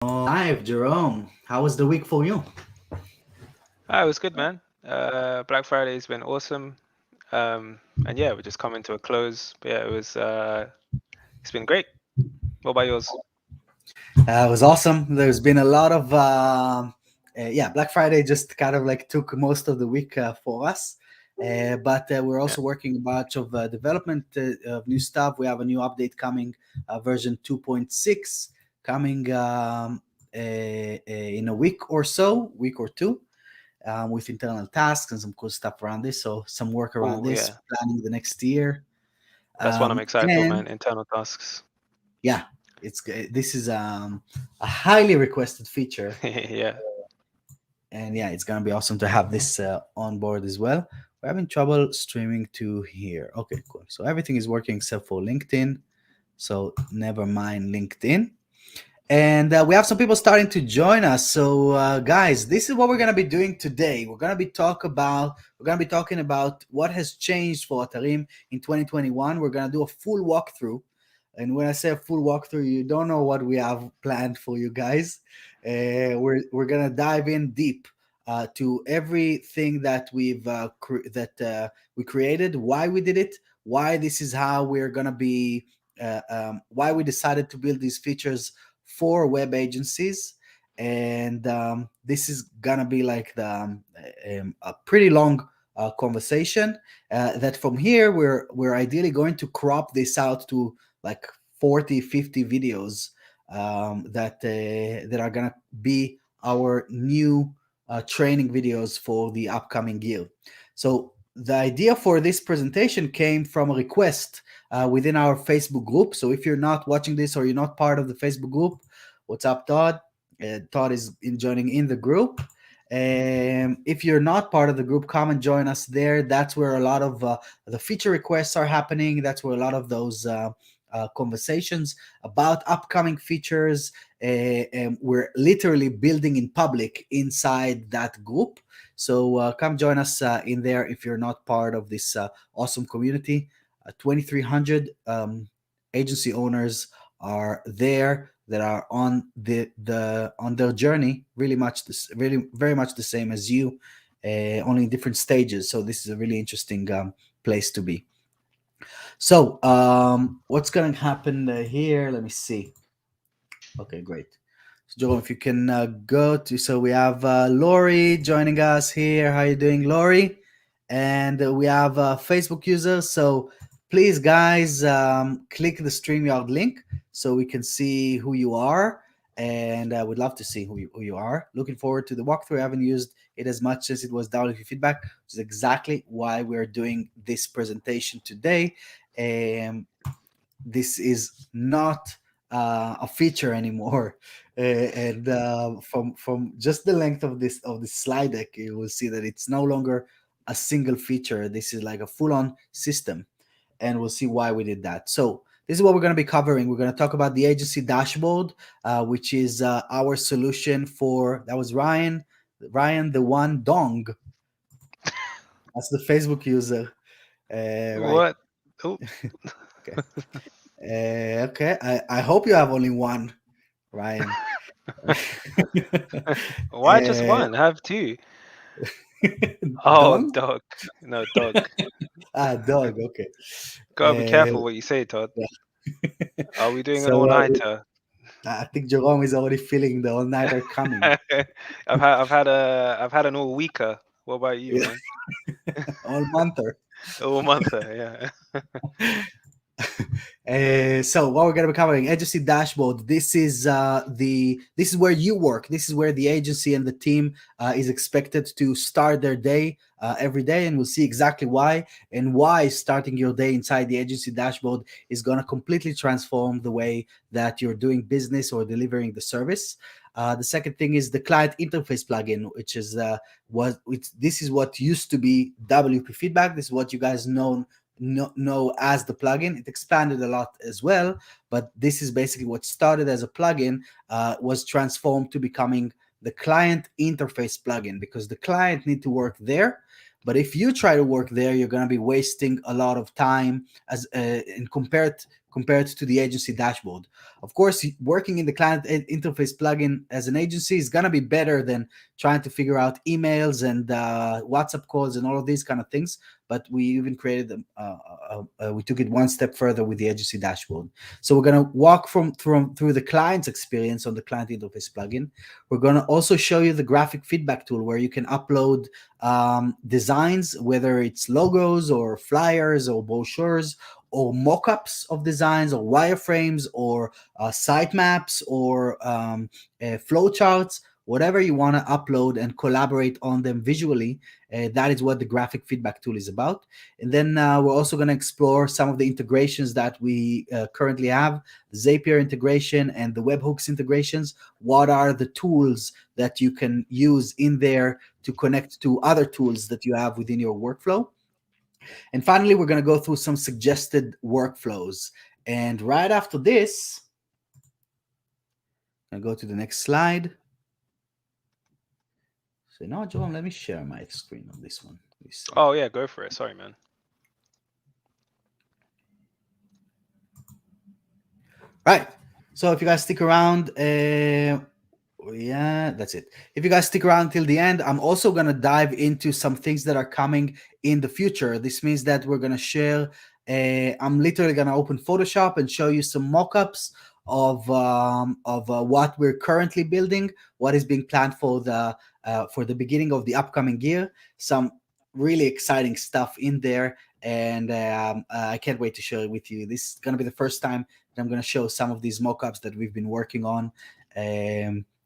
Live, Jerome. How was the week for you? It was good, man. Black Friday's been awesome. And yeah, we're just coming to a close. But yeah, it's been great. What about yours? It was awesome. There's been a lot of Black Friday just kind of like took most of the week for us. But we're Yeah. also working a bunch of development of new stuff. We have a new update coming, version 2.6, coming in a week or so, week or two, with internal tasks and some cool stuff around this. So some work around Oh this, yeah. planning the next year. That's what I'm excited for, And man. Internal tasks. yeah, this is a highly requested feature, Yeah. and yeah, it's gonna be awesome to have this on board as well. We're having trouble streaming to here. Okay, cool. So everything is working except for LinkedIn. So never mind LinkedIn. And we have some people starting to join us. So guys, this is what we're gonna be doing today. We're gonna be talking about what has changed for Atarim in 2021. We're gonna do a full walkthrough. And when I say a full walkthrough, you don't know what we have planned for you guys. We're gonna dive in deep to everything that we created, why we did it, why this is how we're gonna be, why we decided to build these features for web agencies. And this is gonna be like a pretty long conversation. That from here we're ideally going to crop this out to like 40, 50 videos that are gonna be our new training videos for the upcoming year. So the idea for this presentation came from a request within our Facebook group. So if you're not watching this or you're not part of the Facebook group, what's up, Todd? Todd is joining in the group. If you're not part of the group, come and join us there. That's where a lot of the feature requests are happening. That's where a lot of those conversations about upcoming features. And we're literally building in public inside that group. So come join us in there if you're not part of this awesome community. 2,300 agency owners are there that are on on their journey, really very much the same as you, only in different stages. So this is a really interesting place to be. So what's going to happen here? Let me see. Okay, great. So Joe, if you can go to, so we have Lori joining us here. How you doing, Lori? And we have Facebook users. So please, guys, click the StreamYard link so we can see who you are. And I would love to see who you are. Looking forward to the walkthrough. I haven't used it as much as it was downloading feedback, which is exactly why we're doing this presentation today. Um, this is not a feature anymore. And from just the length of this slide deck, you will see that it's no longer a single feature. This is like a full-on system, and we'll see why we did that. So this is what we're going to be covering. We're going to talk about the agency dashboard, which is our solution for, that was Ryan the one dong. That's the Facebook user, right? What? Oh, Okay. Okay. I hope you have only one, Ryan. why just one? Have two. Oh, Dong? dog. No, dog. Dog. Okay. Gotta be Uh, careful what you say, Todd. Are we doing an so all-nighter? I think Jerome is already feeling the all-nighter coming. I've had an all-weeker. What about you, Yeah. man? All-monther. All-monther, yeah. So what we're going to be covering, agency dashboard. This is where you work. This is where the agency and the team is expected to start their day every day, and we'll see exactly why, and why starting your day inside the agency dashboard is going to completely transform the way that you're doing business or delivering the service. The second thing is the client interface plugin, which is this is what used to be WP feedback. This is what you guys know as the plugin. It expanded a lot as well, but this is basically what started as a plugin, was transformed to becoming the client interface plugin, because the client need to work there. But if you try to work there, you're going to be wasting a lot of time, as in compared compared to the agency dashboard. Of course, working in the client interface plugin as an agency is going to be better than trying to figure out emails and WhatsApp calls and all of these kind of things. But we even created them. We took it one step further with the agency dashboard. So we're going to walk through the client's experience on the client interface plugin. We're going to also show you the graphic feedback tool where you can upload designs, whether it's logos or flyers or brochures or mock-ups of designs or wireframes or sitemaps or flowcharts, whatever you want to upload and collaborate on them visually. That is what the graphic feedback tool is about. And then we're also going to explore some of the integrations that we currently have, the Zapier integration and the webhooks integrations. What are the tools that you can use in there to connect to other tools that you have within your workflow? And finally, we're going to go through some suggested workflows. And right after this, I'll go to the next slide. So now, Joel, let me share my screen on this one. Oh, yeah, go for it. Sorry, man. Right. So if you guys stick around, yeah, that's it. If you guys stick around till the end, I'm also going to dive into some things that are coming in the future. This means that we're going to share, I'm literally going to open Photoshop and show you some mock-ups of what we're currently building, what is being planned for the beginning of the upcoming year. Some really exciting stuff in there, and I can't wait to share it with you. This is going to be the first time that I'm going to show some of these mock-ups that we've been working on,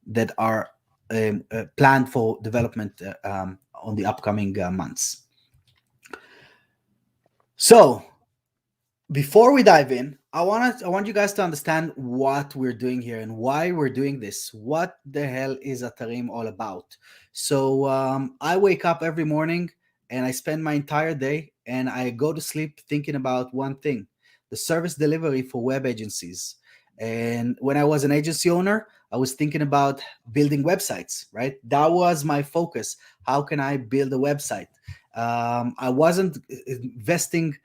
that are planned for development on the upcoming months. So before we dive in, I want you guys to understand what we're doing here and why we're doing this. What the hell is Atarim all about? So I wake up every morning and I spend my entire day and I go to sleep thinking about one thing: the service delivery for web agencies. And when I was an agency owner, I was thinking about building websites, right? That was my focus. How can I build a website? I wasn't investing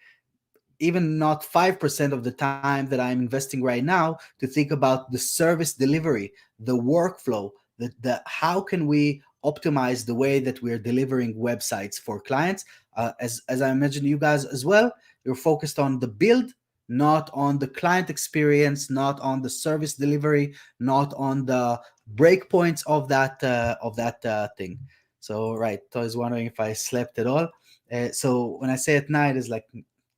even not 5% of the time that I'm investing right now to think about the service delivery, the workflow, the how can we optimize the way that we're delivering websites for clients. As I mentioned to you guys as well, you're focused on the build, not on the client experience, not on the service delivery, not on the breakpoints of that thing. So, right, I was wondering if I slept at all. So when I say at night, it's like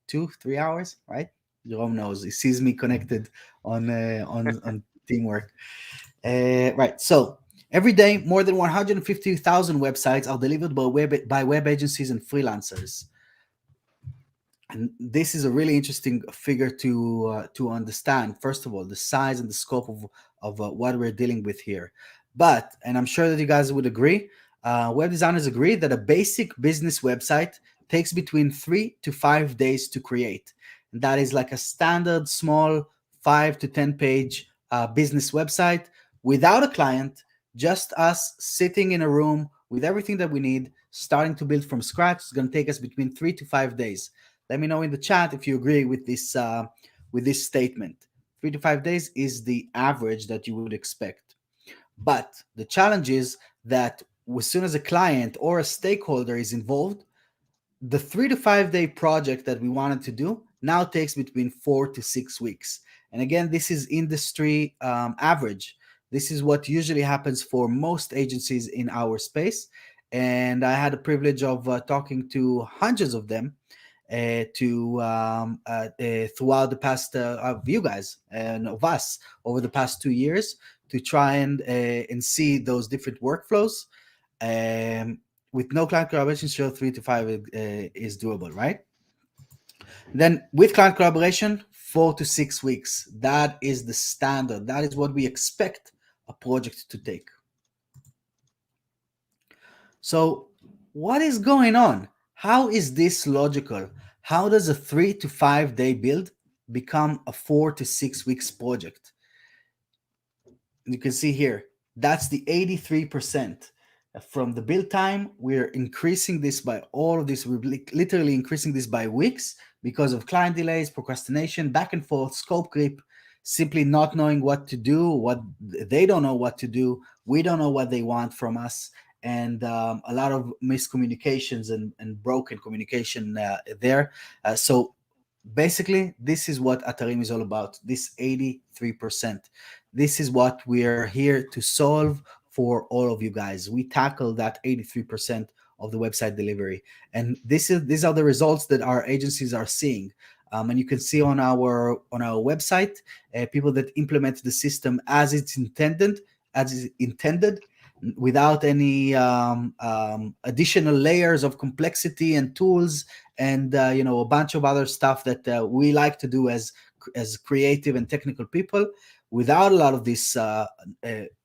2-3 hours, right? Jerome knows. He sees me connected on teamwork. Right. So every day, more than 150,000 websites are delivered by web agencies and freelancers. And this is a really interesting figure to understand. First of all, the size and the scope of what we're dealing with here. But, and I'm sure that you guys would agree, web designers agree that a basic business website takes between 3 to 5 days to create. And that is like a standard small 5 to 10 page business website without a client, just us sitting in a room with everything that we need, starting to build from scratch. It's going to take us between 3 to 5 days. Let me know in the chat if you agree with this statement. 3 to 5 days is the average that you would expect. But the challenge is that as soon as a client or a stakeholder is involved, the 3 to 5 day project that we wanted to do now takes between 4 to 6 weeks. And again, this is industry average. This is what usually happens for most agencies in our space. And I had the privilege of talking to hundreds of them throughout the past of you guys and of us over the past 2 years to try and see those different workflows. With no client collaboration, show 3 to 5 is doable, right? Then with client collaboration, 4 to 6 weeks. That is the standard. That is what we expect a project to take. So what is going on? How is this logical? How does a 3 to 5 day build become a 4 to 6 weeks project? You can see here, that's the 83%. From the build time, we're increasing this by all of this. We're literally increasing this by weeks because of client delays, procrastination, back and forth, scope creep, simply not knowing what to do. What they don't know what to do. We don't know what they want from us, and a lot of miscommunications and broken communication there. So basically, this is what Atarim is all about. This 83%. This is what we are here to solve for all of you guys. We tackle that 83% of the website delivery, and these are the results that our agencies are seeing. And you can see on our website, people that implement the system as it's intended, without any additional layers of complexity and tools, and a bunch of other stuff that we like to do as creative and technical people, without a lot of this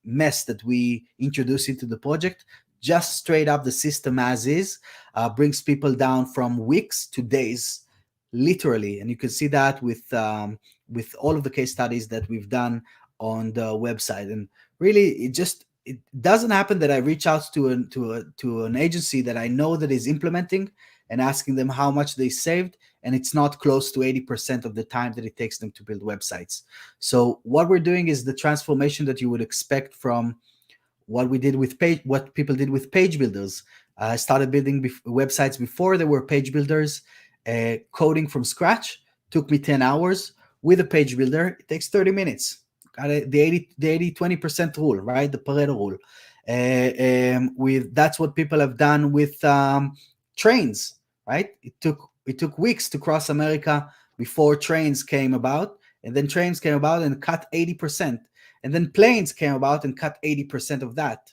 mess that we introduce into the project. Just straight up the system as is, brings people down from weeks to days, literally. And you can see that with all of the case studies that we've done on the website. And really, it doesn't happen that I reach out to an agency that I know that is implementing and asking them how much they saved, and it's not close to 80% of the time that it takes them to build websites. So what we're doing is the transformation that you would expect from what people did with page builders. I started building websites before there were page builders. Coding from scratch took me 10 hours. With a page builder, it takes 30 minutes. Got it? The 80-20% rule, right? The Pareto rule. With That's what people have done with trains, right? It took weeks to cross America before trains came about, and then trains came about and cut 80%, and then planes came about and cut 80% of that.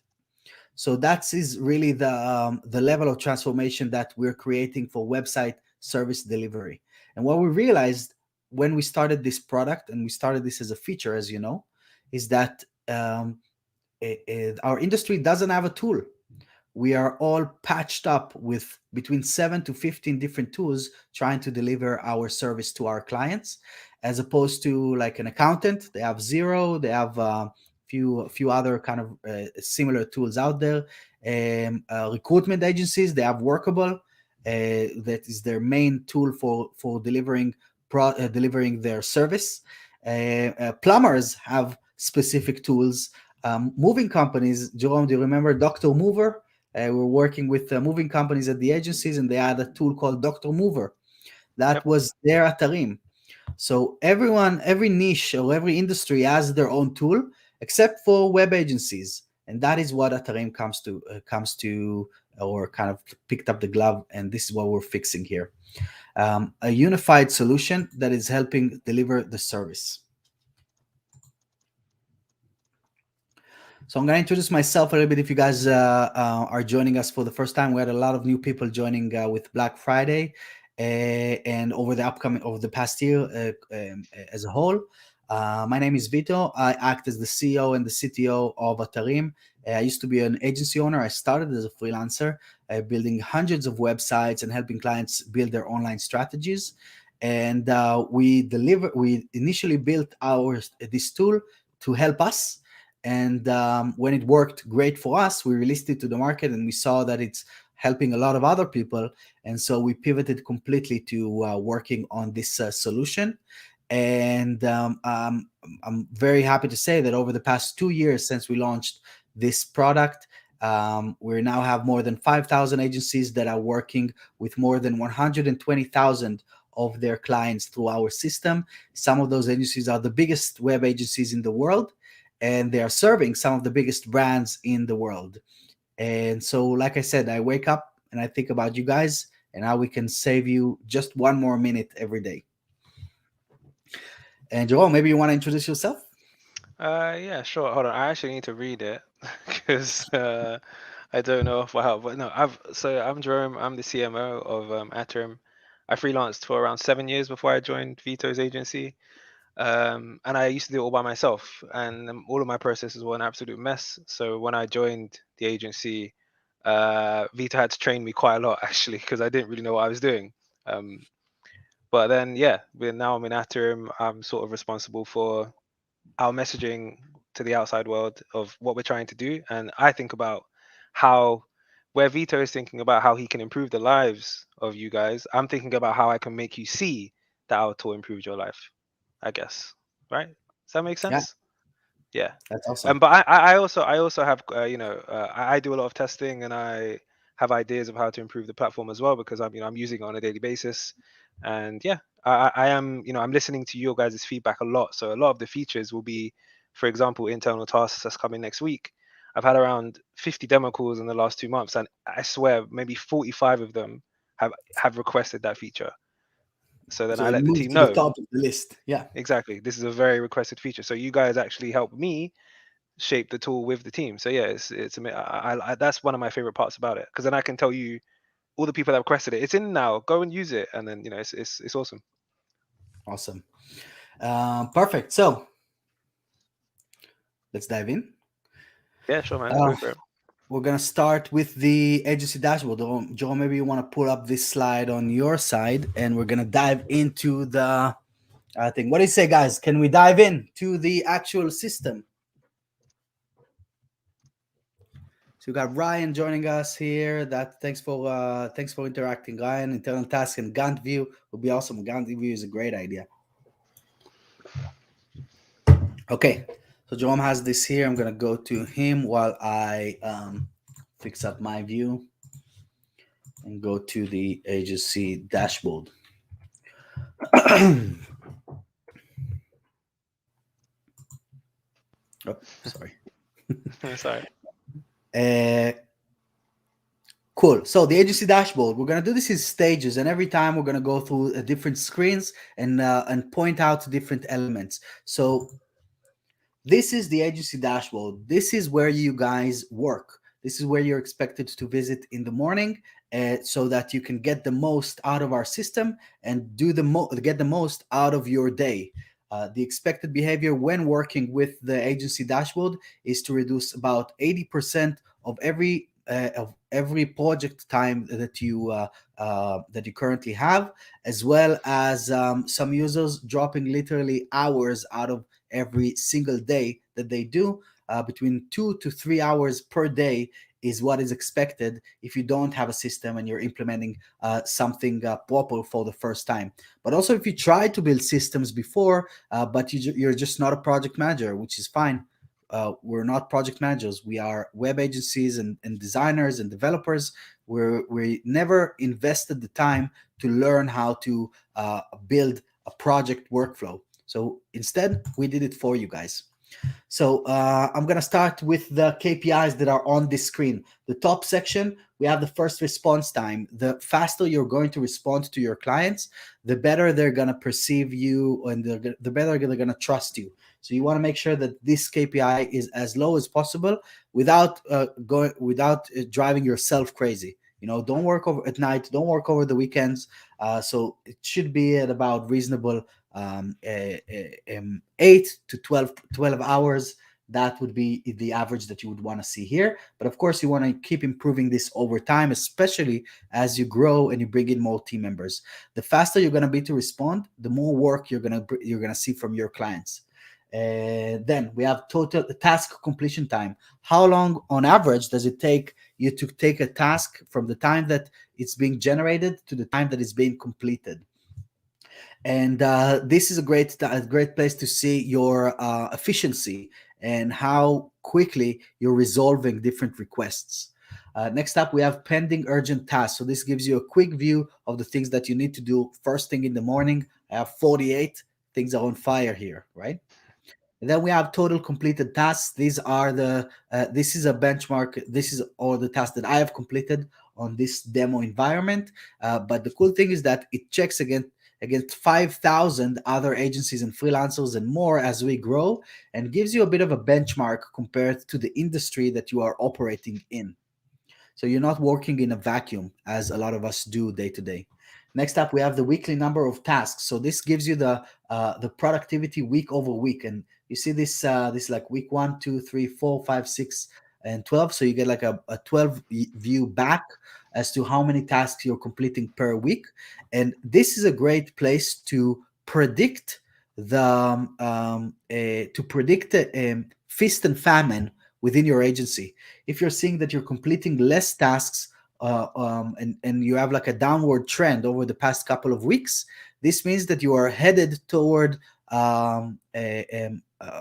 So that is really the level of transformation that we're creating for website service delivery. And what we realized when we started this product, and we started this as a feature, as you know, is that our industry doesn't have a tool. We are all patched up with between 7 to 15 different tools trying to deliver our service to our clients, as opposed to like an accountant. They have Zero, they have few other kind of similar tools out there. Recruitment agencies, they have Workable. That is their main tool for delivering their service. Plumbers have specific tools. Moving companies, Jerome, do you remember Dr. Mover? We're working with moving companies at the agencies, and they had a tool called Dr. Mover. That Yep. was their Atarim. So every niche or every industry has their own tool, except for web agencies, and that is what Atarim comes to, or kind of picked up the glove, and this is what we're fixing here: a unified solution that is helping deliver the service. So I'm going to introduce myself a little bit. If you guys are joining us for the first time, we had a lot of new people joining with Black Friday and over the past year as a whole. My name is Vito. I act as the CEO and the CTO of Atarim. I used to be an agency owner. I started as a freelancer, building hundreds of websites and helping clients build their online strategies. And we initially built this tool to help us, and when it worked great for us, we released it to the market, and we saw that it's helping a lot of other people. And so we pivoted completely to working on this solution. And I'm very happy to say that over the past 2 years since we launched this product, we now have more than 5,000 agencies that are working with more than 120,000 of their clients through our system. Some of those agencies are the biggest web agencies in the world, and they are serving some of the biggest brands in the world. And so, like I said, I wake up and I think about you guys and how we can save you just one more minute every day. And Joel, maybe you want to introduce yourself? Yeah, sure. Hold on. I actually need to read it because I don't know off by heart. But no, I'm Jerome. I'm the CMO of Atarim. I freelanced for around 7 years before I joined Vito's agency. And I used to do it all by myself, and all of my processes were an absolute mess. So when I joined the agency, Vito had to train me quite a lot actually, because I didn't really know what I was doing. Um, but then, yeah, now I'm in Atarim. I'm sort of responsible for our messaging to the outside world of what we're trying to do, and I think about how where Vito is thinking about how he can improve the lives of you guys, I'm thinking about how I can make you see that our tool improved your life, I guess. Right? Does that make Yeah, sense? Yeah. that's awesome. But I also have I do a lot of testing, and I have ideas of how to improve the platform as well, because I'm using it on a daily basis. And yeah, I am, I'm listening to your guys' feedback a lot. So a lot of the features will be, for example, internal tasks that's coming next week. I've had around 50 demo calls in the last 2 months, and I swear maybe 45 of them have requested that feature. So then So I it let the moves team to the know, top of the list. Yeah, exactly, this is a very requested feature. So you guys actually help me shape the tool with the team. So yeah, that's one of my favorite parts about it, because then I can tell you all the people that requested it. It's in now. Go and use it, and then it's awesome. awesome. Perfect. So let's dive in. Yeah, sure, man. Uh, Go for it. we're gonna start with the agency dashboard. Joe, maybe you want to pull up this slide on your side, and we're gonna dive into the thing. What do you say, guys? Can we dive in to the actual system? So we got Ryan joining us here. Thanks for interacting, Ryan. Internal task and Gantt view would be awesome. Gantt view is a great idea. Okay, so Jerome has this here. I'm gonna go to him while I fix up my view and go to the agency dashboard. Oh, sorry. Sorry. Uh, cool. So the agency dashboard, we're gonna do this in stages, and every time we're gonna go through different screens and point out different elements. So this is the agency dashboard. This is where you guys work. This is where you're expected to visit in the morning, so that you can get the most out of our system and get the most out of your day. The expected behavior when working with the agency dashboard is to reduce about 80% of every project time that you currently have, as well as some users dropping literally hours out of every single day that they do. Between 2 to 3 hours per day is what is expected if you don't have a system and you're implementing something proper for the first time. But also, if you try to build systems before, but you're just not a project manager, which is fine. We're not project managers. We are web agencies and designers and developers. We never invested the time to learn how to build a project workflow. So instead, we did it for you guys. So I'm going to start with the KPIs that are on this screen. The top section, we have the first response time. The faster you're going to respond to your clients, the better they're going to perceive you, and the better they're going to trust you. So you want to make sure that this KPI is as low as possible without driving yourself crazy. Don't work over at night, don't work over the weekends. So it should be at about reasonable 8 to 12 hours. That would be the average that you would want to see here. But of course, you want to keep improving this over time, especially as you grow and you bring in more team members. The faster you're going to be to respond, the more work you're gonna see from your clients. Then we have total task completion time. How long on average does it take you to take a task from the time that it's being generated to the time that it's being completed? And this is a great place to see your efficiency and how quickly you're resolving different requests. Next up, we have pending urgent tasks. So this gives you a quick view of the things that you need to do first thing in the morning. I have 48 things are on fire here, right? And then we have total completed tasks. This is a benchmark. This is all the tasks that I have completed on this demo environment. But the cool thing is that it checks against 5,000 other agencies and freelancers and more as we grow, and gives you a bit of a benchmark compared to the industry that you are operating in. So you're not working in a vacuum as a lot of us do day to day. Next up, we have the weekly number of tasks. So this gives you the productivity week over week, and you see this like week 1, 2, 3, 4, 5, 6, and 12. So you get like a 12 view back as to how many tasks you're completing per week, and this is a great place to predict the feast and famine within your agency. If you're seeing that you're completing less tasks, and you have like a downward trend over the past couple of weeks, this means that you are headed toward a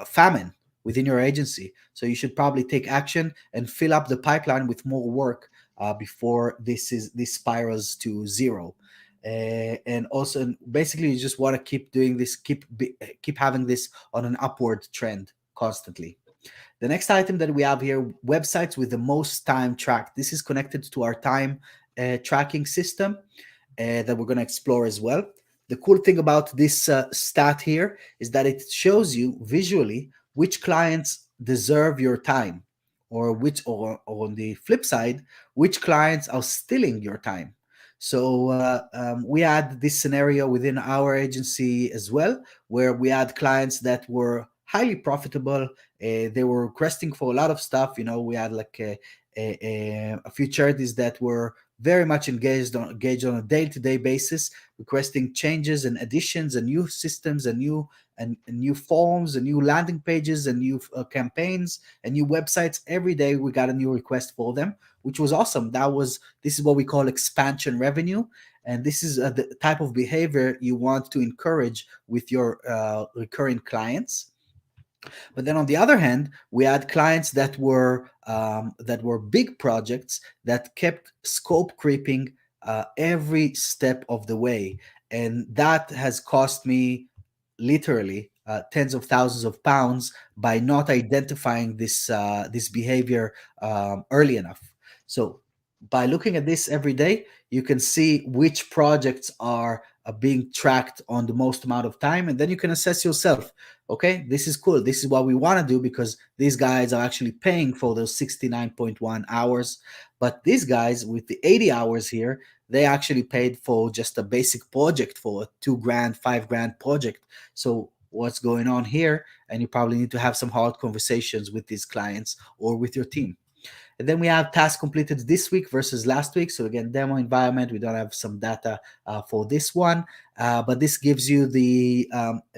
famine within your agency. So you should probably take action and fill up the pipeline with more work before this spirals to zero. And also, basically, you just want to keep doing this, keep having this on an upward trend constantly. The next item that we have here, websites with the most time tracked. This is connected to our time tracking system that we're going to explore as well. The cool thing about this stat here is that it shows you visually which clients deserve your time, or on the flip side, which clients are stealing your time. So we had this scenario within our agency as well, where we had clients that were highly profitable. They were requesting for a lot of stuff. We had like a few charities that were very much engaged on a day-to-day basis, requesting changes and additions and new systems and new forms and new landing pages and new campaigns and new websites. Every day we got a new request for them, which was awesome. This is what we call expansion revenue, and this is the type of behavior you want to encourage with your recurring clients. But then on the other hand, we had clients that were big projects that kept scope creeping every step of the way, and that has cost me literally tens of thousands of pounds by not identifying this behavior early enough. So by looking at this every day, you can see which projects are being tracked on the most amount of time, and then you can assess yourself. Okay, this is cool. This is what we want to do because these guys are actually paying for those 69.1 hours. But these guys with the 80 hours here, they actually paid for just a basic project, for a 2 grand, 5 grand project. So what's going on here? And you probably need to have some hard conversations with these clients or with your team. And then we have tasks completed this week versus last week. So again, demo environment, we don't have some data for this one, but this gives you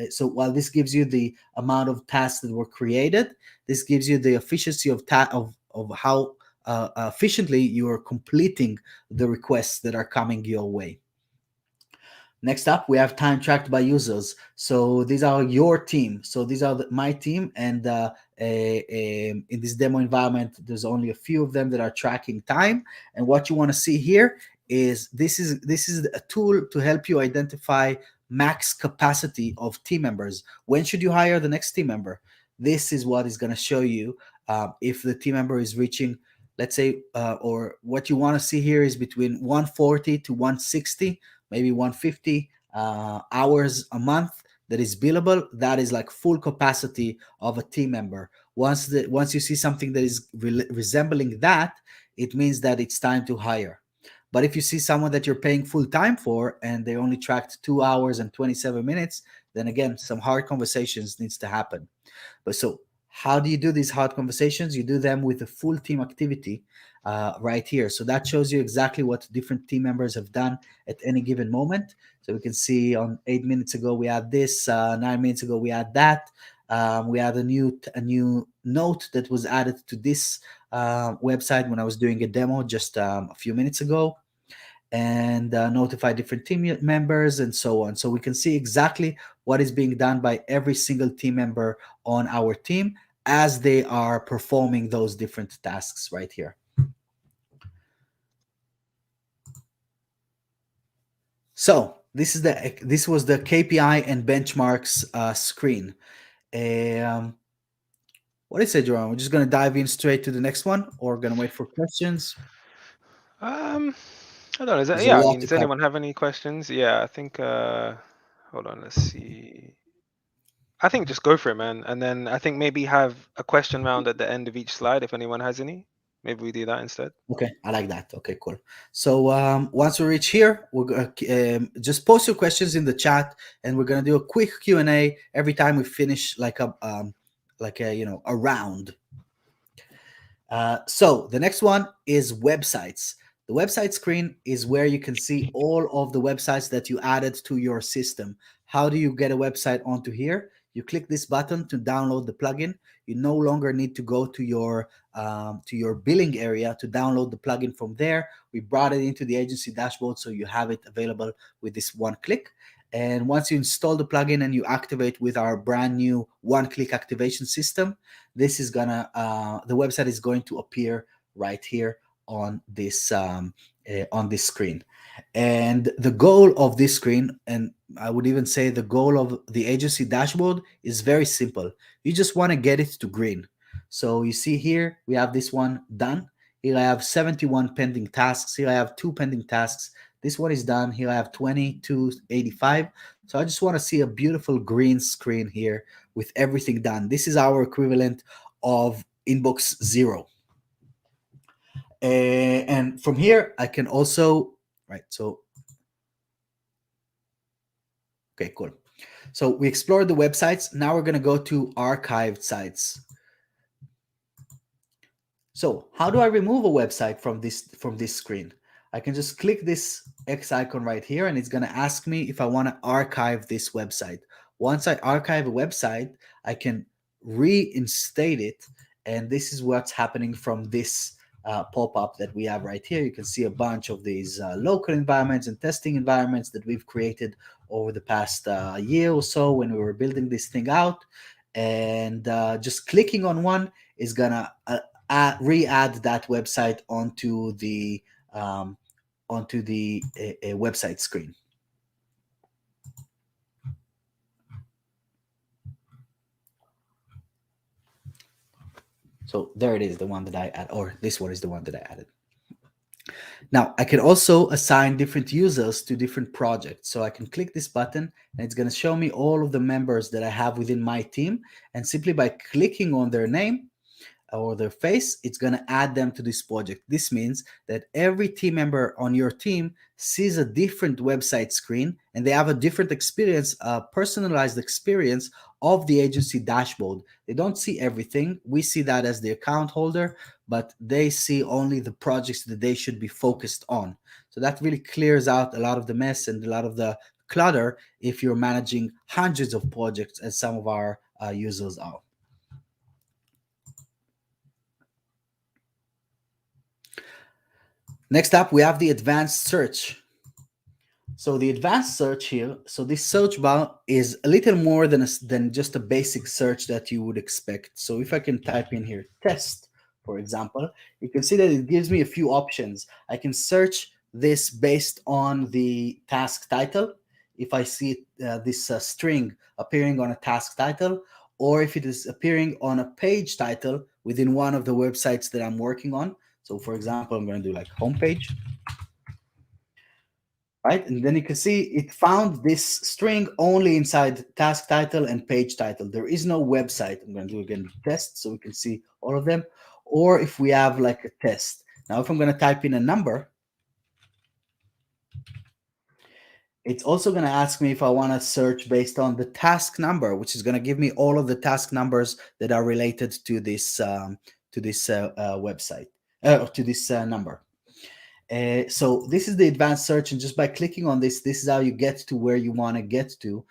so while this gives you the amount of tasks that were created, this gives you the efficiency of how efficiently you are completing the requests that are coming your way. Next up, we have time tracked by users. So these are your team. So these are my team, and in this demo environment, there's only a few of them that are tracking time. And what you want to see here is this is a tool to help you identify max capacity of team members. When should you hire the next team member? This is what is going to show you if the team member is reaching, let's say, or what you want to see here is between 140 to 160, maybe 150 hours a month that is billable. That is like full capacity of a team member. Once you see something that is resembling that, it means that it's time to hire. But if you see someone that you're paying full time for and they only tracked 2 hours and 27 minutes, then again, some hard conversations needs to happen. But so how do you do these hard conversations? You do them with a full team activity right here. So that shows you exactly what different team members have done at any given moment. So we can see on 8 minutes ago we had this, 9 minutes ago we had that. We had a new note that was added to this website when I was doing a demo just a few minutes ago, and notify different team members and so on. So we can see exactly what is being done by every single team member on our team as they are performing those different tasks right here. So this was the KPI and benchmarks screen. What do you say, Jerome? We're just going to dive in straight to the next one, or going to wait for questions? I don't know. There's a Yeah, I lot mean, to does cover. anyone have any questions? Yeah, I think. Hold on, let's see. I think just go for it, man. And then I think maybe have a question round at the end of each slide if anyone has any. Maybe we do that instead. Okay, I like that. Okay, cool. So once we reach here, we're gonna just post your questions in the chat, and we're gonna do a quick Q&A every time we finish like a round. So the next one is websites. The website screen is where you can see all of the websites that you added to your system. How do you get a website onto here? You click this button to download the plugin. You no longer need to go to your billing area to download the plugin from there. We brought it into the agency dashboard, so you have it available with this one click. And once you install the plugin and you activate with our brand new one-click activation system, this is gonna the website is going to appear right here on this screen. And the goal of this screen, and I would even say the goal of the agency dashboard, is very simple. You just want to get it to green. So you see here we have this one done. Here I have 71 pending tasks. Here I have 2 pending tasks. This one is done. Here I have 2285. So I just want to see a beautiful green screen here with everything done. This is our equivalent of inbox 0. And from here, I can also, right, so, okay, cool. So we explored the websites. Now we're going to go to archived sites. So how do I remove a website from this screen? I can just click this X icon right here, and it's going to ask me if I want to archive this website. Once I archive a website, I can reinstate it, and this is what's happening from this pop-up that we have right here. You can see a bunch of these local environments and testing environments that we've created over the past year or so when we were building this thing out. And just clicking on one is gonna re-add that website onto the website screen. So there it is, the one that I add, or this one is the one that I added. Now I can also assign different users to different projects. So I can click this button and it's going to show me all of the members that I have within my team. And simply by clicking on their name or their face, it's going to add them to this project. This means that every team member on your team sees a different website screen and they have a different experience, a personalized experience of the agency dashboard. They don't see everything. We see that as the account holder, but they see only the projects that they should be focused on. So that really clears out a lot of the mess and a lot of the clutter if you're managing hundreds of projects, as some of our users are. Next up, we have the advanced search. So the advanced search here, so this search bar is a little more than just a basic search that you would expect. So if I can type in here test, for example, you can see that it gives me a few options. I can search this based on the task title. If I see this string appearing on a task title, or if it is appearing on a page title within one of the websites that I'm working on. So for example, I'm going to do like homepage. Right, and then you can see it found this string only inside task title and page title. There is no website. I'm going to do again test so we can see all of them. Or if we have like a test. Now, if I'm going to type in a number, it's also going to ask me if I want to search based on the task number, which is going to give me all of the task numbers that are related to this website, to this number. So this is the advanced search, and just by clicking on this is how you get to where you want to get to.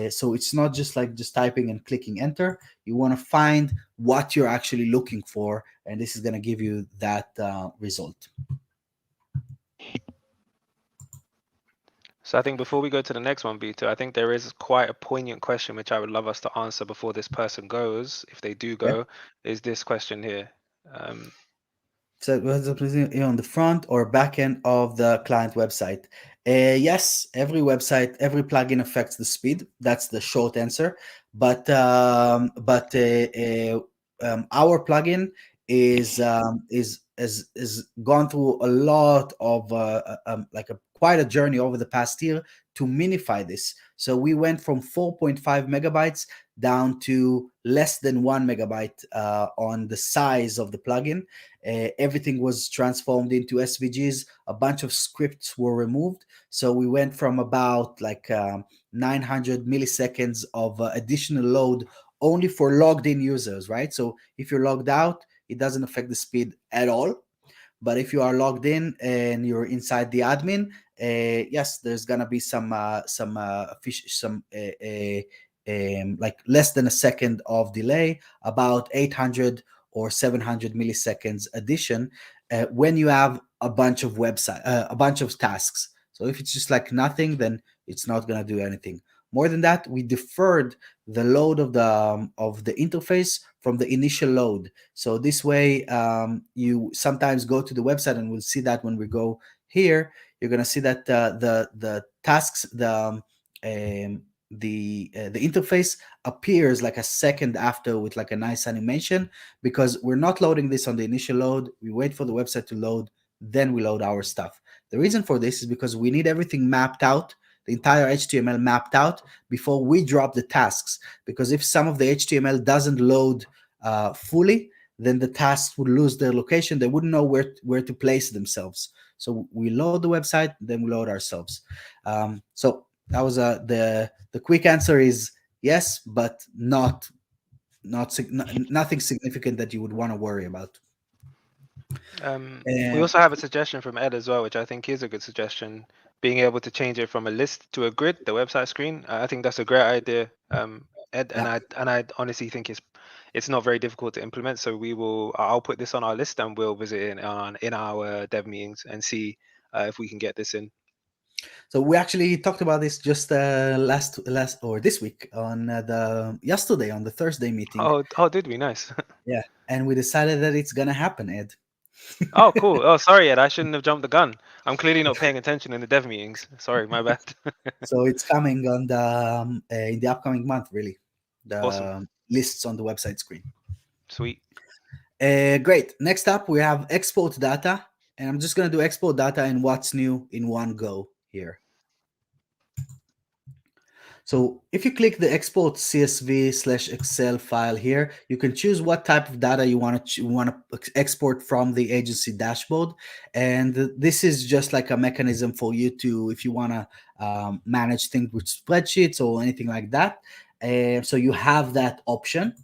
So it's not just like just typing and clicking enter. You want to find what you're actually looking for, and this is going to give you that result. So I think before we go to the next one, Bito, I think there is quite a poignant question which I would love us to answer before this person goes, if they do go, is this question here. So on the front or back end of the client website. Yes, every website, every plugin affects the speed. That's the short answer. But our plugin is gone through a lot of quite a journey over the past year to minify this. So we went from 4.5 megabytes down to less than 1 megabyte on the size of the plugin. Everything was transformed into SVGs. A bunch of scripts were removed. So we went from about 900 milliseconds of additional load only for logged in users, right? So if you're logged out, it doesn't affect the speed at all. But if you are logged in and you're inside the admin, yes, there's gonna be some like less than a second of delay, about 800 or 700 milliseconds addition when you have a bunch of a bunch of tasks. So if it's just like nothing, then it's not going to do anything. More than that, we deferred the load of the interface from the initial load. So this way, you sometimes go to the website, and we'll see that when we go here, you're going to see that the tasks, the interface appears like a second after with like a nice animation, because we're not loading this on the initial load. We wait for the website to load, then we load our stuff. The reason for this is because we need everything mapped out, the entire HTML mapped out before we drop the tasks. Because if some of the HTML doesn't load fully, then the tasks would lose their location. They wouldn't know where to place themselves. So we load the website, then we load ourselves. So that was the quick answer is yes, but nothing significant that you would want to worry about. We also have a suggestion from Ed as well, which I think is a good suggestion. Being able to change it from a list to a grid, the website screen. I think that's a great idea, Ed. Yeah. And I honestly think it's not very difficult to implement. So I'll put this on our list, and we'll visit it in our dev meetings and see if we can get this in. So we actually talked about this just last or this week on yesterday on the Thursday meeting. Oh, did we? Nice. Yeah, and we decided that it's gonna happen, Ed. Oh, cool. Oh, sorry, Ed. I shouldn't have jumped the gun. I'm clearly not paying attention in the dev meetings. Sorry, my bad. So it's coming on the in the upcoming month, really. The Awesome. lists on the website screen. Sweet. Great. Next up, we have export data, and I'm just gonna do export data and what's new in one go here. So if you click the export CSV/Excel file here, you can choose what type of data you want to export from the agency dashboard. And this is just like a mechanism for you to, if you want to manage things with spreadsheets or anything like that. So you have that option.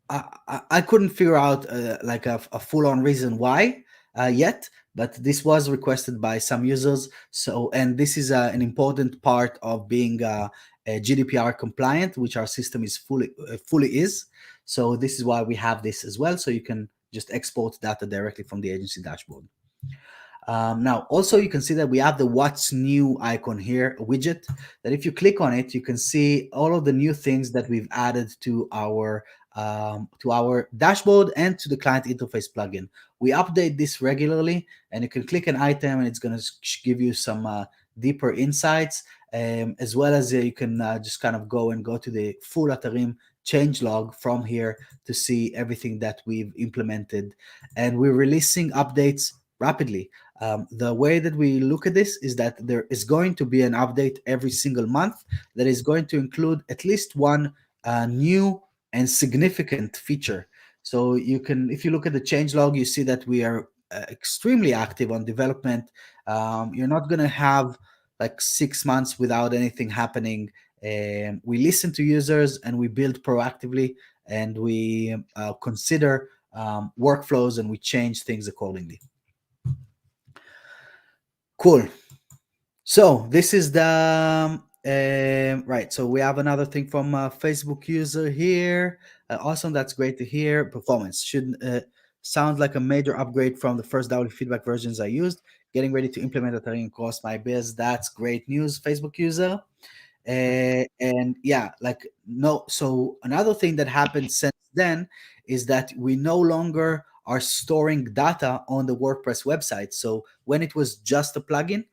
I couldn't figure out like a full-on reason why yet, but this was requested by some users. So, and this is an important part of being GDPR compliant, which our system is fully is. So this is why we have this as well. So you can just export data directly from the agency dashboard. Now, also you can see that we have the what's new icon here, a widget that if you click on it, you can see all of the new things that we've added to our dashboard and to the client interface plugin. We update this regularly, and you can click an item and it's going to give you some deeper insights, as well as you can just kind of go to the full Atarim change log from here to see everything that we've implemented. And we're releasing updates rapidly. The way that we look at this is that there is going to be an update every single month that is going to include at least one new and significant feature. So you can, if you look at the changelog, you see that we are extremely active on development. You're not going to have like 6 months without anything happening. We listen to users and we build proactively, and we consider workflows, and we change things accordingly. Cool. So this is the right. So we have another thing from a Facebook user here. Awesome. That's great to hear. Performance should sound like a major upgrade from the first W feedback versions I used. Getting ready to implement Atarim across my biz. That's great news, Facebook user. And yeah, like no. So another thing that happened since then is that we no longer are storing data on the WordPress website. So when it was just a plugin,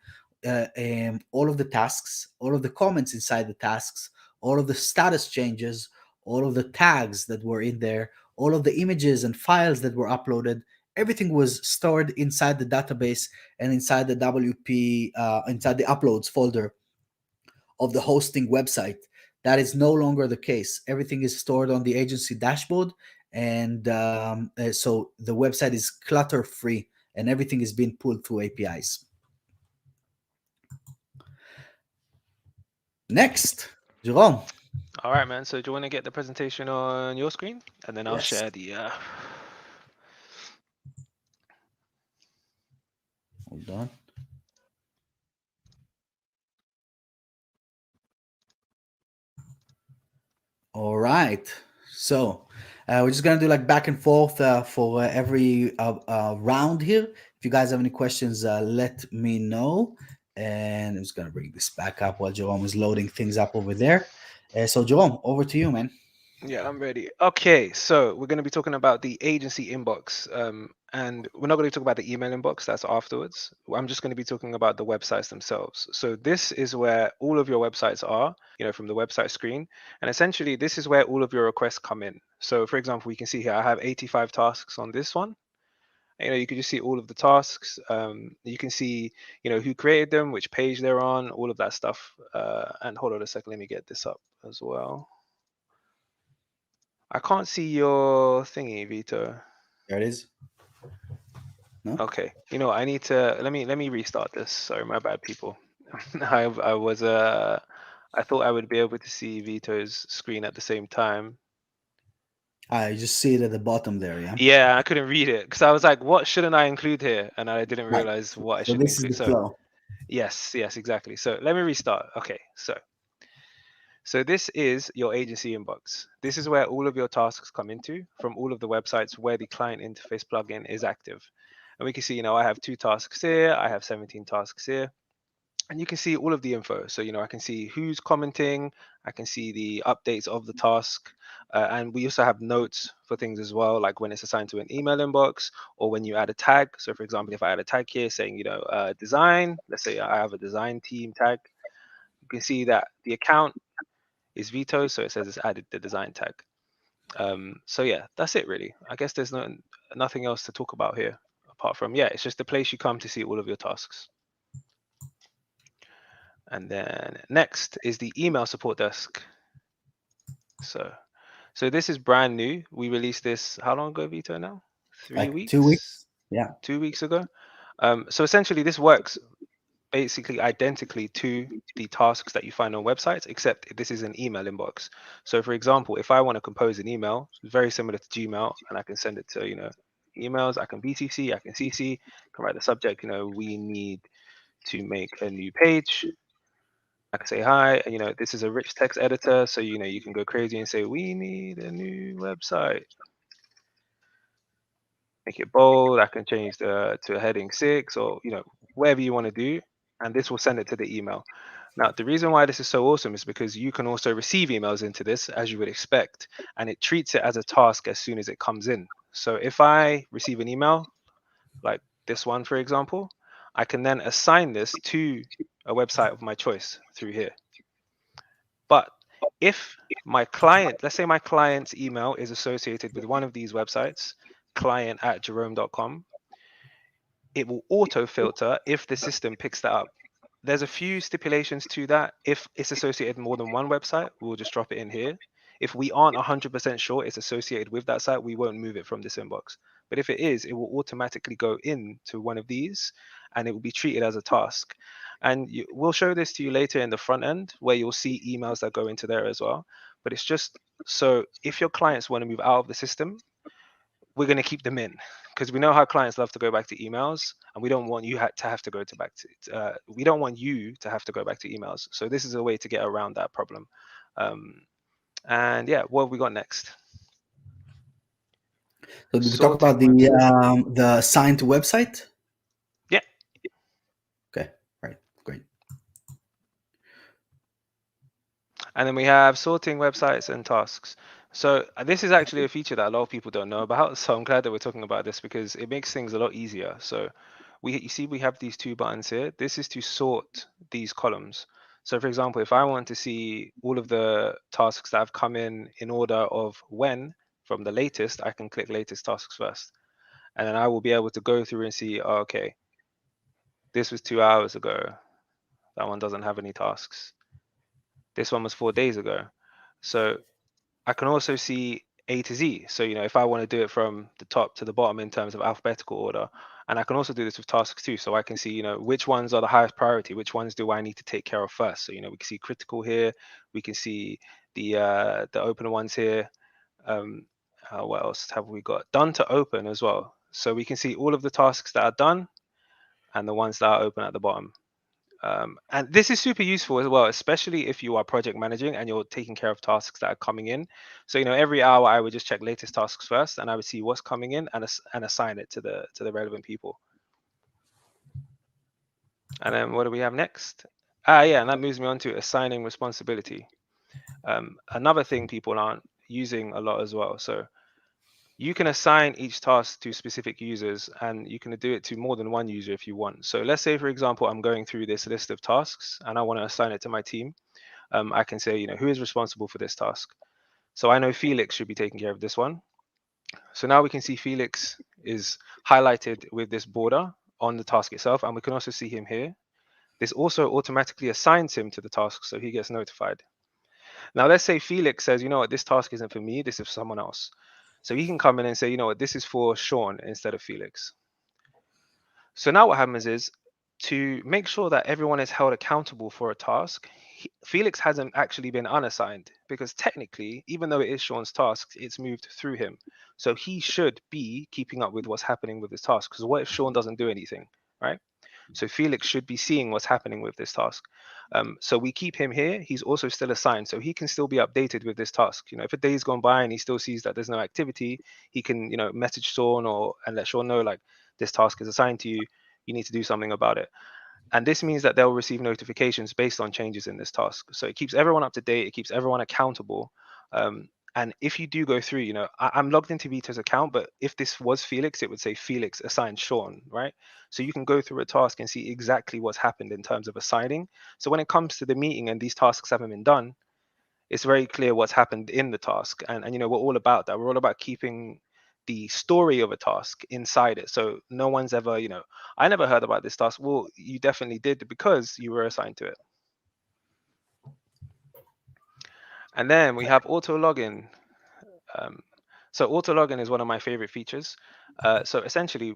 all of the tasks, all of the comments inside the tasks, all of the status changes, all of the tags that were in there, all of the images and files that were uploaded, everything was stored inside the database and inside the WP, inside the uploads folder of the hosting website. That is no longer the case. Everything is stored on the agency dashboard, and so the website is clutter free, and everything is being pulled through APIs. Next, Jerome. All right, man. So do you want to get the presentation on your screen, and then I'll Yes. share the. Hold on. right. So we're just gonna do like back and forth for every round here. If you guys have any questions, let me know. And I'm just gonna bring this back up while Jerome is loading things up over there. So Jerome, over to you, man. Yeah, I'm ready. Okay, so we're going to be talking about the agency inbox, and we're not going to talk about the email inbox. That's afterwards. I'm just going to be talking about the websites themselves. So this is where all of your websites are, from the website screen, and essentially this is where all of your requests come in. So for example, we can see here I have 85 tasks on this one. You can just see all of the tasks. You can see, who created them, which page they're on, all of that stuff. And hold on a second, let me get this up as well. I can't see your thingy, Vito. There it is. No? Okay. I need to let me restart this. Sorry, my bad, people. I thought I would be able to see Vito's screen at the same time. You just see it at the bottom there, yeah? Yeah, I couldn't read it because I was like, what shouldn't I include here? And I didn't Right. realize what I So should this is include. the So flow. yes, exactly. So let me restart. Okay, so this is your agency inbox. This is where all of your tasks come into from all of the websites where the client interface plugin is active. And we can see, I have 2 tasks here, I have 17 tasks here, and you can see all of the info. So, I can see who's commenting, I can see the updates of the task, and we also have notes for things as well, like when it's assigned to an email inbox or when you add a tag. So, for example, if I add a tag here saying, design, let's say I have a design team tag, you can see that the account is Vito, so it says it's added the design tag. So yeah, that's it really. I guess there's nothing else to talk about here apart from, it's just the place you come to see all of your tasks. And then next is the email support desk. So this is brand new. We released this how long ago, Vito, now? 3 Like weeks? 2 weeks. Yeah. 2 weeks ago. So essentially this works basically identically to the tasks that you find on websites, except this is an email inbox. So for example, if I want to compose an email, very similar to Gmail, and I can send it to, emails, I can BCC, I can CC, can write the subject, we need to make a new page. I can say hi, and this is a rich text editor, so you can go crazy and say, we need a new website. Make it bold, I can change to heading 6 or whatever you want to do, and this will send it to the email. Now, the reason why this is so awesome is because you can also receive emails into this as you would expect, and it treats it as a task as soon as it comes in. So if I receive an email, like this one, for example, I can then assign this to a website of my choice through here. But if my client, let's say my client's email is associated with one of these websites, client@jerome.com, it will auto filter if the system picks that up. There's a few stipulations to that. If it's associated with more than one website, we'll just drop it in here. If we aren't 100% sure it's associated with that site, we won't move it from this inbox. But if it is, it will automatically go into one of these and it will be treated as a task. And we'll show this to you later in the front end where you'll see emails that go into there as well. But it's just so if your clients want to move out of the system, we're going to keep them in because we know how clients love to go back to emails, and we don't want you to have to go to back to. We don't want you to have to go back to emails. So this is a way to get around that problem. And yeah, what have we got next? So did we talk about the assign to website? Yeah. Okay. Right. Great. And then we have sorting websites and tasks. So this is actually a feature that a lot of people don't know about. So I'm glad that we're talking about this because it makes things a lot easier. So you see we have these 2 buttons here. This is to sort these columns. So for example, if I want to see all of the tasks that have come in order of when from the latest, I can click latest tasks first. And then I will be able to go through and see, oh, okay, this was 2 hours ago. That one doesn't have any tasks. This one was 4 days ago. So I can also see A to Z. So, if I want to do it from the top to the bottom in terms of alphabetical order, and I can also do this with tasks too. So I can see, which ones are the highest priority, which ones do I need to take care of first. So, we can see critical here. We can see the open ones here. What else have we got? Done to open as well. So we can see all of the tasks that are done and the ones that are open at the bottom. And this is super useful as well, especially if you are project managing and you're taking care of tasks that are coming in. So every hour I would just check latest tasks first, and I would see what's coming in and assign it to the relevant people. And then what do we have next? Yeah, and that moves me on to assigning responsibility. Another thing people aren't using a lot as well. So you can assign each task to specific users, and you can do it to more than one user if you want. So let's say, for example, I'm going through this list of tasks and I want to assign it to my team. I can say, who is responsible for this task? So I know Felix should be taking care of this one. So now we can see Felix is highlighted with this border on the task itself, and we can also see him here. This also automatically assigns him to the task, so he gets notified. Now, let's say Felix says, you know what, this task isn't for me, this is for someone else. So he can come in and say, you know what, this is for Sean instead of Felix. So now what happens is, to make sure that everyone is held accountable for a task, Felix hasn't actually been unassigned, because technically, even though it is Sean's task, it's moved through him. So he should be keeping up with what's happening with his task, because what if Sean doesn't do anything, right? So Felix should be seeing what's happening with this task. So we keep him here. He's also still assigned, so he can still be updated with this task. If a day's gone by and he still sees that there's no activity, he can, message Sean and let Sean know, like, this task is assigned to you. You need to do something about it. And this means that they'll receive notifications based on changes in this task. So it keeps everyone up to date. It keeps everyone accountable. And if you do go through, I'm logged into Vito's account, but if this was Felix, it would say Felix assigned Sean, right? So you can go through a task and see exactly what's happened in terms of assigning. So when it comes to the meeting and these tasks haven't been done, it's very clear what's happened in the task. And we're all about that. We're all about keeping the story of a task inside it. So no one's ever, I never heard about this task. Well, you definitely did, because you were assigned to it. And then we have auto login. So auto login is one of my favorite features. So essentially,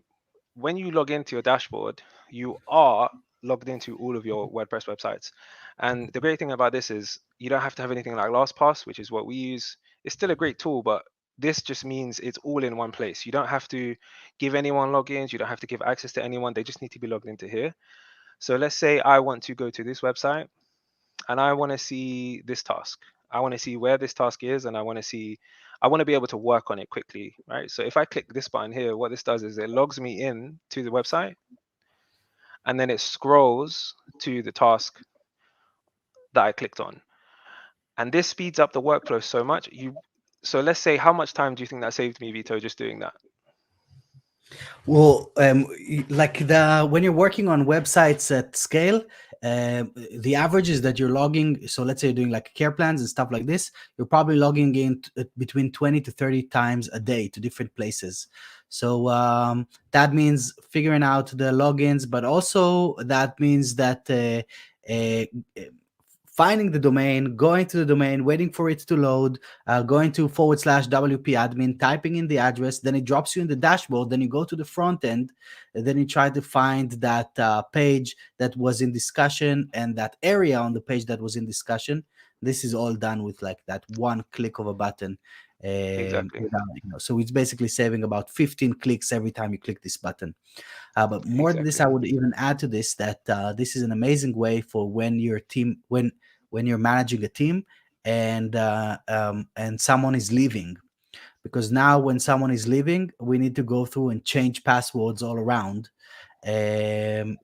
when you log into your dashboard, you are logged into all of your WordPress websites. And the great thing about this is you don't have to have anything like LastPass, which is what we use. It's still a great tool, but this just means it's all in one place. You don't have to give anyone logins. You don't have to give access to anyone. They just need to be logged into here. So let's say I want to go to this website and I want to see this task. I want to see where this task is, and I want to be able to work on it quickly, right? So if I click this button here, what this does is it logs me in to the website, and then it scrolls to the task that I clicked on. And this speeds up the workflow so much. So let's say, how much time do you think that saved me, Vito, just doing that? Well, like when you're working on websites at scale, the average is that you're logging. So let's say you're doing like care plans and stuff like this. You're probably logging in between 20 to 30 times a day to different places. So that means figuring out the logins, but also that means that finding the domain, going to the domain, waiting for it to load, going to / WP admin, typing in the address, then it drops you in the dashboard, then you go to the front end, and then you try to find that page that was in discussion and that area on the page that was in discussion. This is all done with like that one click of a button. Exactly. So it's basically saving about 15 clicks every time you click this button. But more than this, Exactly. I would even add to this that this is an amazing way for when your team, when you're managing a team and someone is leaving, because now when someone is leaving, we need to go through and change passwords all around, and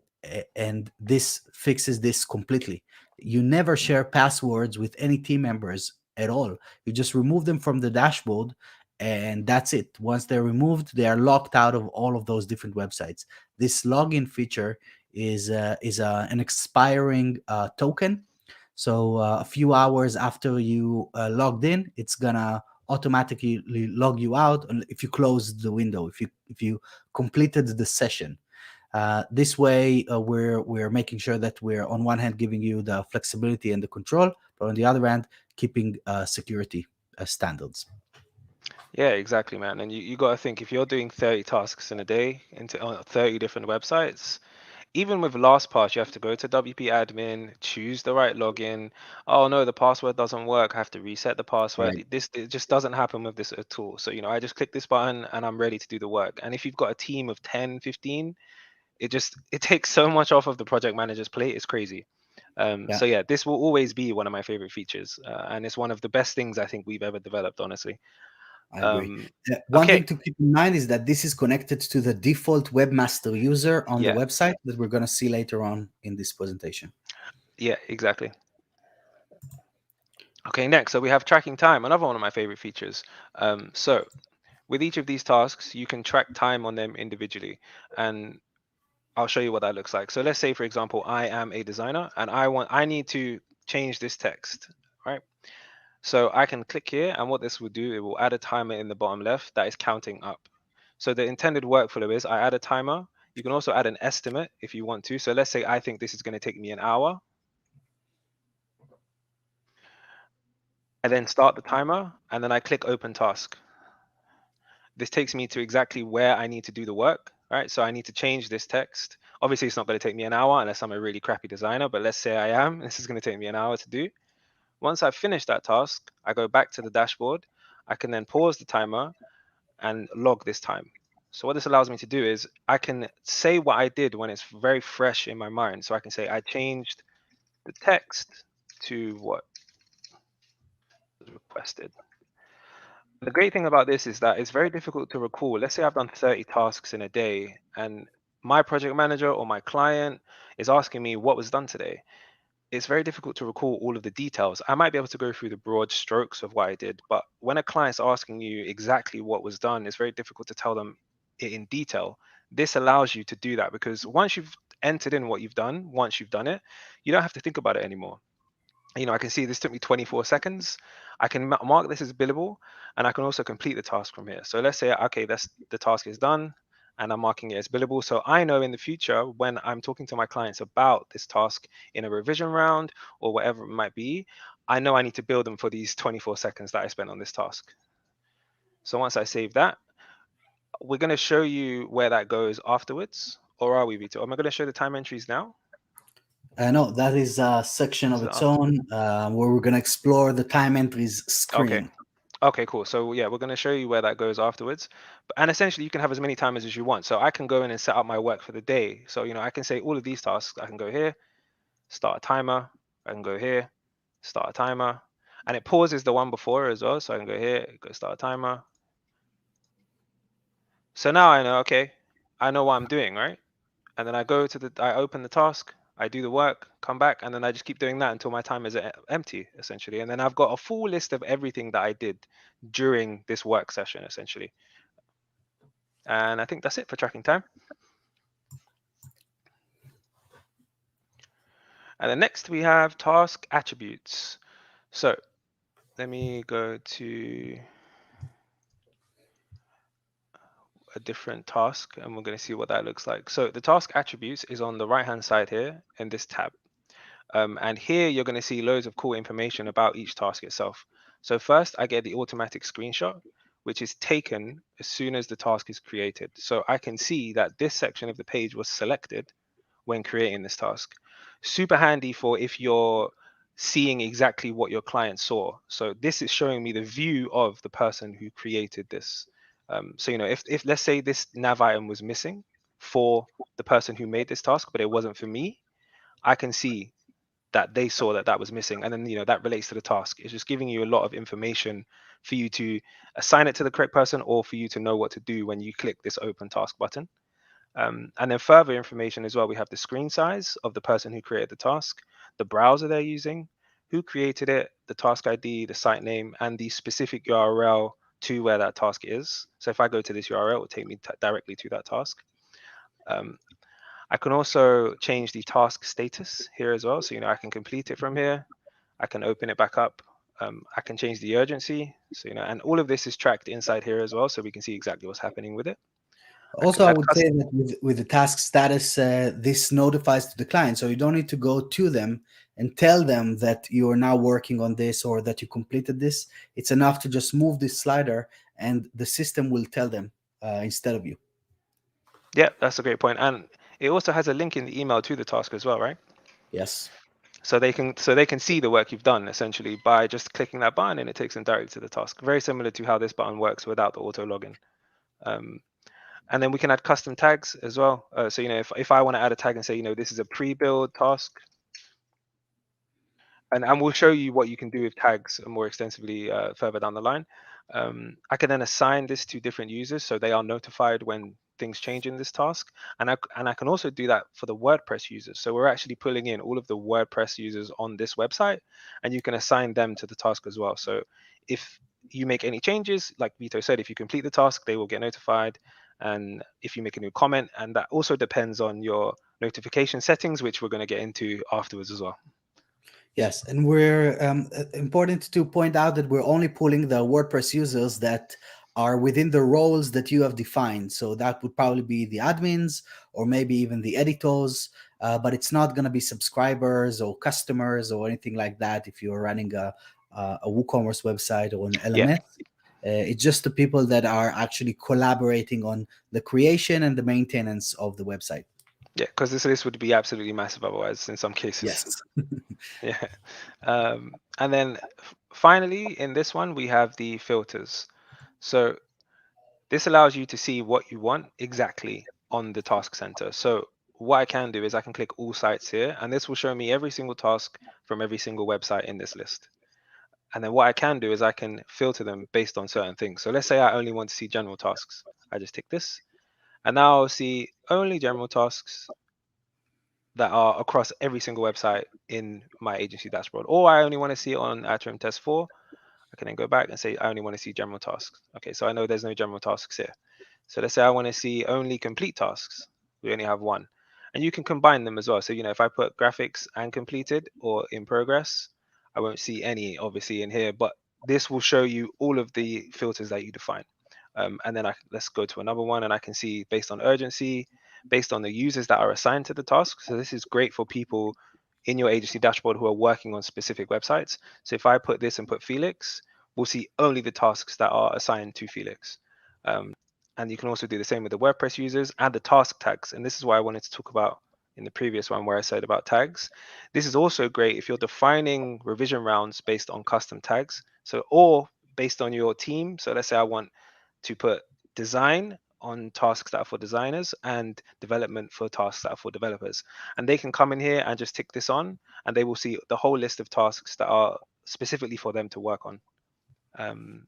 this fixes this completely. You never share passwords with any team members at all. You just remove them from the dashboard, and that's it. Once they're removed, they are locked out of all of those different websites. This login feature is an expiring token. So a few hours after you logged in, it's gonna automatically log you out if you close the window, if you completed the session. This way, we're making sure that we're on one hand giving you the flexibility and the control, but on the other hand, keeping security standards. Yeah, exactly, man. And you got to think, if you're doing 30 tasks in a day into 30 different websites, even with LastPass, you have to go to WP admin, choose the right login. Oh no, the password doesn't work. I have to reset the password. Right. It just doesn't happen with this at all. So, I just click this button and I'm ready to do the work. And if you've got a team of 10, 15, it takes so much off of the project manager's plate. It's crazy. So yeah, this will always be one of my favorite features, and it's one of the best things I think we've ever developed, honestly. I agree. One Okay. thing to keep in mind is that this is connected to the default webmaster user on the website that we're going to see later on in this presentation. Yeah, exactly. Okay, next, so we have tracking time, another one of my favorite features. So with each of these tasks, you can track time on them individually, and I'll show you what that looks like. So let's say, for example, I am a designer and I need to change this text, right? So I can click here, and what this will do, it will add a timer in the bottom left that is counting up. So the intended workflow is I add a timer. You can also add an estimate if you want to. So let's say I think this is going to take me an hour. I then start the timer, and then I click open task. This takes me to exactly where I need to do the work, right? So I need to change this text. Obviously, it's not going to take me an hour unless I'm a really crappy designer, but let's say I am. This is going to take me an hour to do. Once I've finished that task, I go back to the dashboard. I can then pause the timer and log this time. So what this allows me to do is I can say what I did when it's very fresh in my mind. So I can say I changed the text to what was requested. The great thing about this is that it's very difficult to recall. Let's say I've done 30 tasks in a day, and my project manager or my client is asking me what was done today. It's very difficult to recall all of the details. I might be able to go through the broad strokes of what I did, but when a client's asking you exactly what was done, it's very difficult to tell them it in detail. This allows you to do that because once you've entered in what you've done, once you've done it, you don't have to think about it anymore. I can see this took me 24 seconds. I can mark this as billable, and I can also complete the task from here. So let's say, okay, the task is done, and I'm marking it as billable. So I know in the future when I'm talking to my clients about this task in a revision round or whatever it might be, I know I need to bill them for these 24 seconds that I spent on this task. So once I save that, we're going to show you where that goes afterwards. Or are we, Vito? Am I going to show the time entries now? No, that is a section of its After. own where we're going to explore the time entries Okay. screen. Okay, cool. So yeah, we're going to show you where that goes afterwards. And essentially, you can have as many timers as you want. So I can go in and set up my work for the day. So, I can say all of these tasks. I can go here, start a timer. I can go here, start a timer. And it pauses the one before as well. So I can go here, go start a timer. So now I know, okay, I know what I'm doing, right? And then I open the task, I do the work, come back, and then I just keep doing that until my time is empty, essentially. And then I've got a full list of everything that I did during this work session, essentially. And I think that's it for tracking time. And then next we have task attributes. So let me go to a different task and we're going to see what that looks like. So the task attributes is on the right hand side here in this tab. And here you're going to see loads of cool information about each task itself. So first I get the automatic screenshot, which is taken as soon as the task is created. So I can see that this section of the page was selected when creating this task. Super handy for if you're seeing exactly what your client saw. So this is showing me the view of the person who created this. So if let's say this nav item was missing for the person who made this task, but it wasn't for me, I can see that they saw that was missing, and then that relates to the task. It's just giving you a lot of information for you to assign it to the correct person or for you to know what to do when you click this open task button. And then further information as well, we have the screen size of the person who created the task, the browser they're using, who created it, the task ID, the site name, and the specific URL to where that task is. So if I go to this URL, it will take me directly to that task. I can also change the task status here as well. So, I can complete it from here. I can open it back up. I can change the urgency. So, and all of this is tracked inside here as well. So we can see exactly what's happening with it. Also, I would say that with the task status, this notifies to the client. So you don't need to go to them and tell them that you are now working on this or that you completed this. It's enough to just move this slider and the system will tell them instead of you. Yeah, that's a great point. And it also has a link in the email to the task as well, right? Yes. So they can see the work you've done essentially by just clicking that button, and it takes them directly to the task. Very similar to how this button works without the auto login. And then we can add custom tags as well. So, if I want to add a tag and say, this is a pre-build task, and we'll show you what you can do with tags more extensively further down the line. I can then assign this to different users so they are notified when things change in this task. And I can also do that for the WordPress users. So we're actually pulling in all of the WordPress users on this website, and you can assign them to the task as well. So if you make any changes, like Vito said, if you complete the task, they will get notified. And if you make a new comment, and that also depends on your notification settings, which we're going to get into afterwards as well. Yes, and we're important to point out that we're only pulling the WordPress users that are within the roles that you have defined. So that would probably be the admins or maybe even the editors, but it's not going to be subscribers or customers or anything like that. If you're running a WooCommerce website or an Yeah. LMS, it's just the people that are actually collaborating on the creation and the maintenance of the website. Yeah, because this list would be absolutely massive otherwise in some cases. Yes. Yeah. And then finally, in this one, we have the filters. So this allows you to see what you want exactly on the task center. So what I can do is I can click all sites here, and this will show me every single task from every single website in this list. And then what I can do is I can filter them based on certain things. So let's say I only want to see general tasks. I just tick this, and now I'll see only general tasks that are across every single website in my agency dashboard. Or I only want to see it on Atarim Test 4. I can then go back and say I only want to see general tasks. Okay, so I know there's no general tasks here. So let's say I want to see only complete tasks. We only have one. And you can combine them as well. So, if I put graphics and completed or in progress, I won't see any obviously in here, but this will show you all of the filters that you define. And then let's go to another one, and I can see based on urgency, based on the users that are assigned to the task. So this is great for people in your agency dashboard who are working on specific websites. So if I put this and put Felix, we'll see only the tasks that are assigned to Felix. And you can also do the same with the WordPress users and the task tags. And this is why I wanted to talk about in the previous one where I said about tags. This is also great if you're defining revision rounds based on custom tags. So, or based on your team. So let's say I want to put design on tasks that are for designers and development for tasks that are for developers. And they can come in here and just tick this on, and they will see the whole list of tasks that are specifically for them to work on. And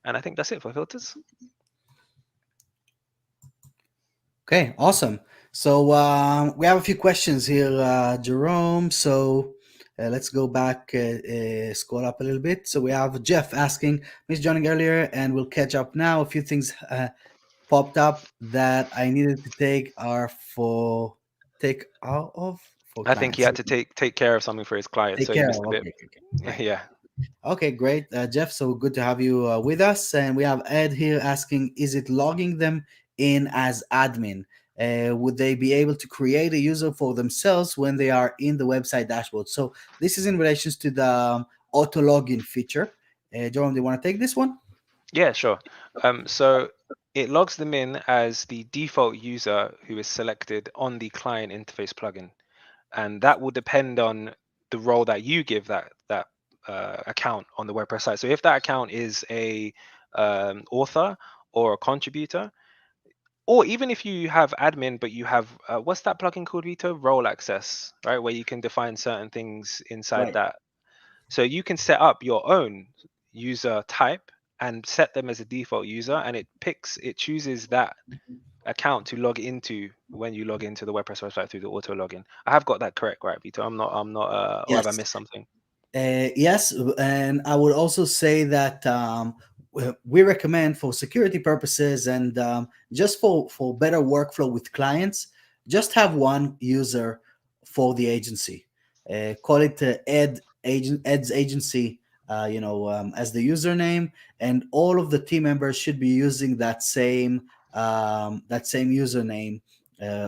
I think that's it for filters. Okay, awesome. So we have a few questions here, Jerome. So let's go back, scroll up a little bit. So we have Jeff asking, Miss joining earlier, and we'll catch up now. A few things popped up that I needed to take out of for I think he clients. had to take care of something for his client, Take so he care missed of. a bit. Okay, right. Yeah. Okay, great, Jeff. So good to have you with us. And we have Ed here asking, is it logging them in as admin? Would they be able to create a user for themselves when they are in the website dashboard? So this is in relation to the auto login feature. Jerome, do you want to take this one? Yeah, sure. So it logs them in as the default user who is selected on the client interface plugin, and that will depend on the role that you give that account on the WordPress site. So if that account is a author or a contributor, or even if you have admin, but you have what's that plugin called, Vito? Role access, right? Where you can define certain things inside Right. that. So you can set up your own user type and set them as a default user, and it chooses that account to log into when you log into the WordPress website through the auto login. I have got that correct, right, Vito? I'm not, or have I Yes. missed something? Yes, and I would also say that we recommend for security purposes and just for better workflow with clients, just have one user for the agency. Call it Ed's agency, as the username, and all of the team members should be using that same username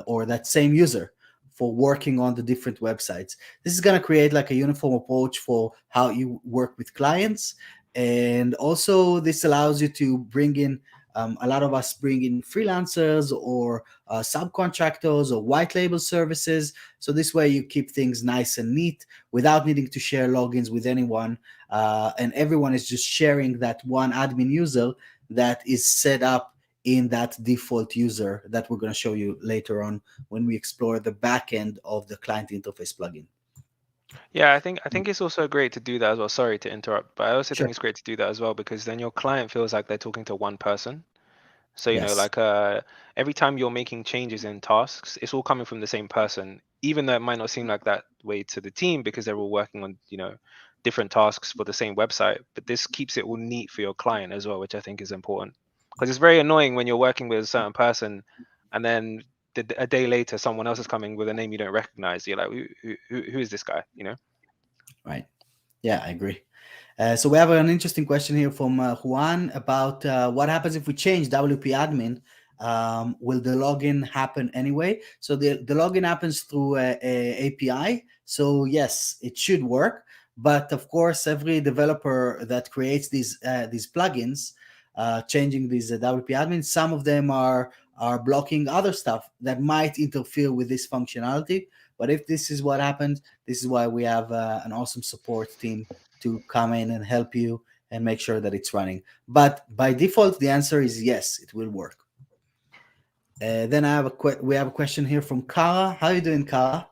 or that same user for working on the different websites. This is going to create like a uniform approach for how you work with clients. And also, this allows you to bring in a lot of us bring in freelancers or subcontractors or white label services. So this way you keep things nice and neat without needing to share logins with anyone. And everyone is just sharing that one admin user that is set up in that default user that we're going to show you later on when we explore the back end of the client interface plugin. Yeah, I think it's also great to do that as well. Sorry to interrupt, but I also Sure. think it's great to do that as well, because then your client feels like they're talking to one person. So, Yes. like every time you're making changes in tasks, it's all coming from the same person, even though it might not seem like that way to the team because they're all working on, different tasks for the same website. But this keeps it all neat for your client as well, which I think is important. Because it's very annoying when you're working with a certain person and then a day later someone else is coming with a name you don't recognize. You're like, who is this guy? Right. Yeah, I agree. So we have an interesting question here from Juan about what happens if we change WP admin. Will the login happen anyway? So the login happens through a API. So yes, it should work. But of course, every developer that creates these plugins, changing these WP admins, some of them are blocking other stuff that might interfere with this functionality. But if this is what happens, this is why we have an awesome support team to come in and help you and make sure that it's running. But by default, the answer is yes, it will work. Then we have a question here from Kara. How are you doing, Kara?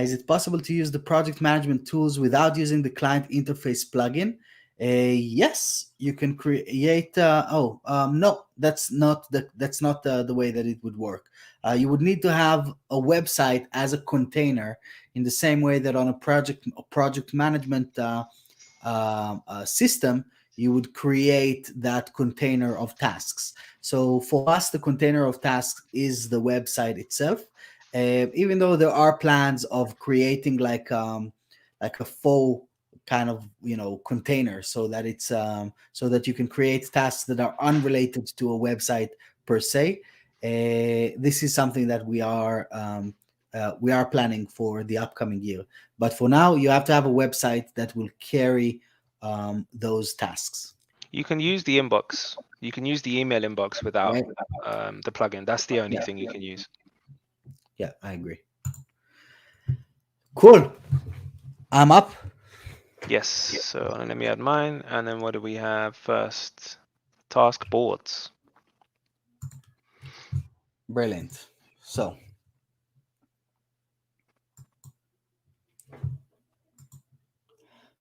Is it possible to use the project management tools without using the client interface plugin? Yes, you can create. No, that's not the way that it would work. You would need to have a website as a container, in the same way that on a project management system, you would create that container of tasks. So for us, the container of tasks is the website itself. Even though there are plans of creating like a faux kind of container, so that it's so that you can create tasks that are unrelated to a website per se. This is something that we are planning for the upcoming year. But for now, you have to have a website that will carry those tasks. You can use the inbox. You can use the email inbox without Right? the plugin. That's the only Yeah. thing you can use. Yeah, I agree. Cool. I'm up. Yes. So let me add mine. And then what do we have first? Task boards. Brilliant. So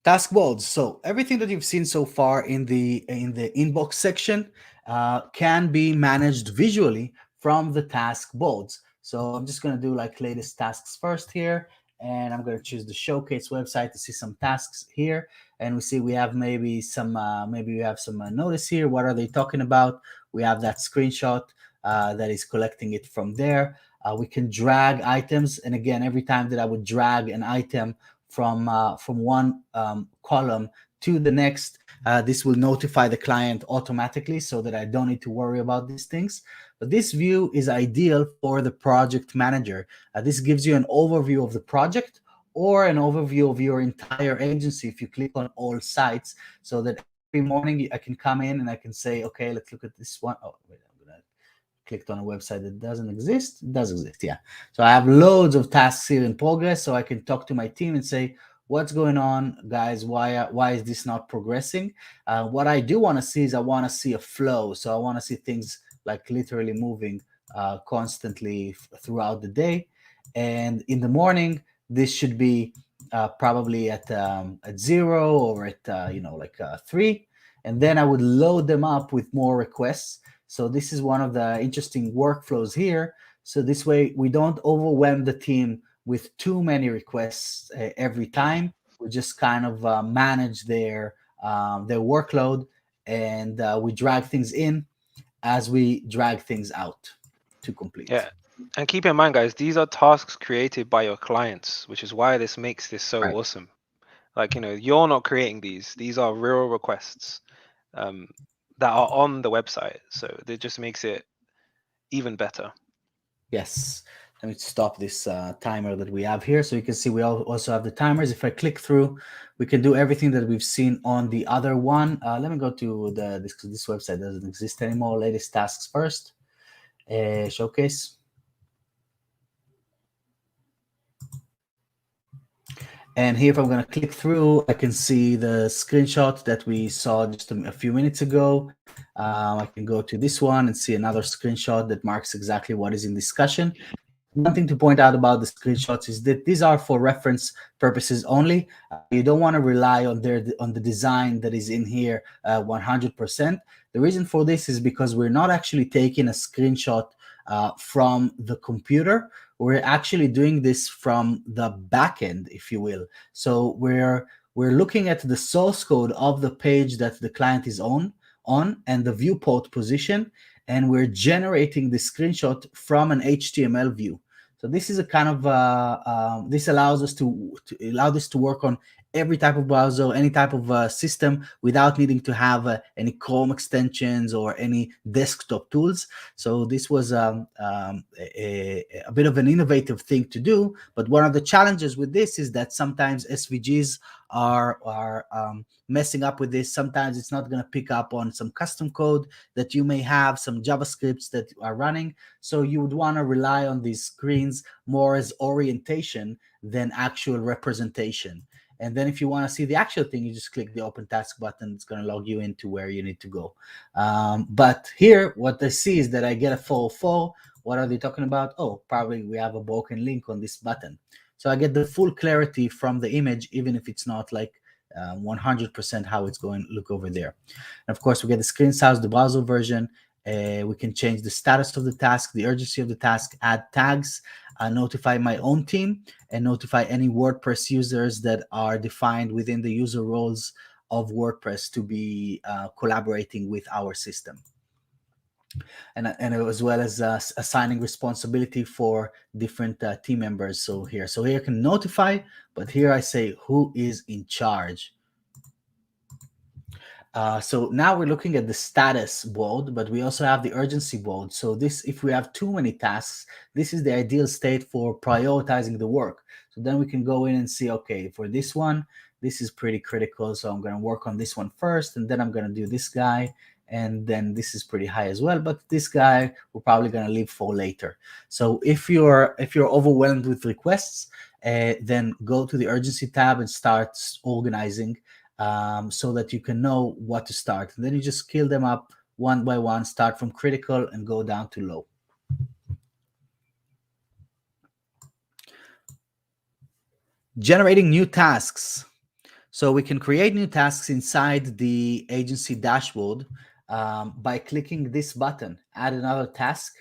task boards. So everything that you've seen so far in the inbox section can be managed visually from the task boards. So I'm just going to do like latest tasks first here, and I'm going to choose the showcase website to see some tasks here. And we see we have maybe some notice here. What are they talking about? We have that screenshot that is collecting it from there. We can drag items, and again, every time that I would drag an item from one column to the next, this will notify the client automatically, so that I don't need to worry about these things. But this view is ideal for the project manager. This gives you an overview of the project or an overview of your entire agency if you click on all sites, so that every morning I can come in and I can say, okay, let's look at this one. Oh, wait, I'm gonna clicked on a website that doesn't exist. It does exist, yeah. So I have loads of tasks here in progress, so I can talk to my team and say, what's going on, guys? Why is this not progressing? What I do want to see is I want to see a flow. So I want to see things like literally moving constantly throughout the day. And in the morning, this should be probably at 0 or at 3, and then I would load them up with more requests. So this is one of the interesting workflows here. So this way we don't overwhelm the team with too many requests every time. We just kind of manage their workload, and we drag things in as we drag things out to complete. Yeah. And keep in mind, guys, these are tasks created by your clients, which is why this makes this so Right. awesome. Like, you're not creating these. These are real requests that are on the website. So it just makes it even better. Yes. Let me stop this timer that we have here, so you can see we also have the timers. If I click through, we can do everything that we've seen on the other one. Let me go to this website doesn't exist anymore. Latest tasks first. Showcase. And here, if I'm going to click through, I can see the screenshot that we saw just a few minutes ago. I can go to this one and see another screenshot that marks exactly what is in discussion. One thing to point out about the screenshots is that these are for reference purposes only. You don't want to rely on the design that is in here 100%. The reason for this is because we're not actually taking a screenshot from the computer. We're actually doing this from the backend, if you will. So we're looking at the source code of the page that the client is on and the viewport position, and we're generating the screenshot from an HTML view. So this is a kind of this allows us to allow this to work on every type of browser, any type of system, without needing to have any Chrome extensions or any desktop tools. So this was a bit of an innovative thing to do. But one of the challenges with this is that sometimes SVGs are messing up with this. Sometimes it's not going to pick up on some custom code that you may have, some JavaScripts that are running. So you would want to rely on these screens more as orientation than actual representation. And then if you want to see the actual thing, you just click the open task button. It's going to log you into where you need to go. But here, what I see is that I get a 404. What are they talking about? Oh, probably we have a broken link on this button. So I get the full clarity from the image, even if it's not like 100% how it's going to look over there. And of course, we get the screen size, the browser version. We can change the status of the task, the urgency of the task, add tags, notify my own team, and notify any WordPress users that are defined within the user roles of WordPress to be collaborating with our system. And as well as assigning responsibility for different team members. So here I can notify, but here I say who is in charge. So now we're looking at the status board, but we also have the urgency board. So this, if we have too many tasks, this is the ideal state for prioritizing the work. So then we can go in and see, okay, for this one, this is pretty critical. So I'm going to work on this one first, and then I'm going to do this guy. And then this is pretty high as well, but this guy we're probably going to leave for later. So if you're overwhelmed with requests, then go to the urgency tab and start organizing. So that you can know what to start. And then you just scale them up one by one, start from critical and go down to low. Generating new tasks. So we can create new tasks inside the agency dashboard by clicking this button, add another task,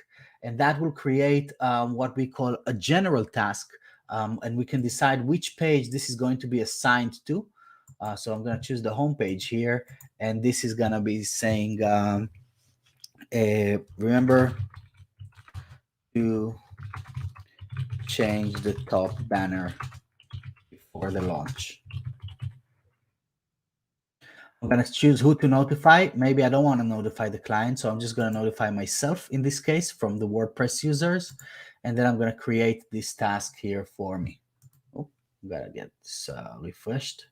and that will create what we call a general task. And we can decide which page this is going to be assigned to. So I'm going to choose the home page here, and this is going to be saying, remember to change the top banner before the launch. I'm going to choose who to notify. Maybe I don't want to notify the client, so I'm just going to notify myself in this case from the WordPress users, and then I'm going to create this task here for me. Oh, I'm going to get this refreshed.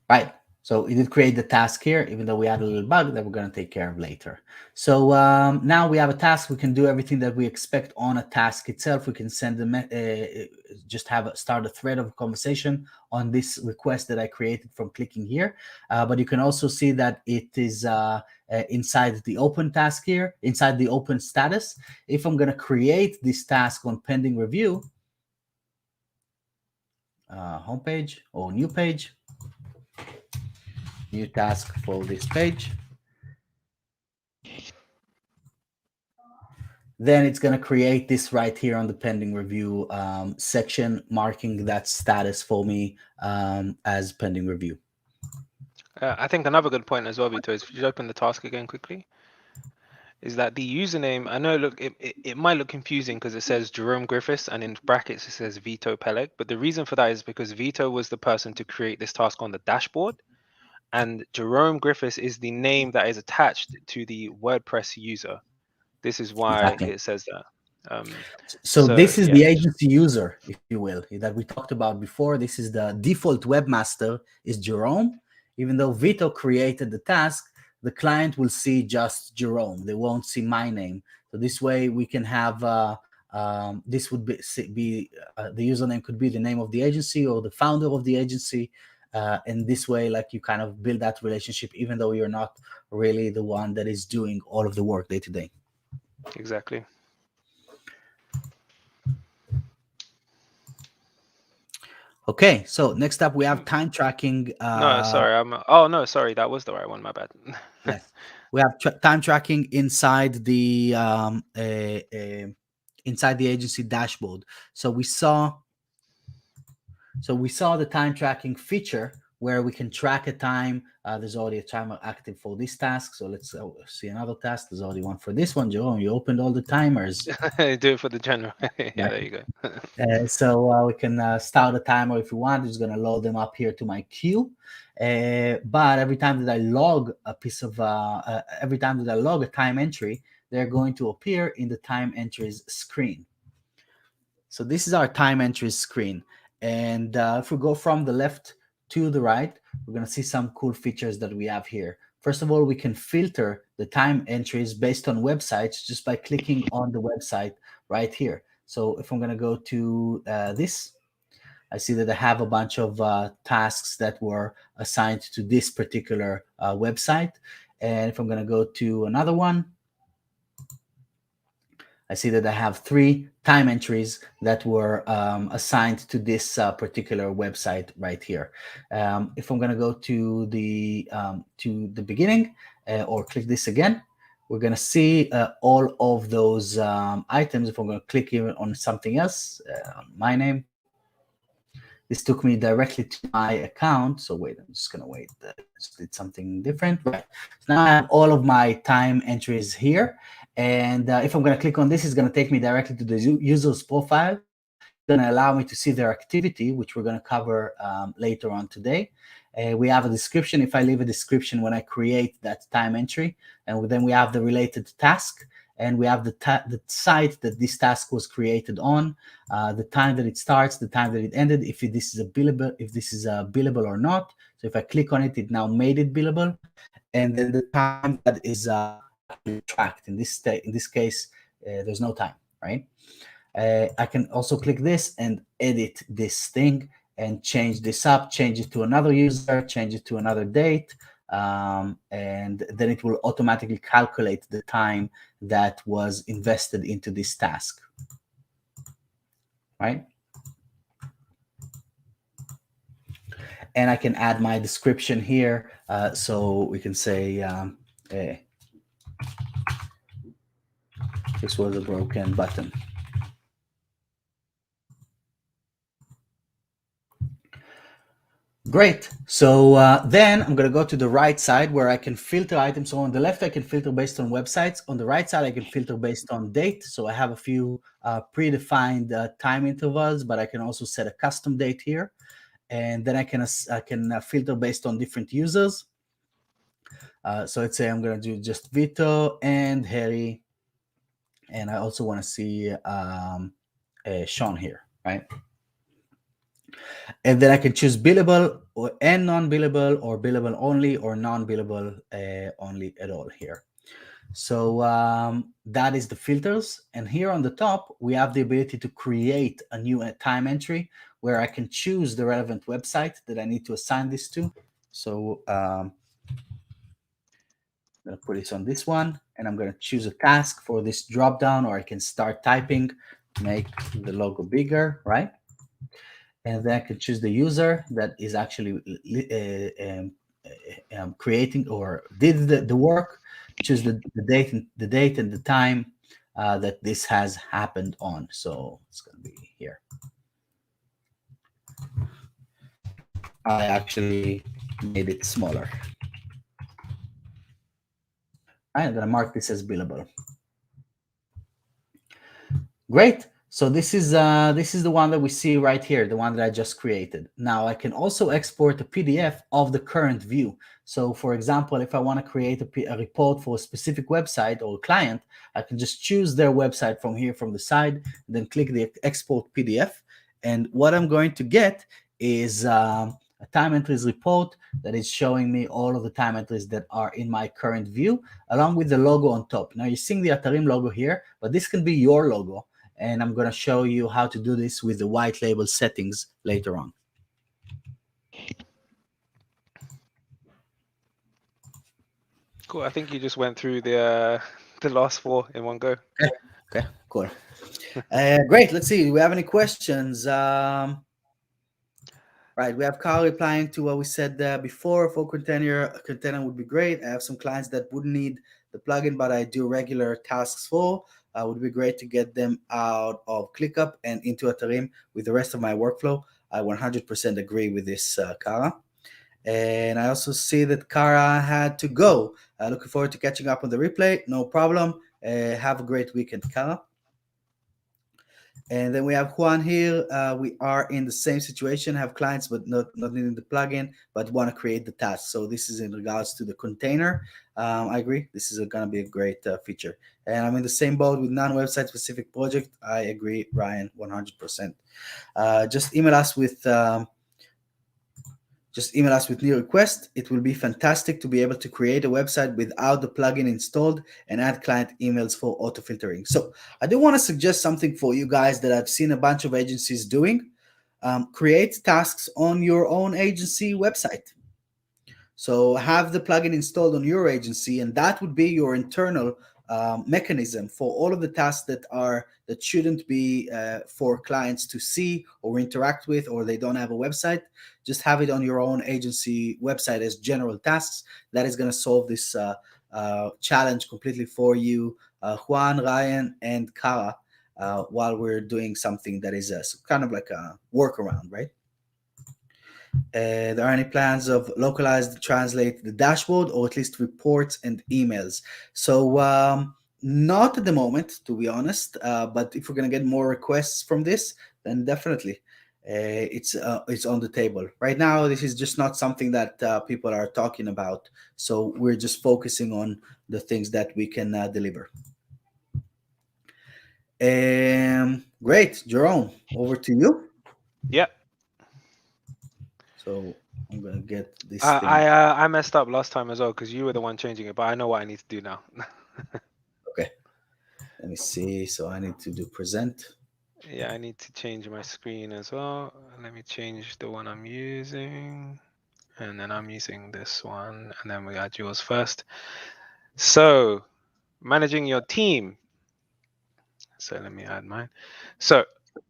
Right, so it did create the task here, even though we had a little bug that we're going to take care of later. So now we have a task. We can do everything that we expect on a task itself. We can send them, just start a thread of conversation on this request that I created from clicking here. But you can also see that it is inside the open task here, inside the open status. If I'm going to create this task on pending review, homepage or new page, new task for this page, then it's going to create this right here on the pending review section, marking that status for me as pending review. I think another good point as well, Vito, is if you open the task again quickly, is that the username, I know, look, it might look confusing because it says Jerome Griffiths and in brackets it says Vito Peleg, but the reason for that is because Vito was the person to create this task on the dashboard, and Jerome Griffiths is the name that is attached to the WordPress user. This is why it says that. So this is the agency user, if you will, that we talked about before. This is the default webmaster is Jerome, even though Vito created the task. the client will see just Jerome. They won't see my name. So this way we can have this would be the username could be the name of the agency or the founder of the agency. And this way, like, you kind of build that relationship, even though you're not really the one that is doing all of the work day to day. Exactly. Okay, so next up we have time tracking. No, sorry. Oh no, sorry. That was the right one. My bad. Yes, we have time tracking inside the inside the agency dashboard. So we saw the time tracking feature where we can track a time. There's already a timer active for this task. So let's see another task. There's already one for this one. Jerome, you opened all the timers. Do it for the general. Yeah, there you go. So we can start a timer if you want. It's going to load them up here to my queue. But every time that I log a piece of, every time that I log a time entry, they're going to appear in the time entries screen. So this is our time entries screen. And if we go from the left to the right, we're going to see some cool features that we have here. First of all, we can filter the time entries based on websites just by clicking on the website right here. So if I'm going to go to this, I see that I have a bunch of tasks that were assigned to this particular website. And if I'm going to go to another one, I see that I have 3 time entries that were assigned to this particular website right here. If I'm going to go to the beginning or click this again, we're going to see all of those items. If I'm going to click even on something else, on my name, this took me directly to my account. So wait, I'm just going to wait. Just did something different. Right. So now I have all of my time entries here. And if I'm going to click on this, it's going to take me directly to the user's profile. It's going to allow me to see their activity, which we're going to cover later on today. We have a description. If I leave a description when I create that time entry, and then we have the related task, and we have the site that this task was created on, the time that it starts, the time that it ended, if this is billable or not. So if I click on it, it now made it billable, and then the time that is actually tracked. In this case, there's no time, right? I can also click this and edit this thing and change this up, change it to another user, change it to another date, and then it will automatically calculate the time that was invested into this task, right? And I can add my description here. So we can say, this was a broken button. Great. So then I'm going to go to the right side where I can filter items. So on the left, I can filter based on websites. On the right side, I can filter based on date. So I have a few predefined time intervals, but I can also set a custom date here. And then I can filter based on different users. So let's say I'm going to do just Vito and Harry. And I also want to see Sean here, right? And then I can choose billable and non-billable, or billable only, or non-billable only at all here. So that is the filters. And here on the top, we have the ability to create a new time entry where I can choose the relevant website that I need to assign this to. So I'm going to put this on this one, and I'm going to choose a task for this dropdown, or I can start typing, make the logo bigger, right? And then I can choose the user that is actually creating or did the work, choose the date and the time that this has happened on. So it's going to be here. I actually made it smaller. I'm going to mark this as billable. Great. So this is the one that we see right here, the one that I just created. Now I can also export a PDF of the current view. So for example, if I want to create a report for a specific website or client, I can just choose their website from here from the side, then click the export PDF. And what I'm going to get is a time entries report that is showing me all of the time entries that are in my current view, along with the logo on top. Now you're seeing the Atarim logo here, but this can be your logo. And I'm going to show you how to do this with the white label settings later on. Cool. I think you just went through the last four in one go. Okay, cool. Great. Let's see. Do we have any questions? Right, we have Carl replying to what we said before. For container would be great. I have some clients that wouldn't need the plugin, but I do regular tasks for. Would be great to get them out of ClickUp and into Atarim with the rest of my workflow. I 100% agree with this, Kara. And I also see that Kara had to go. Looking forward to catching up on the replay. No problem. Have a great weekend, Kara. And then we have Juan here. We are in the same situation, have clients but not needing the plugin, but want to create the task. So this is in regards to the container. I agree. This is going to be a great feature. And I'm in the same boat with non-website specific project. I agree, Ryan, 100%. Just email us with new request. It will be fantastic to be able to create a website without the plugin installed and add client emails for auto filtering. So I do want to suggest something for you guys that I've seen a bunch of agencies doing. Create tasks on your own agency website. So have the plugin installed on your agency, and that would be your internal mechanism for all of the tasks that shouldn't be for clients to see or interact with, or they don't have a website. Just have it on your own agency website as general tasks. That is going to solve this challenge completely for you, Juan, Ryan, and Kara, while we're doing something that is kind of like a workaround, right? There are any plans of localized translate the dashboard or at least reports and emails? So not at the moment, to be honest. But if we're gonna get more requests from this, then definitely it's on the table. Right now, this is just not something that people are talking about. So we're just focusing on the things that we can deliver. Great, Jerome. Over to you. Yep. So I'm gonna get this thing. I messed up last time as well because you were the one changing it, but I know what I need to do now. Okay. Let me see. So I need to do present. Yeah, I need to change my screen as well. Let me change the one I'm using. And then I'm using this one. And then we add yours first. So, managing your team. So let me add mine. So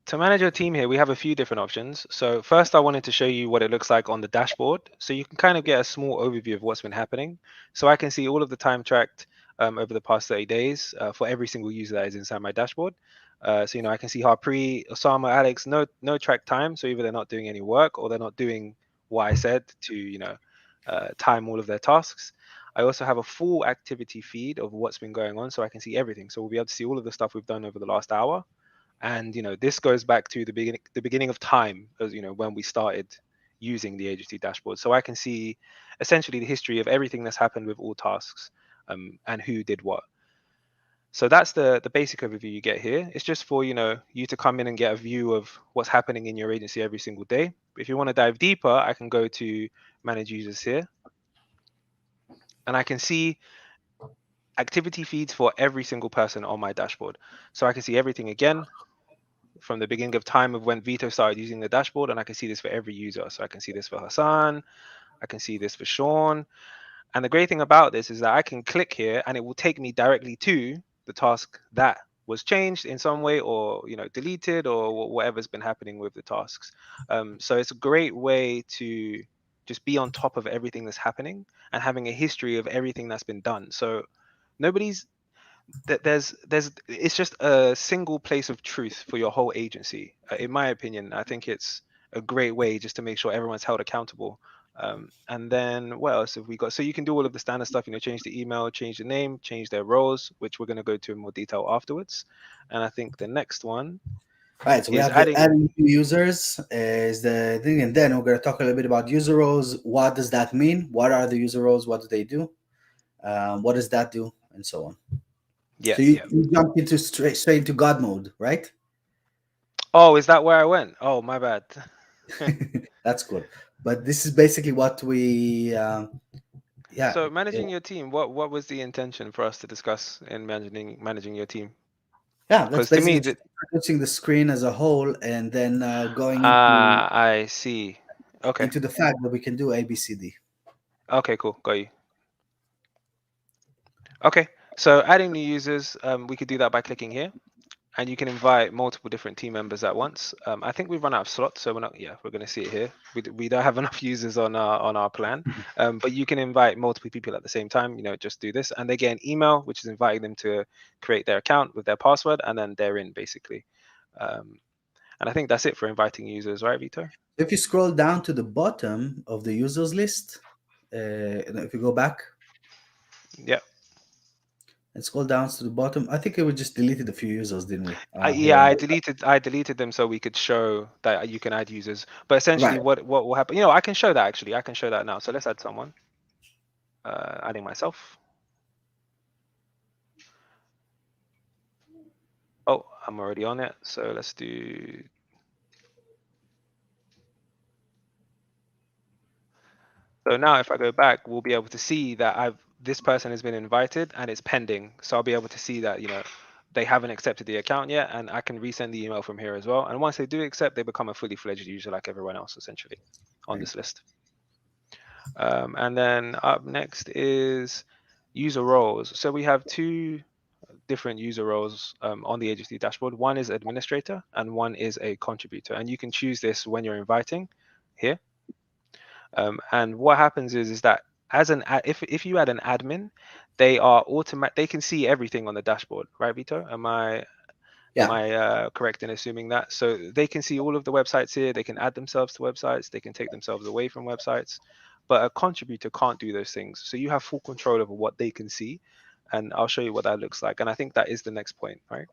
to manage your team here, we have a few different options. So first, I wanted to show you what it looks like on the dashboard. So you can kind of get a small overview of what's been happening. So I can see all of the time tracked over the past 30 days for every single user that is inside my dashboard. So, I can see Harpreet, Osama, Alex, no track time. So either they're not doing any work or they're not doing what I said to, time all of their tasks. I also have a full activity feed of what's been going on, so I can see everything. So we'll be able to see all of the stuff we've done over the last hour. And this goes back to the beginning of time, as when we started using the agency dashboard. So I can see essentially the history of everything that's happened with all tasks, and who did what. So that's the basic overview you get here. It's just for you to come in and get a view of what's happening in your agency every single day. But if you want to dive deeper, I can go to manage users here, and I can see activity feeds for every single person on my dashboard. So I can see everything again from the beginning of time of when Vito started using the dashboard, and I can see this for every user. So I can see this for Hassan, I can see this for Sean. And the great thing about this is that I can click here and it will take me directly to the task that was changed in some way, or deleted, or whatever's been happening with the tasks. So it's a great way to just be on top of everything that's happening and having a history of everything that's been done. So there's it's just a single place of truth for your whole agency. In my opinion, I think it's a great way just to make sure everyone's held accountable. And then what else have we got? So you can do all of the standard stuff, change the email, change the name, change their roles, which we're going to go to in more detail afterwards. And I think the next one Right, so we is have the adding new users is the thing, and then we're going to talk a little bit about user roles. What does that mean? What are the user roles? What do they do? What does that do? And so on. Yeah, So you jumped into straight into God mode, right? Oh, is that where I went? Oh, my bad. That's good. but this is basically what we yeah. So managing your team, what was the intention for us to discuss in managing your team? Yeah, that's Because to me basically that just introducing the screen as a whole, and then going into I see. Okay. the fact that we can do ABCD. Okay, cool. Got you. Okay. So adding new users, we could do that by clicking here, and you can invite multiple different team members at once. I think we've run out of slots, so we're not. Yeah, we're going to see it here. We don't have enough users on our plan, but you can invite multiple people at the same time. Just do this, and they get an email which is inviting them to create their account with their password, and then they're in basically. Um, and I think that's it for inviting users, right, Vito? If you scroll down to the bottom of the users list, if you go back Yeah. and scroll down to the bottom, I think we just deleted a few users, didn't we? Here Yeah, on I deleted them so we could show that you can add users. But essentially, right. what will happen? I can show that actually. I can show that now. So let's add someone. Adding myself. Oh, I'm already on it. So let's do. So now if I go back, we'll be able to see that this person has been invited and it's pending. So I'll be able to see that, they haven't accepted the account yet, and I can resend the email from here as well. And once they do accept, they become a fully fledged user like everyone else, essentially, on Right. this list. And then up next is user roles. So we have two different user roles on the agency dashboard. One is administrator and one is a contributor. And you can choose this when you're inviting here. And what happens is that if you add an admin, they can see everything on the dashboard, right, Vito? Am Yeah. I correct in assuming that? So they can see all of the websites here. They can add themselves to websites. They can take themselves away from websites. But a contributor can't do those things. So you have full control over what they can see. And I'll show you what that looks like. And I think that is the next point, right?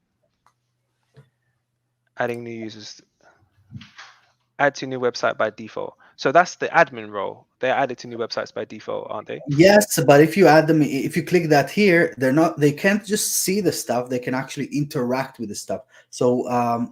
Adding new users. Add to new website by default. So that's the admin role. They're added to new websites by default, aren't they? Yes, but if you add them, if you click that here, they can't just see the stuff, they can actually interact with the stuff. So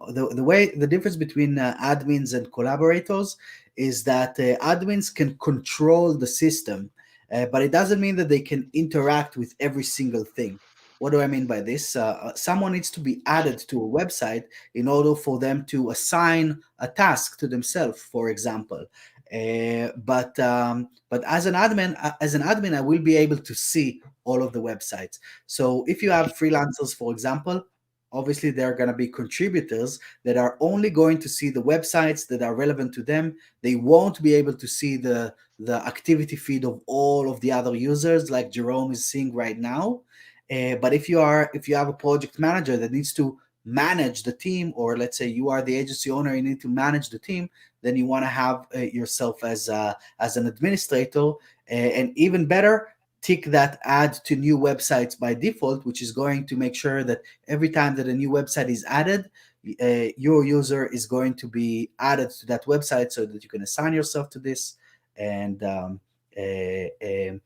the difference between admins and collaborators is that admins can control the system, but it doesn't mean that they can interact with every single thing. What do I mean by this? Someone needs to be added to a website in order for them to assign a task to themselves, for example. But as an admin, I will be able to see all of the websites. So if you have freelancers, for example, obviously there are going to be contributors that are only going to see the websites that are relevant to them. They won't be able to see the activity feed of all of the other users like Jerome is seeing right now. But if you have a project manager that needs to manage the team, or let's say you are the agency owner, you need to manage the team, then you want to have yourself as an administrator, and even better, tick that add to new websites by default, which is going to make sure that every time that a new website is added, your user is going to be added to that website so that you can assign yourself to this, and and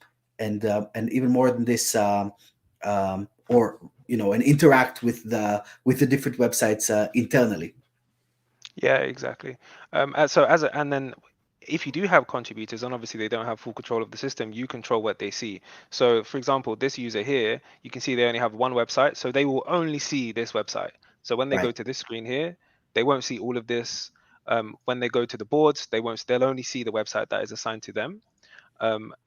even more than this, or and interact with the different websites internally. Yeah, exactly. And then if you do have contributors and obviously they don't have full control of the system, you control what they see. So for example, this user here, you can see they only have one website, so they will only see this website. So when they Right. go to this screen here, they won't see all of this. When they go to the boards, they'll only see the website that is assigned to them.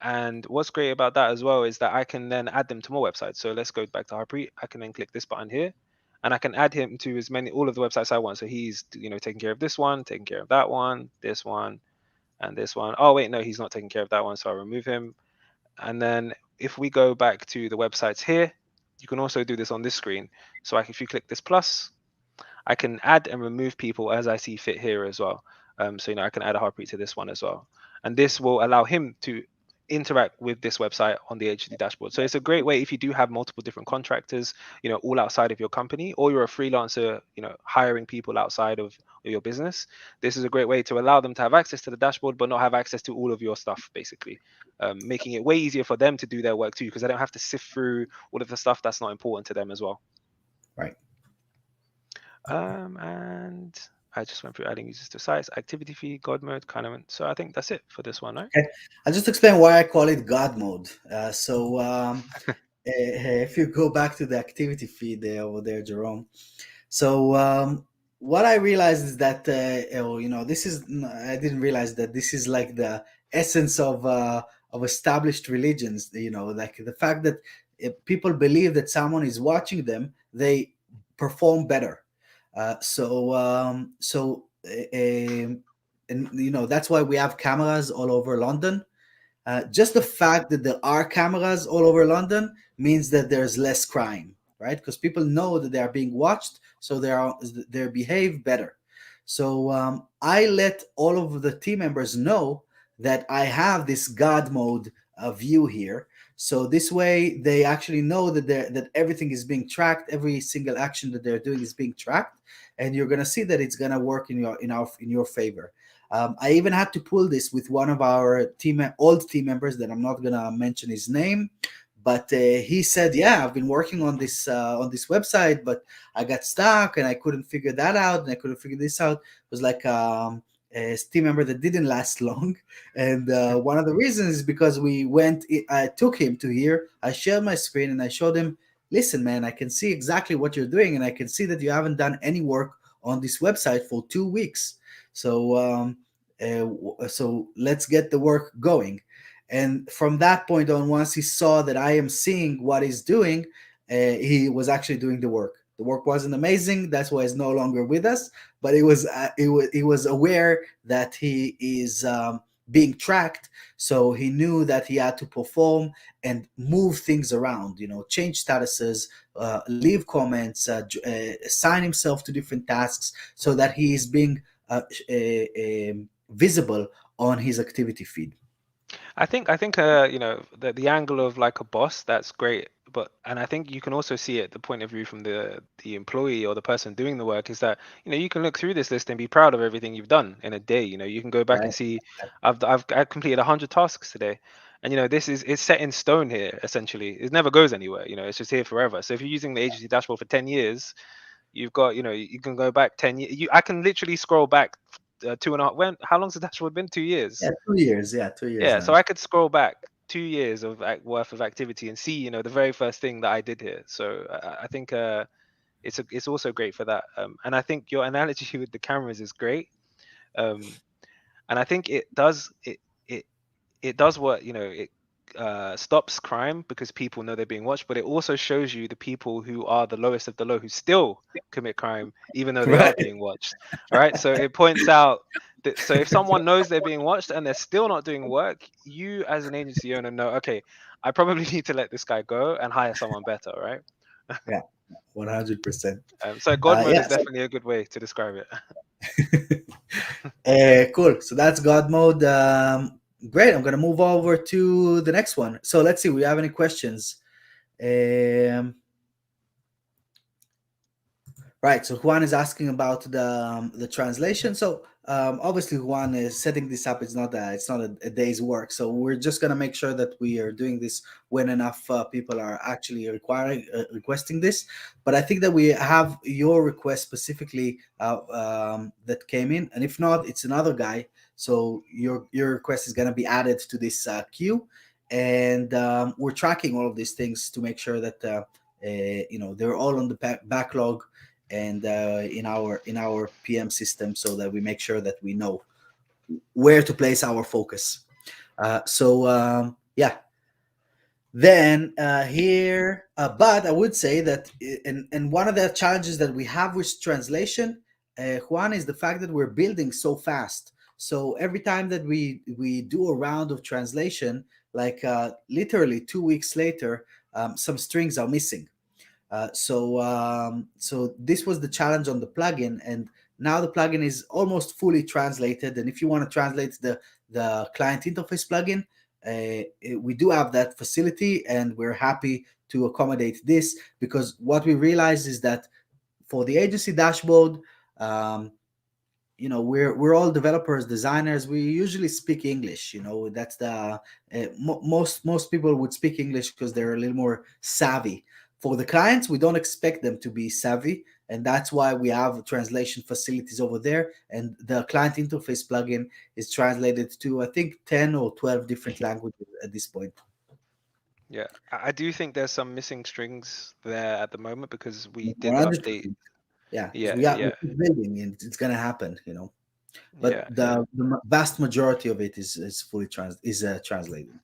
And what's great about that as well is that I can then add them to more websites. So let's go back to Harpreet. I can then click this button here, and I can add him to all of the websites I want. So he's taking care of this one, taking care of that one, this one, and this one. Oh wait, no, he's not taking care of that one, so I'll remove him. And then if we go back to the websites here, you can also do this on this screen. So if you click this plus, I can add and remove people as I see fit here as well. So I can add a Harpreet to this one as well, and this will allow him to interact with this website on the HD dashboard. So it's a great way if you do have multiple different contractors, all outside of your company, or you're a freelancer, hiring people outside of your business. This is a great way to allow them to have access to the dashboard, but not have access to all of your stuff, basically, making it way easier for them to do their work too, because they don't have to sift through all of the stuff that's not important to them as well. Right. And I just went through adding users to sites, activity feed, God mode, kind of. So I think that's it for this one, right? Okay, I'll just explain why I call it God mode. If you go back to the activity feed there over there, Jerome. So what I realized is that this is I didn't realize that this is like the essence of established religions. Like the fact that if people believe that someone is watching them, they perform better. And that's why we have cameras all over London. Just the fact that there are cameras all over London means that there's less crime, right? Because people know that they are being watched, so they behave better. So I let all of the team members know that I have this God mode view here. So this way, they actually know that everything is being tracked. Every single action that they're doing is being tracked, and you're gonna see that it's gonna work in your favor. I even had to pull this with one of our old team members that I'm not gonna mention his name, but he said, "Yeah, I've been working on this website, but I got stuck and I couldn't figure that out, and I couldn't figure this out." It was like a team member that didn't last long, and one of the reasons is because I took him to here. I shared my screen and I showed him, "Listen, man, I can see exactly what you're doing, and I can see that you haven't done any work on this website for 2 weeks." So let's get the work going. And from that point on, once he saw that I am seeing what he's doing, he was actually doing the work. The work wasn't amazing. That's why he's no longer with us. But he was aware that he is being tracked, so he knew that he had to perform and move things around. Change statuses, leave comments, assign himself to different tasks, so that he is being visible on his activity feed. I think the angle of like a boss, that's great, and I think you can also see it the point of view from the employee or the person doing the work, is that you can look through this list and be proud of everything you've done in a day. You can go back and Right. see, I've completed 100 tasks today, and this is it's set in stone here. Essentially, it never goes anywhere. It's just here forever. So if you're using the agency dashboard for 10 years, you've got, you can go back 10 years. I can literally scroll back 2.5. How long's the dashboard been? 2 years. Yeah, 2 years. Yeah, 2 years Yeah, so now. I could scroll back 2 years of worth of activity and see, the very first thing that I did here. So I think it's also great for that. And I think your analogy with the cameras is great. Um, and I think it does what it stops crime because people know they're being watched, but it also shows you the people who are the lowest of the low who still commit crime even though they are Right. being watched. All right, so it points out that, so if someone knows they're being watched and they're still not doing work, you as an agency owner know, okay, I probably need to let this guy go and hire someone better, right? Yeah, 100%. So God mode Yeah. is definitely a good way to describe it. Cool. So that's God mode. Great. I'm gonna move over to the next one. So let's see. We have any questions? Um, Right. So Juan is asking about the translation. So obviously Juan is setting this up. It's not a day's work. So we're just gonna make sure that we are doing this when enough people are actually requesting this. But I think that we have your request specifically that came in, and if not, it's another guy. So your request is gonna be added to this queue, and we're tracking all of these things to make sure that they're all on the backlog and in our PM system, so that we make sure that we know where to place our focus. Yeah. Then here, but I would say that, and one of the challenges that we have with translation, Juan, is the fact that we're building so fast. So every time that we do a round of translation, like literally 2 weeks later, some strings are missing. So this was the challenge on the plugin, and now the plugin is almost fully translated. And if you want to translate the client interface plugin, we do have that facility, and we're happy to accommodate this, because what we realize is that for the agency dashboard, we're all developers, designers. We usually speak English. That's the most people would speak English because they're a little more savvy. For the clients, we don't expect them to be savvy, and that's why we have translation facilities over there. And the client interface plugin is translated to, I think, 10 or 12 different languages at this point. Yeah, I do think there's some missing strings there at the moment because we did update. 100%. Yeah, because Yeah, we yeah, keep building, and it's gonna happen, you know. But yeah, yeah. the vast majority of it is fully translated.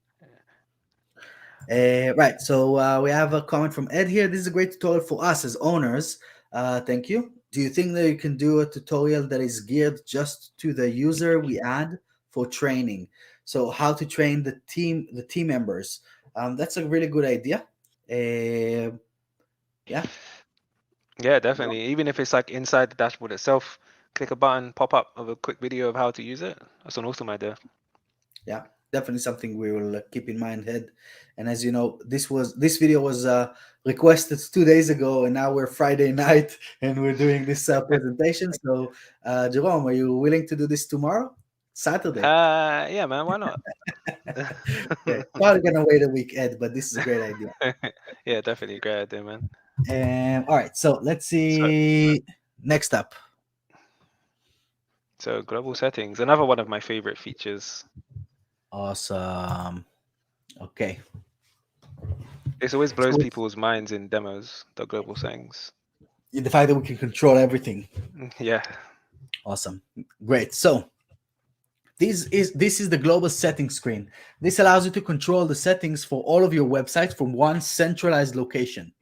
Right. So we have a comment from Ed here. This is a great tutorial for us as owners. Thank you. Do you think that you can do a tutorial that is geared just to the user we add for training? So how to train the team members? That's a really good idea. Yeah. Yeah, definitely. Even if it's like inside the dashboard itself, click a button, pop up of a quick video of how to use it. That's an awesome idea. Yeah, definitely something we will keep in mind, Head. And as you know, this video was requested 2 days ago, and now we're Friday night, and we're doing this presentation. So, Jerome, are you willing to do this tomorrow, Saturday? Yeah, man, why not? Okay, probably gonna wait a week, Ed, but this is a great idea. Yeah, definitely great idea, man. All right, so let's So, see. Next up, so global settings, another one of my favorite features. awesome. Okay, This always blows so people's minds in demos, the global settings. the fact that we can control everything, Yeah. awesome, great. So this is the global settings screen. This allows you to control the settings for all of your websites from one centralized location.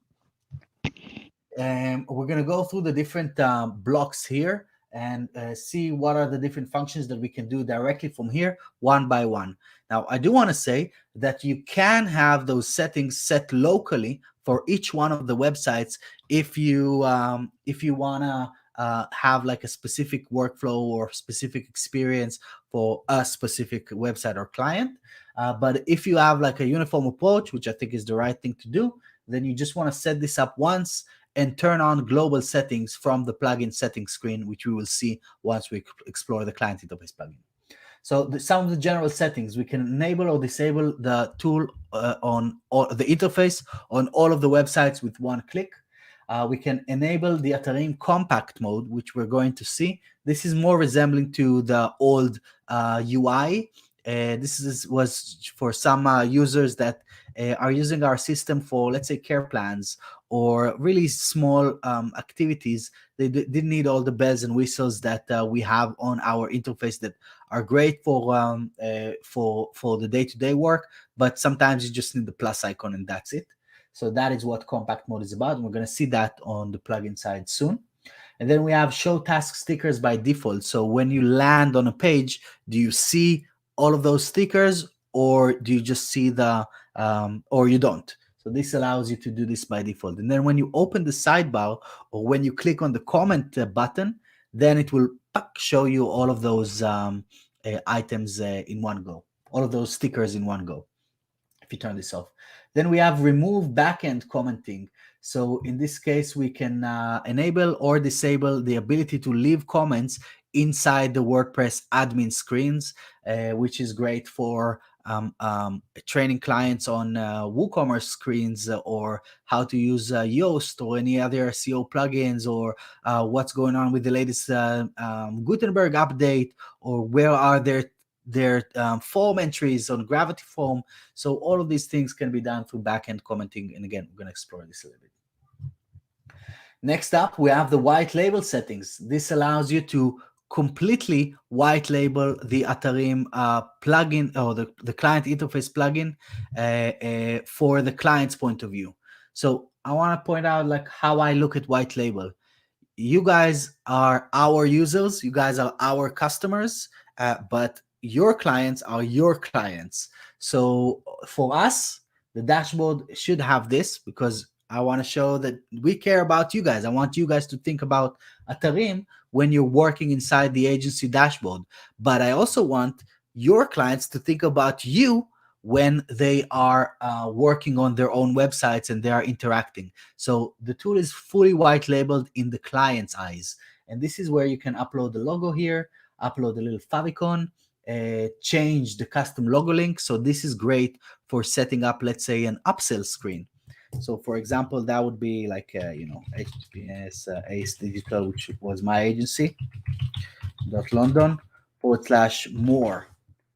And we're going to go through the different blocks here and see what are the different functions that we can do directly from here one by one. Now, I do want to say that you can have those settings set locally for each one of the websites if you want to have like a specific workflow or specific experience for a specific website or client. But if you have like a uniform approach, which I think is the right thing to do, then you just want to set this up once and turn on global settings from the plugin settings screen, which we will see once we explore the client interface plugin. So some of the general settings, we can enable or disable the tool on the interface on all of the websites with one click. We can enable the Atarim compact mode, which we're going to see. This is more resembling to the old UI. Was for some users that are using our system for, let's say, care plans or really small activities. They didn't need all the bells and whistles that we have on our interface that are great for the day-to-day work, but sometimes you just need the plus icon and that's it. So that is what compact mode is about, and we're going to see that on the plugin side soon. And then we have show task stickers by default. So when you land on a page, do you see all of those stickers, or do you just see the or you don't? So this allows you to do this by default. And then when you open the sidebar or when you click on the comment button, then it will show you all of those items in one go, all of those stickers in one go, if you turn this off. Then we have remove backend commenting. So in this case, we can enable or disable the ability to leave comments inside the WordPress admin screens, which is great for training clients on WooCommerce screens, or how to use Yoast or any other SEO plugins, or what's going on with the latest Gutenberg update, or where are their form entries on Gravity Form. So all of these things can be done through backend commenting. And again, we're going to explore this a little bit. Next up, we have the white label settings. This allows you to completely white label the Atarim plugin, or the client interface plugin for the client's point of view. So I want to point out like how I look at white label. You guys are our users, you guys are our customers, but your clients are your clients. So for us, the dashboard should have this, because I want to show that we care about you guys. I want you guys to think about Atarim when you're working inside the agency dashboard. But I also want your clients to think about you when they are working on their own websites and they are interacting. So the tool is fully white labeled in the client's eyes. And this is where you can upload the logo here, upload a little favicon, change the custom logo link. So this is great for setting up, let's say, an upsell screen. So for example, that would be like, HTTPS Ace Digital, which was my agency, .london / more,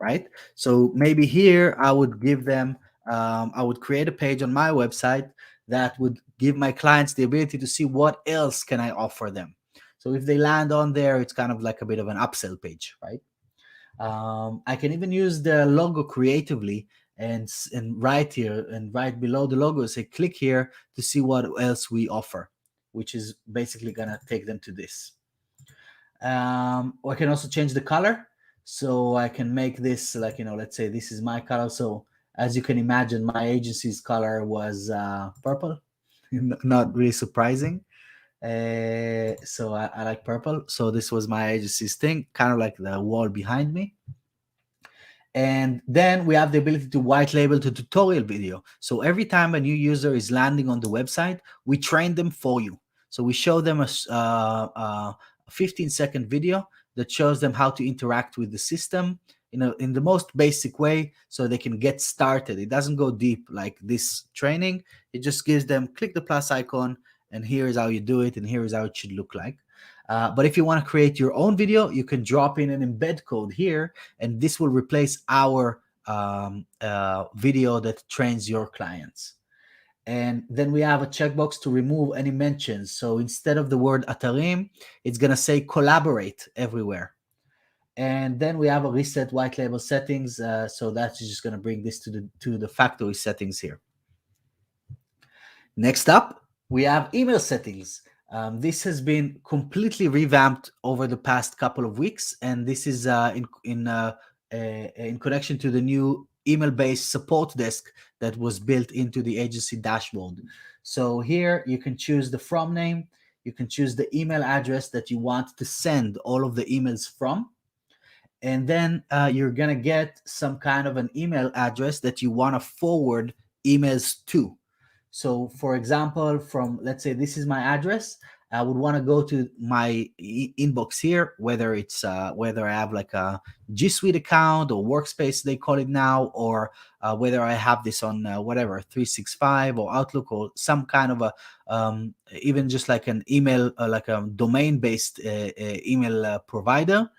right? So maybe here I would give them, I would create a page on my website that would give my clients the ability to see what else can I offer them. So if they land on there, it's kind of like a bit of an upsell page, right? I can even use the logo creatively and right here and right below the logo say click here to see what else we offer, which is basically gonna take them to this. Or I can also change the color. So I can make this like, let's say this is my color. So as you can imagine, my agency's color was purple. Not really surprising. So I like purple. So this was my agency's thing, kind of like the wall behind me. And then we have the ability to white label the tutorial video. So every time a new user is landing on the website, we train them for you. So we show them a 15-second video that shows them how to interact with the system in the most basic way so they can get started. It doesn't go deep like this training. It just gives them click the plus icon and here is how you do it and here is how it should look like. But if you want to create your own video, you can drop in an embed code here, and this will replace our video that trains your clients. And then we have a checkbox to remove any mentions. So instead of the word Atarim, it's going to say collaborate everywhere. And then we have a reset white label settings. So that's just going to bring this to the factory settings here. Next up, we have email settings. This has been completely revamped over the past couple of weeks, and this is in connection to the new email-based support desk that was built into the agency dashboard. So here you can choose the from name, you can choose the email address that you want to send all of the emails from, and then you're gonna get some kind of an email address that you want to forward emails to. So for example, let's say this is my address, I would want to go to my inbox here, whether it's whether I have like a G Suite account or Workspace they call it now, or whether I have this on whatever 365 or Outlook or some kind of a even just like an email like a domain based email provider.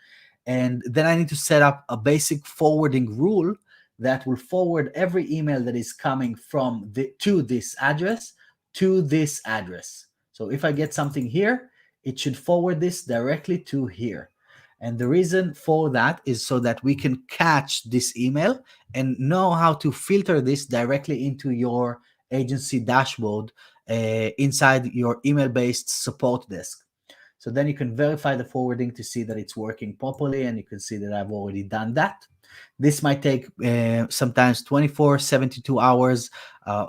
And then I need to set up a basic forwarding rule that will forward every email that is coming from to this address to this address. So if I get something here, it should forward this directly to here. And the reason for that is so that we can catch this email and know how to filter this directly into your agency dashboard inside your email-based support desk. So then you can verify the forwarding to see that it's working properly, and you can see that I've already done that. This might take sometimes 24, 72 hours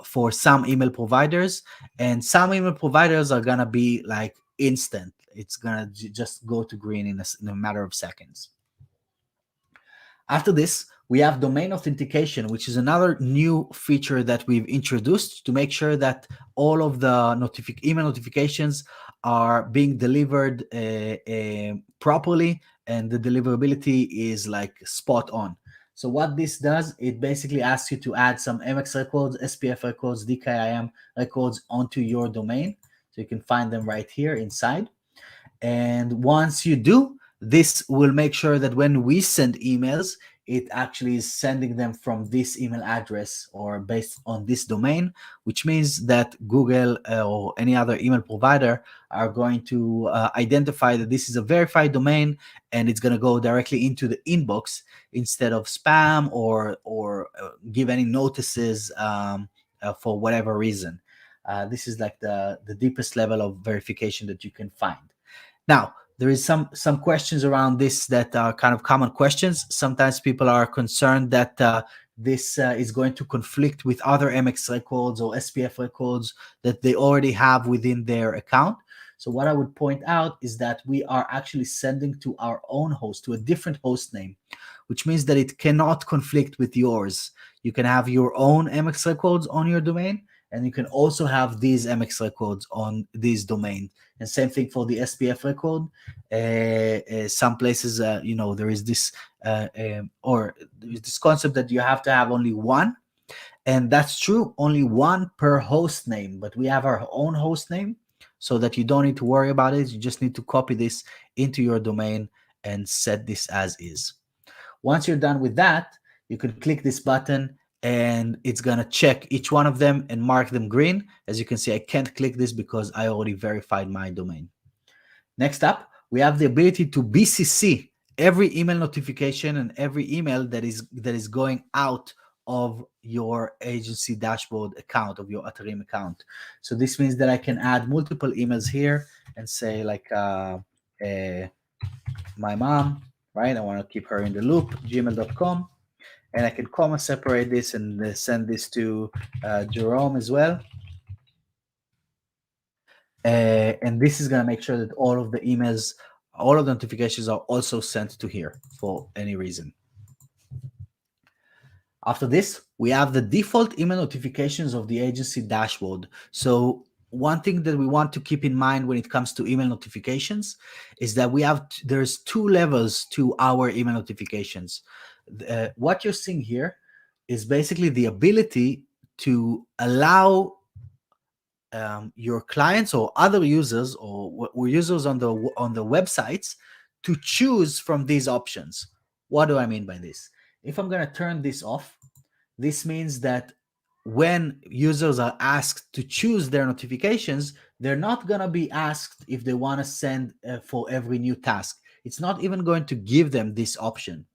for some email providers, and some email providers are gonna be like instant. It's gonna just go to green in a matter of seconds. After this, we have domain authentication, which is another new feature that we've introduced to make sure that all of the email notifications are being delivered properly, and the deliverability is like spot on. So what this does, it basically asks you to add some MX records, SPF records, DKIM records onto your domain. So you can find them right here inside. And once you do, this will make sure that when we send emails, it actually is sending them from this email address or based on this domain, which means that Google or any other email provider are going to identify that this is a verified domain, and it's going to go directly into the inbox instead of spam or give any notices for whatever reason. This is like the deepest level of verification that you can find. Now, there is some questions around this that are kind of common questions. Sometimes people are concerned that this is going to conflict with other MX records or SPF records that they already have within their account. So what I would point out is that we are actually sending to our own host, to a different host name, which means that it cannot conflict with yours. You can have your own MX records on your domain, and you can also have these MX records on this domain. And same thing for the SPF record. Some places, there is this or there is this concept that you have to have only one. And that's true, only one per host name, but we have our own host name so that you don't need to worry about it. You just need to copy this into your domain and set this as is. Once you're done with that, you can click this button and it's going to check each one of them and mark them green. As you can see, I can't click this because I already verified my domain. Next up, we have the ability to BCC every email notification and every email that is going out of your agency dashboard account, of your Atarim account. So this means that I can add multiple emails here and say like my mom, right? I want to keep her in the loop, gmail.com. And I can comma separate this and send this to Jerome as well. And this is going to make sure that all of the emails, all of the notifications are also sent to here for any reason. After this, we have the default email notifications of the agency dashboard. So one thing that we want to keep in mind when it comes to email notifications is that there's two levels to our email notifications. What you're seeing here is basically the ability to allow your clients or other users or users on the websites to choose from these options. What do I mean by this? If I'm going to turn this off, this means that when users are asked to choose their notifications, they're not going to be asked if they want to send for every new task. It's not even going to give them this option.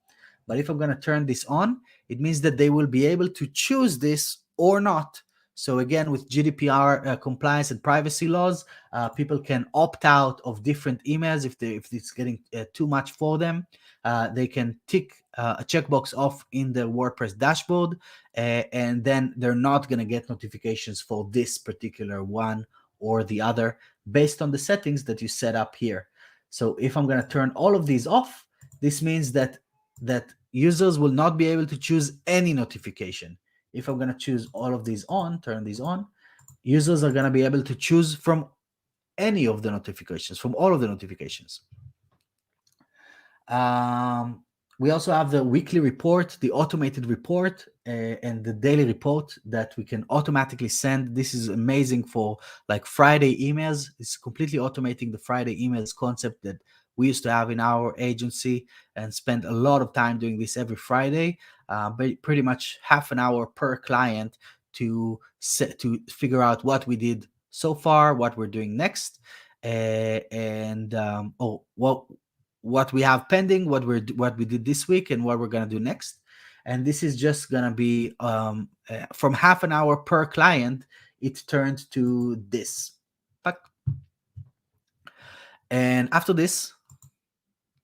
But if I'm going to turn this on, it means that they will be able to choose this or not. So again, with GDPR compliance and privacy laws, people can opt out of different emails if it's getting too much for them. They can tick a checkbox off in the WordPress dashboard, and then they're not going to get notifications for this particular one or the other based on the settings that you set up here. So if I'm going to turn all of these off, this means that users will not be able to choose any notification. If I'm going to choose all of these on, turn these on, users are going to be able to choose from any of the notifications, from all of the notifications. We also have the weekly report, the automated report, and the daily report that we can automatically send. This is amazing for like Friday emails. It's completely automating the Friday emails concept that we used to have in our agency and spend a lot of time doing this every Friday, but pretty much half an hour per client to figure out what we did so far, what we're doing next, and what we have pending, what we did this week, and what we're gonna do next. And this is just gonna be from half an hour per client. It turned to this. And after this,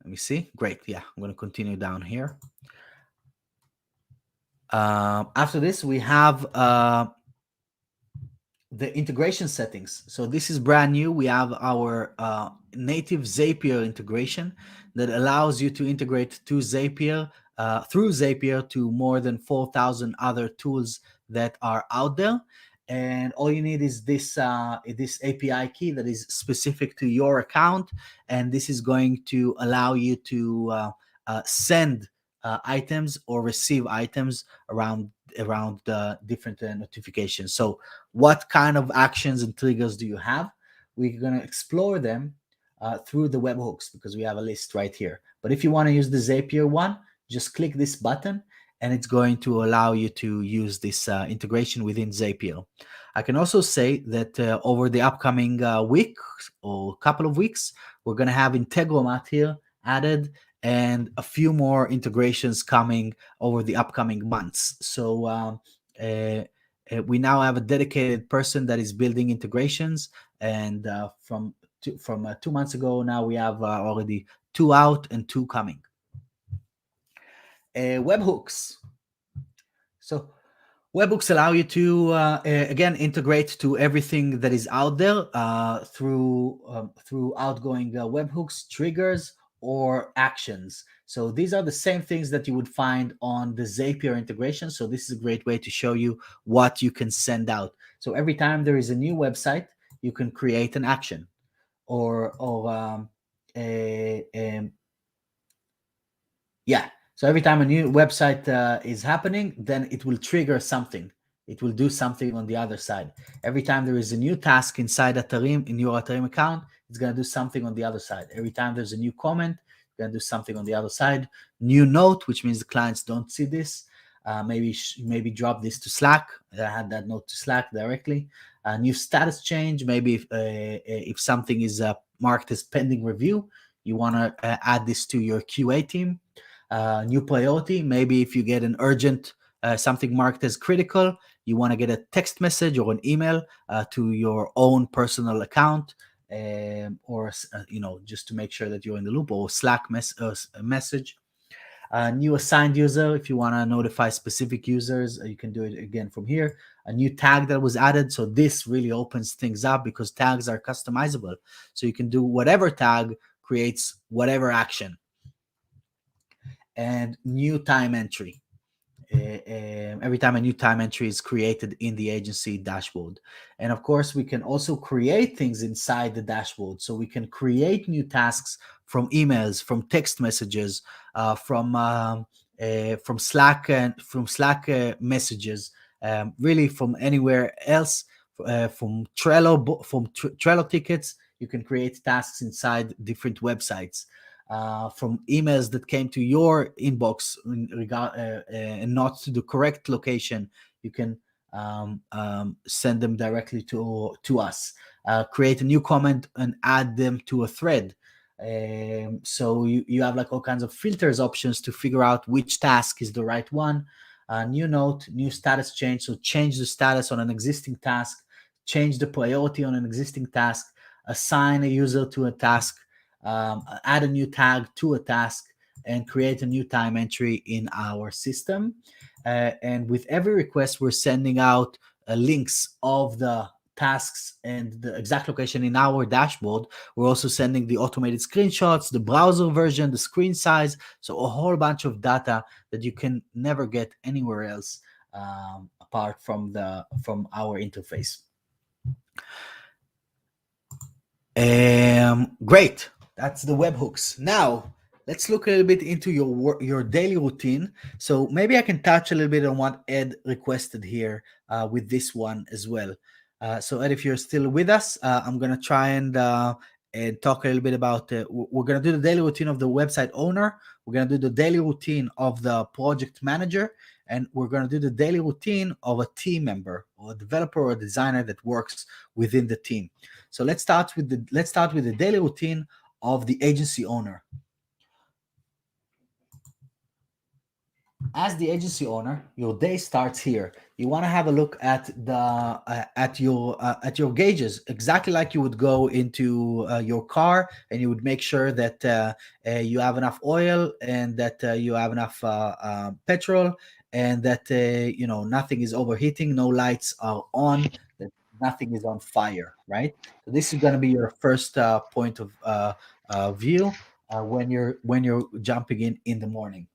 let me see. Great. Yeah, I'm going to continue down here. After this, we have the integration settings. So this is brand new. We have our native Zapier integration that allows you to integrate to Zapier through Zapier to more than 4,000 other tools that are out there. And all you need is this API key that is specific to your account, and this is going to allow you to send items or receive items around the different notifications. So what kind of actions and triggers do you have? We're going to explore them through the webhooks because we have a list right here. But if you want to use the Zapier one, just click this button and it's going to allow you to use this integration within Zapier. I can also say that over the upcoming week or couple of weeks, we're going to have Integromat here added and a few more integrations coming over the upcoming months. So we now have a dedicated person that is building integrations, and from 2 months ago, now we have already 2 out and 2 coming. Webhooks. So webhooks allow you to again integrate to everything that is out there through outgoing webhooks, triggers, or actions. So these are the same things that you would find on the Zapier integration. So this is a great way to show you what you can send out. So every time there is a new website, you can create an action, or yeah. So every time a new website is happening, then it will trigger something. it will do something on the other side. Every time there is a new task inside Atarim, in your Atarim account, it's going to do something on the other side. Every time there's a new comment, it's going to do something on the other side. New note, which means the clients don't see this. Maybe drop this to Slack. Add that note to Slack directly. New status change. Maybe if something is marked as pending review, you want to add this to your QA team. New priority. Maybe if you get an urgent something marked as critical, you want to get a text message or an email to your own personal account, or just to make sure that you're in the loop, or Slack message. New assigned user, if you want to notify specific users, you can do it again from here. A new tag that was added. So this really opens things up because tags are customizable. So you can do whatever tag creates whatever action. And new time entry. Every time a new time entry is created in the agency dashboard. And of course, we can also create things inside the dashboard. So we can create new tasks from emails, from text messages, from Slack and from Slack messages, really from anywhere else, from Trello tickets. You can create tasks inside different websites. From emails that came to your inbox and not to the correct location, you can send them directly to us. Create a new comment and add them to a thread. So you have like all kinds of filters options to figure out which task is the right one. New note, new status change. So change the status on an existing task, change the priority on an existing task, assign a user to a task, add a new tag to a task, and create a new time entry in our system. And with every request, we're sending out links of the tasks and the exact location in our dashboard. We're also sending the automated screenshots, the browser version, the screen size. So a whole bunch of data that you can never get anywhere else apart from our interface. Great. That's the webhooks. Now, let's look a little bit into your daily routine. So maybe I can touch a little bit on what Ed requested here with this one as well. So Ed, if you're still with us, I'm going to try and talk a little bit about, we're going to do the daily routine of the website owner. We're going to do the daily routine of the project manager, and we're going to do the daily routine of a team member or a developer or a designer that works within the team. So let's start with the daily routine of the agency owner. As the agency owner, your day starts here. You want to have a look at your gauges, exactly like you would go into your car, and you would make sure that you have enough oil and that you have enough petrol, and that nothing is overheating, no lights are on, that nothing is on fire, right? So this is going to be your first point of view when you're jumping in the morning.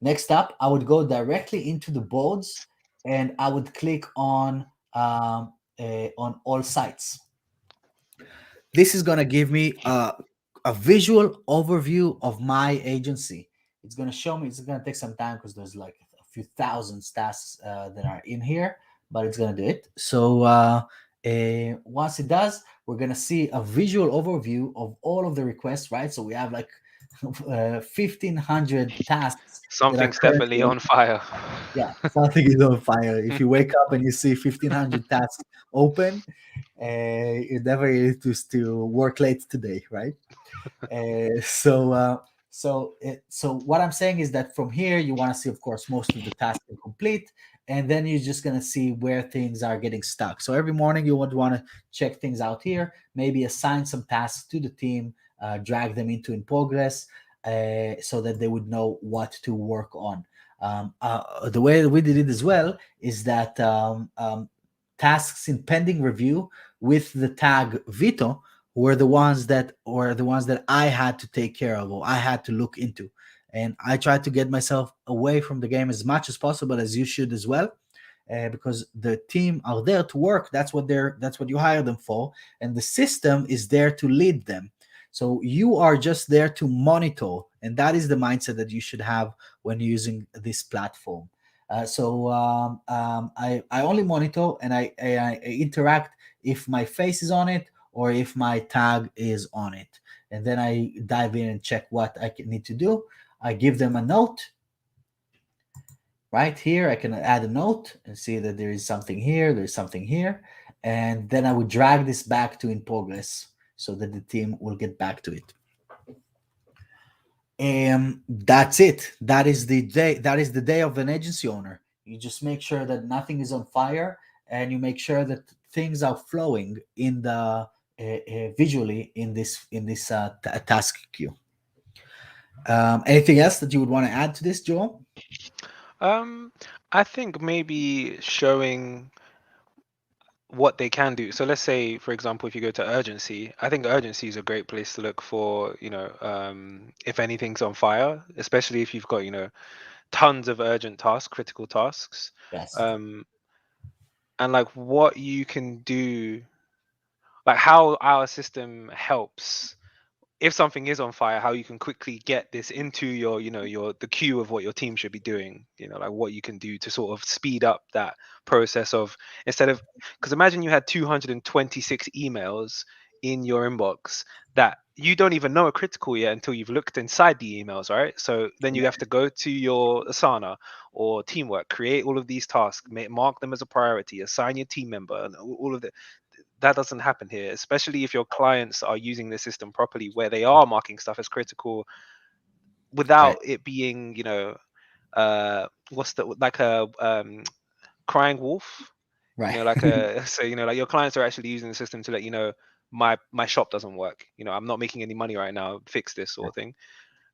Next up, I would go directly into the boards and I would click on all sites. This is going to give me a visual overview of my agency. It's going to show me, it's going to take some time because there's like a few thousand tasks that are in here, but it's going to do it. So once it does, we're going to see a visual overview of all of the requests, right? So we have like 1,500 tasks. Something's definitely on fire. Yeah, something is on fire. If you wake up and you see 1,500 tasks open, you're never able to work late today, right? So what I'm saying is that from here, you want to see, of course, most of the tasks are complete, and then you're just going to see where things are getting stuck. So every morning, you would want to check things out here, maybe assign some tasks to the team, drag them into in progress, so that they would know what to work on. The way we did it as well is that tasks in pending review with the tag veto were the ones that I had to take care of, or I had to look into. And I tried to get myself away from the game as much as possible, as you should as well, because the team are there to work. That's what you hire them for, and the system is there to lead them. So you are just there to monitor, and that is the mindset that you should have when using this platform. I only monitor and I interact if my face is on it or if my tag is on it. And then I dive in and check what need to do. I give them a note. Right here, I can add a note and see that there is something here, there's something here. And then I would drag this back to in progress so that the team will get back to it. And that's it. That is the day. That is the day of an agency owner. You just make sure that nothing is on fire, and you make sure that things are flowing in the visually in this task queue. Anything else that you would want to add to this, Joel? I think maybe showing what they can do. So let's say, for example, if you go to urgency, I think urgency is a great place to look for, if anything's on fire, especially if you've got, tons of urgent tasks, critical tasks. Yes. And like what you can do, like how our system helps if something is on fire, how you can quickly get this into your, the queue of what your team should be doing, like what you can do to sort of speed up that process of, instead of, because imagine you had 226 emails in your inbox that you don't even know are critical yet until you've looked inside the emails, right? So then you have to go to your Asana or Teamwork, create all of these tasks, mark them as a priority, assign your team member, and all of that doesn't happen here, especially if your clients are using the system properly, where they are marking stuff as critical without it being, what's the, like a crying wolf, Right. like a so like your clients are actually using the system to let my shop doesn't work, I'm not making any money right now, fix this sort of thing.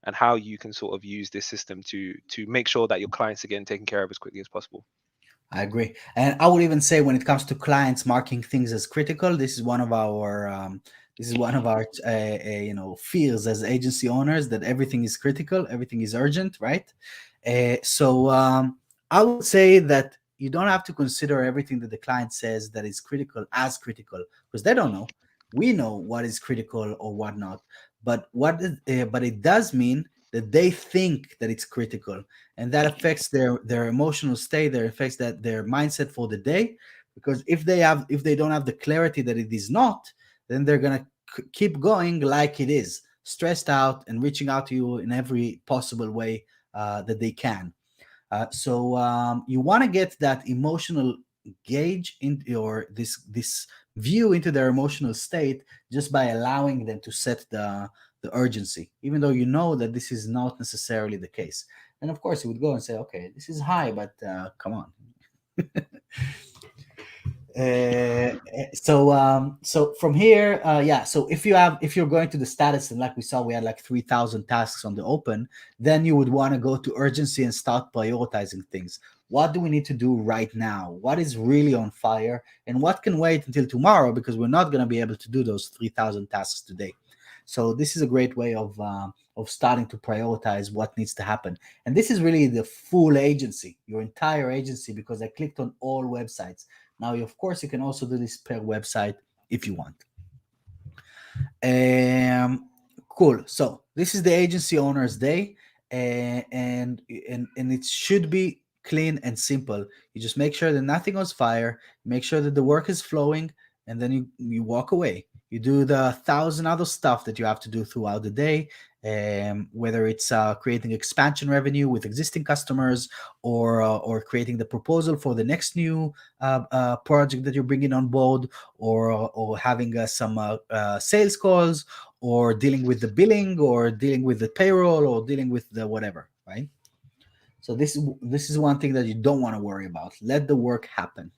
And how you can sort of use this system to make sure that your clients are getting taken care of as quickly as possible. I agree, and I would even say when it comes to clients marking things as critical, this is one of our fears as agency owners, that everything is critical, everything is urgent, right? I would say that you don't have to consider everything that the client says that is critical as critical, because they don't know. We know what is critical or what not, but but it does mean that they think that it's critical, and that affects their emotional state, their affects that their mindset for the day. Because if they don't have the clarity that it is not, then they're gonna keep going like it is, stressed out and reaching out to you in every possible way that they can. You want to get that emotional gauge into your this view into their emotional state, just by allowing them to set the urgency, even though you know that this is not necessarily the case. And of course, you would go and say, okay, this is high, but come on. So from here, so if you're going to the status, and like we saw, we had like 3,000 tasks on the open, then you would want to go to urgency and start prioritizing things. What do we need to do right now? What is really on fire, and what can wait until tomorrow, because we're not going to be able to do those 3,000 tasks today. So this is a great way of starting to prioritize what needs to happen. And this is really the full agency, your entire agency, because I clicked on all websites. Now, of course, you can also do this per website if you want. Cool. So this is the agency owner's day, and it should be clean and simple. You just make sure that nothing on fire, make sure that the work is flowing, and then you walk away. You do the 1,000 other stuff that you have to do throughout the day, whether it's creating expansion revenue with existing customers, or creating the proposal for the next new project that you're bringing on board, or having some sales calls, or dealing with the billing, or dealing with the payroll, or dealing with the whatever, right? So this is one thing that you don't want to worry about. Let the work happen.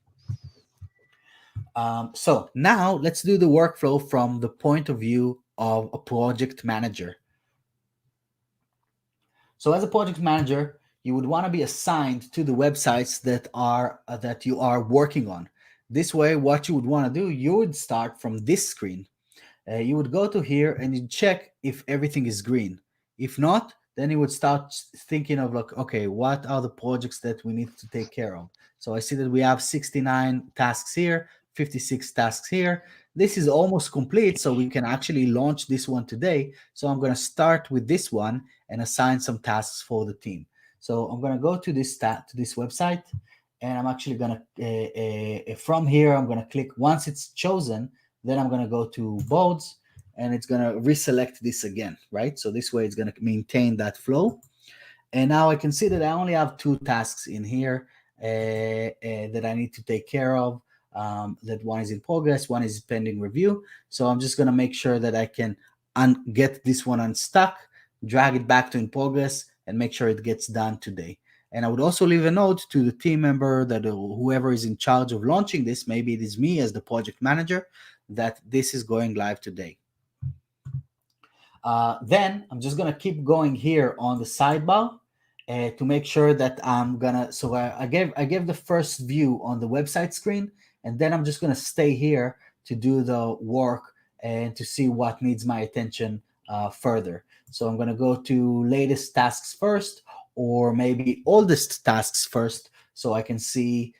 So now let's do the workflow from the point of view of a project manager. So as a project manager, you would want to be assigned to the websites that you are working on. This way, what you would want to do, you would start from this screen. You would go to here and you check if everything is green. If not, then you would start thinking of like, okay, what are the projects that we need to take care of? So I see that we have 69 tasks here, 56 tasks here. This is almost complete, so we can actually launch this one today. So I'm going to start with this one and assign some tasks for the team. So I'm gonna go to this website, and I'm actually gonna from here I'm gonna click once it's chosen. Then I'm gonna go to boards, and it's gonna reselect this again, right? So this way it's gonna maintain that flow. And now I can see that I only have 2 tasks in here that I need to take care of. That one is in progress, one is pending review. So I'm just going to make sure that I can get this one unstuck, drag it back to in progress, and make sure it gets done today. And I would also leave a note to the team member that whoever is in charge of launching this, maybe it is me as the project manager, that this is going live today. Then I'm just going to keep going here on the sidebar to make sure that I'm gonna. So I gave the first view on the website screen, and then I'm just gonna stay here to do the work and to see what needs my attention further. So I'm gonna go to latest tasks first, or maybe oldest tasks first, so I can see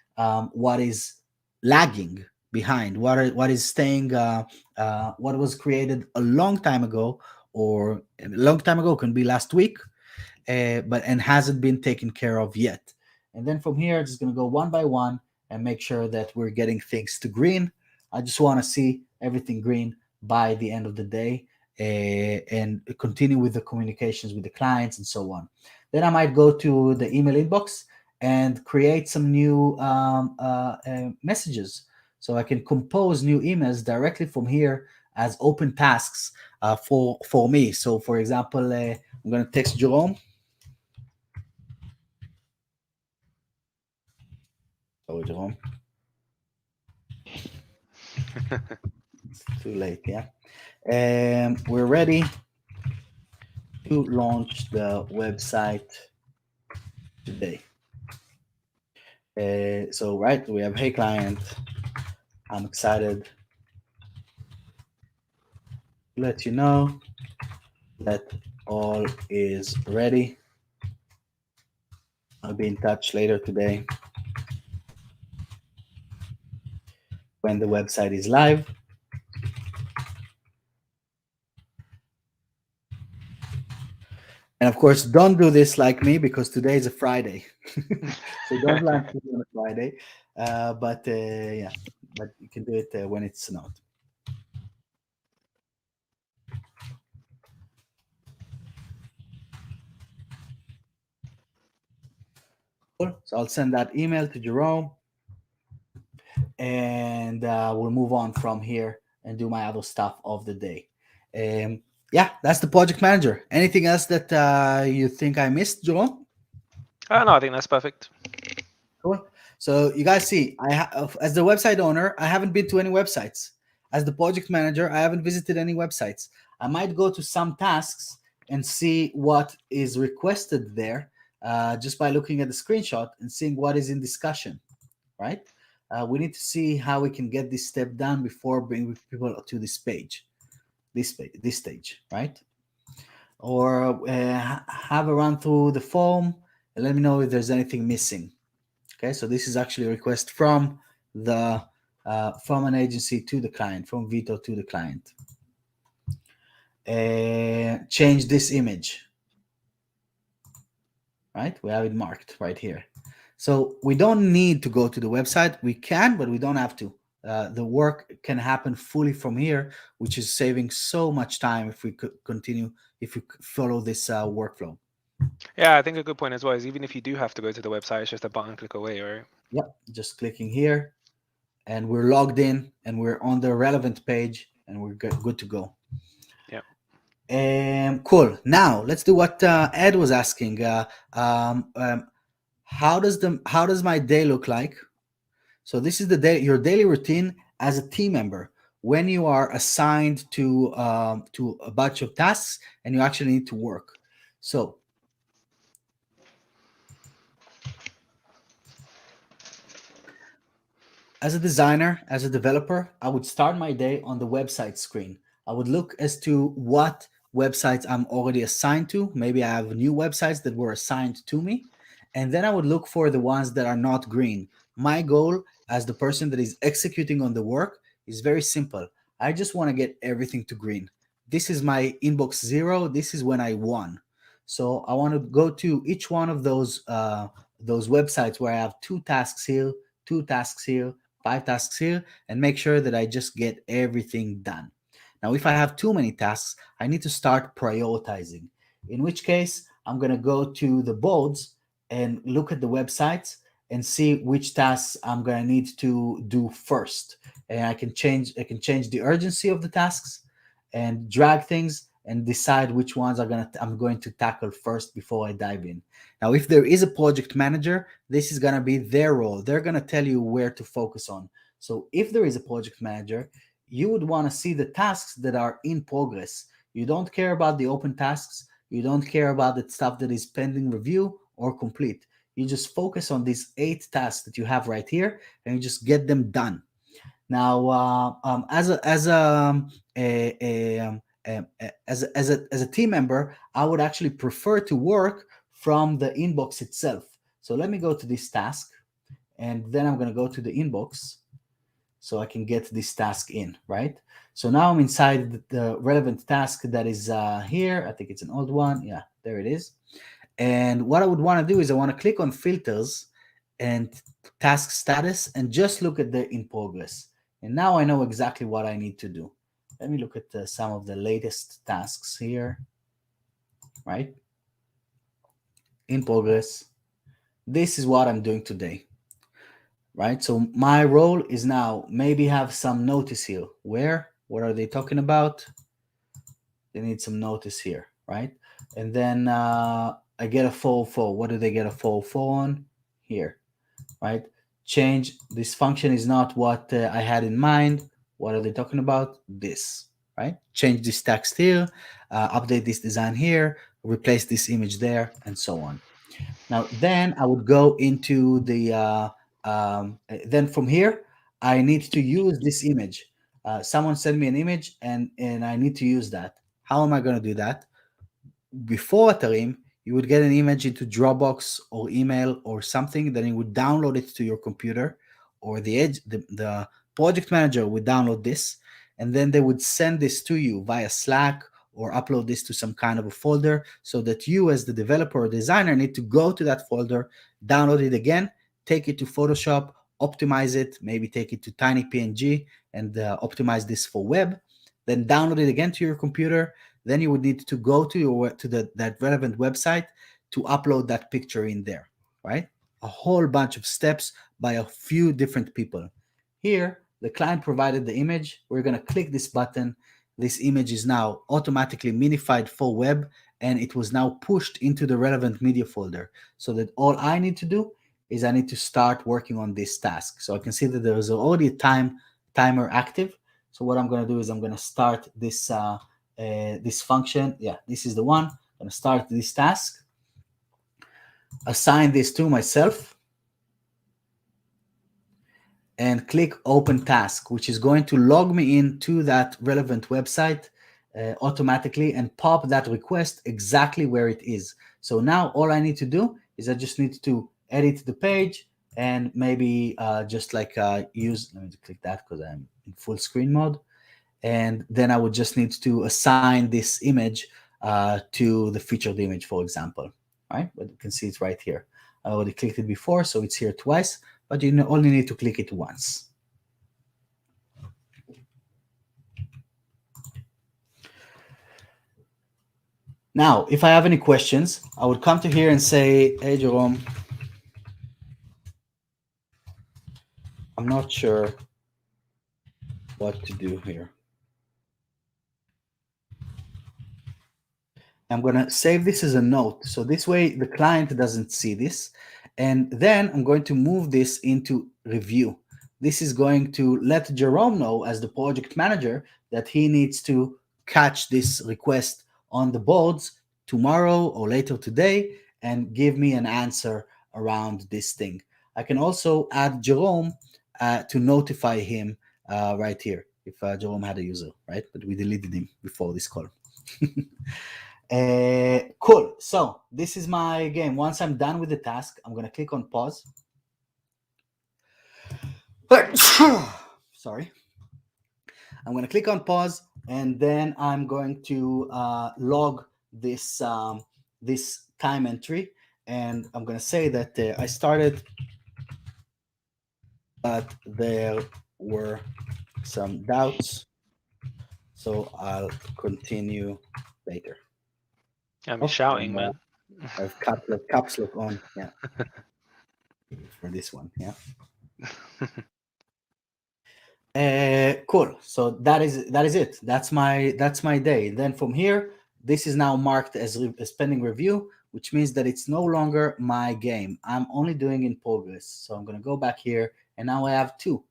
what is lagging behind, what is staying, what was created a long time ago, or a long time ago can be last week, and hasn't been taken care of yet. And then from here, just going to go one by one and make sure that we're getting things to green. I just want to see everything green by the end of the day, and continue with the communications with the clients and so on. Then I might go to the email inbox and create some new messages. So I can compose new emails directly from here as open tasks for me. So for example, I'm going to text Jerome. Sorry, Jerome. It's too late, yeah. We're ready to launch the website today. So, right, we have, hey client, I'm excited to let you know that all is ready. I'll be in touch later today when the website is live. And of course, don't do this like me, because today is a Friday. So don't launch it on a Friday. But yeah, but you can do it when it's not. Cool. So I'll send that email to Jerome, and we'll move on from here and do my other stuff of the day. Yeah, that's the project manager. Anything else that you think I missed, Jerome? No, I think that's perfect. Cool. So you guys see, as the website owner, I haven't been to any websites. As the project manager, I haven't visited any websites. I might go to some tasks and see what is requested there, just by looking at the screenshot and seeing what is in discussion, right? We need to see how we can get this step done before bringing people to this page, this stage, right? Or have a run through the form and let me know if there's anything missing. Okay, so this is actually a request from the from an agency to the client, from Vito to the client. Change this image, right? We have it marked right here. So we don't need to go to the website. We can, but we don't have to. The work can happen fully from here, which is saving so much time if we could continue, if we follow this workflow. Yeah, I think a good point as well is even if you do have to go to the website, it's just a button click away, right? Yep, just clicking here, and we're logged in, and we're on the relevant page, and we're good to go. Yeah. Cool. Now let's do what Ed was asking. How does my day look like? So this is your daily routine as a team member when you are assigned to a bunch of tasks and you actually need to work. So as a designer, as a developer, I would start my day on the website screen. I would look as to what websites I'm already assigned to. Maybe I have new websites that were assigned to me. And then I would look for the ones that are not green. My goal as the person that is executing on the work is very simple. I just want to get everything to green. This is my inbox 0. This is when I won. So I want to go to each one of those websites where I have 2 tasks here, 2 tasks here, 5 tasks here, and make sure that I just get everything done. Now, if I have too many tasks, I need to start prioritizing. In which case, I'm going to go to the boards and look at the websites and see which tasks I'm going to need to do first. And I can change the urgency of the tasks and drag things and decide which ones I'm going to tackle first before I dive in. Now, if there is a project manager, this is going to be their role. They're going to tell you where to focus on. So if there is a project manager, you would want to see the tasks that are in progress. You don't care about the open tasks. You don't care about the stuff that is pending review or complete. You just focus on these 8 tasks that you have right here, and you just get them done. Now, as a team member, I would actually prefer to work from the inbox itself. So let me go to this task, and then I'm going to go to the inbox so I can get this task in, right? So now I'm inside the relevant task that is here. I think it's an old one. Yeah, there it is. And what I would want to do is I want to click on filters and task status and just look at the in progress. And now I know exactly what I need to do. Let me look at some of the latest tasks here, right? In progress. This is what I'm doing today, right? So my role is now maybe have some notice here. Where? What are they talking about? They need some notice here, right? And then I get a 404. What do they get a 404 on? Here, right? Change. This function is not what I had in mind. What are they talking about? This, right? Change this text here, update this design here, replace this image there, and so on. Now, then I would go into then from here, I need to use this image. Someone sent me an image and I need to use that. How am I going to do that? Before Atarim, you would get an image into Dropbox or email or something, then you would download it to your computer, or the project manager would download this, and then they would send this to you via Slack or upload this to some kind of a folder, so that you as the developer or designer need to go to that folder, download it again, take it to Photoshop, optimize it, maybe take it to tiny PNG and optimize this for web, then download it again to your computer. Then you would need to go to that relevant website to upload that picture in there, right? A whole bunch of steps by a few different people. Here, the client provided the image. We're going to click this button. This image is now automatically minified for web, and it was now pushed into the relevant media folder, so that all I need to do is I need to start working on this task. So I can see that there is already a timer active. So what I'm going to do is I'm going to start this function. Yeah, this is the one. I'm going to start this task, assign this to myself, and click open task, which is going to log me into that relevant website automatically and pop that request exactly where it is. So now all I need to do is I just need to edit the page and maybe just like let me click that because I'm in full screen mode. And then I would just need to assign this image to the featured image, for example, right? But you can see it's right here. I already clicked it before, so it's here twice, but you only need to click it once. Now, if I have any questions, I would come to here and say, hey, Jerome, I'm not sure what to do here. I'm going to save this as a note. So this way the client doesn't see this. And then I'm going to move this into review. This is going to let Jerome know as the project manager that he needs to catch this request on the boards tomorrow or later today and give me an answer around this thing. I can also add Jerome to notify him right here if Jerome had a user, right? But we deleted him before this call. Cool. So this is my game. Once I'm done with the task, I'm going to click on pause. Sorry. I'm going to click on pause, and then I'm going to log this this time entry, and I'm going to say that I started, but there were some doubts, so I'll continue later. I'm Oh, shouting, man. I have caps lock on. Yeah, for this one. Yeah. Cool. So that is it. That's my day. Then from here, this is now marked as pending review, which means that it's no longer my game. I'm only doing in progress. So I'm gonna go back here, and now I have two.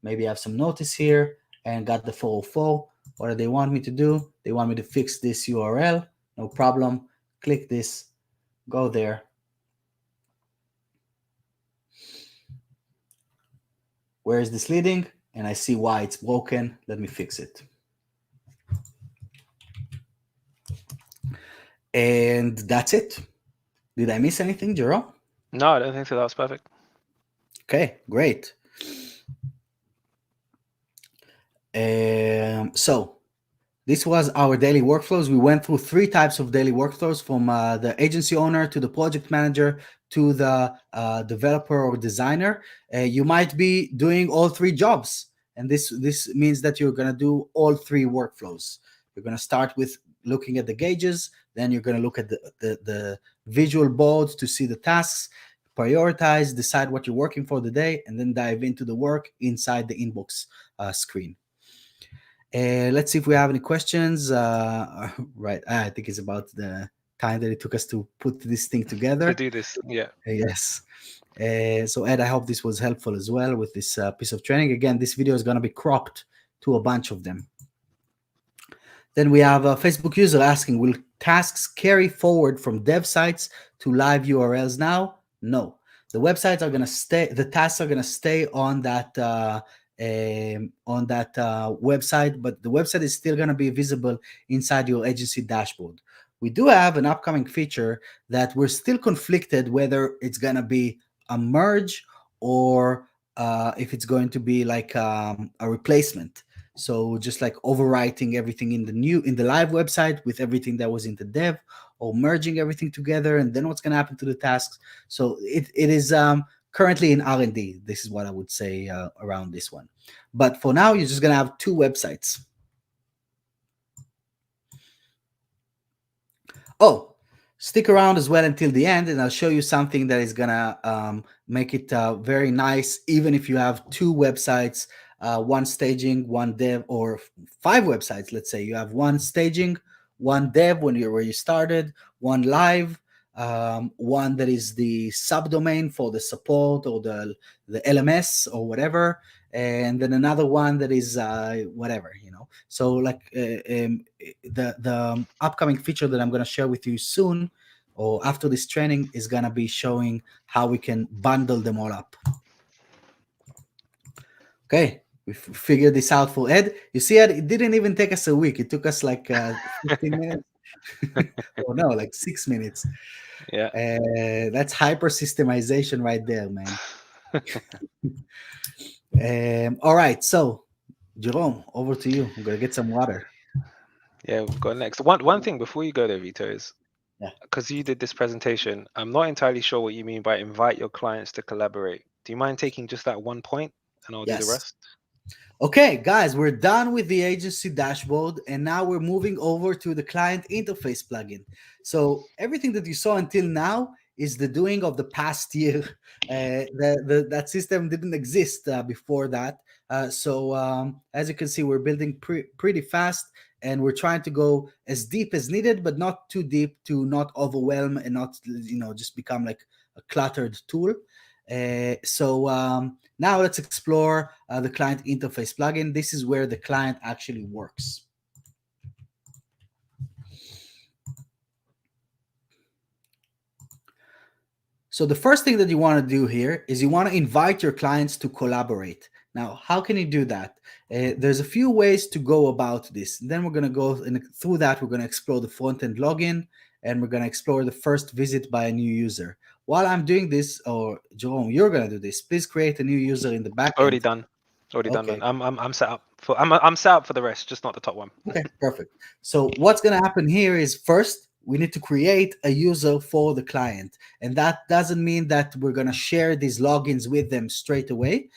Maybe I have some notice here and got the 404. What do they want me to do? They want me to fix this URL. No problem. Click this. Go there. Where is this leading? And I see why it's broken. Let me fix it. And that's it. Did I miss anything, Jerome? No, I don't think so. That was perfect. Okay, great. So this was our daily workflows. We went through three types of daily workflows, from the agency owner to the project manager to the developer or designer. You might be doing all three jobs, and this means that you're going to do all three workflows. You're going to start with looking at the gauges, then you're going to look at the visual boards to see the tasks, prioritize, decide what you're working for the day, and then dive into the work inside the inbox screen. Let's see if we have any questions. Right, I think it's about the time that it took us to put this thing together. To do this, yeah. Yes. So Ed, I hope this was helpful as well with this piece of training. Again, this video is going to be cropped to a bunch of them. Then we have a Facebook user asking, will tasks carry forward from dev sites to live URLs now? No. The websites are going to stay, the tasks are going to stay on that website, but the website is still going to be visible inside your agency dashboard. We do have an upcoming feature that we're still conflicted whether it's going to be a merge or if it's going to be like a replacement. So just like overwriting everything in the live website with everything that was in the dev, or merging everything together, and then what's going to happen to the tasks. So it is currently in R&D. This is what I would say around this one. But for now, you're just going to have two websites. Oh, stick around as well until the end, and I'll show you something that is going to make it very nice, even if you have two websites, one staging, one dev, or five websites. Let's say you have one staging, one dev where you started, one live, one that is the subdomain for the support or the LMS or whatever, and then another one that is whatever, So like the upcoming feature that I'm going to share with you soon or after this training is going to be showing how we can bundle them all up. Okay, we figured this out for Ed. You see, Ed, it didn't even take us a week. It took us like 15 minutes. Oh no, like 6 minutes. Yeah. That's hyper systemization right there, man. All right, so Jerome, over to you. I'm gonna get some water. Yeah, we've got next. One thing before you go there, Vito, is because you did this presentation, I'm not entirely sure what you mean by invite your clients to collaborate. Do you mind taking just that one point, and I'll do the rest? Okay, guys, we're done with the agency dashboard, and now we're moving over to the client interface plugin. So everything that you saw until now is the doing of the past year. That system didn't exist before that. So as you can see, we're building pretty fast, and we're trying to go as deep as needed, but not too deep to not overwhelm and not just become like a cluttered tool. So now let's explore the client interface plugin. This is where the client actually works. So the first thing that you want to do here is you want to invite your clients to collaborate. Now, how can you do that? There's a few ways to go about this. Then we're going to go through that. We're going to explore the front-end login, and we're going to explore the first visit by a new user. While I'm doing this, or Jerome, you're going to do this, please create a new user in the back end. Already done. Already done, man. I'm set up for I'm set up for the rest, just not the top one. Okay, perfect. So what's going to happen here is first we need to create a user for the client. And that doesn't mean that we're going to share these logins with them straight away,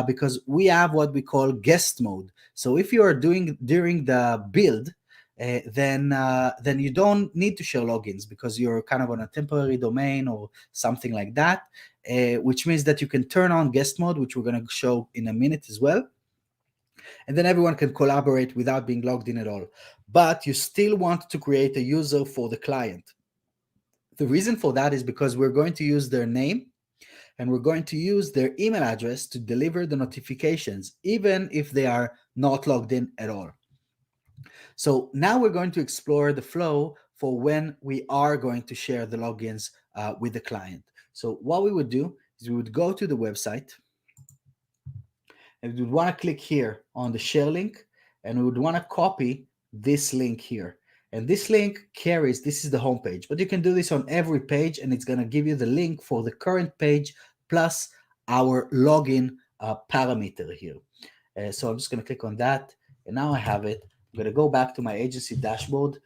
because we have what we call guest mode. So if you are doing during the build, then you don't need to share logins because you're kind of on a temporary domain or something like that, which means that you can turn on guest mode, which we're going to show in a minute as well. And then everyone can collaborate without being logged in at all. But you still want to create a user for the client. The reason for that is because we're going to use their name and we're going to use their email address to deliver the notifications, even if they are not logged in at all. So now we're going to explore the flow for when we are going to share the logins with the client. So what we would do is we would go to the website, and we would want to click here on the share link, and we would want to copy this link here. And this link carries, this is the home page, but you can do this on every page, and it's going to give you the link for the current page plus our login parameter here. So I'm just going to click on that, and now I have it. I'm going to go back to my agency dashboard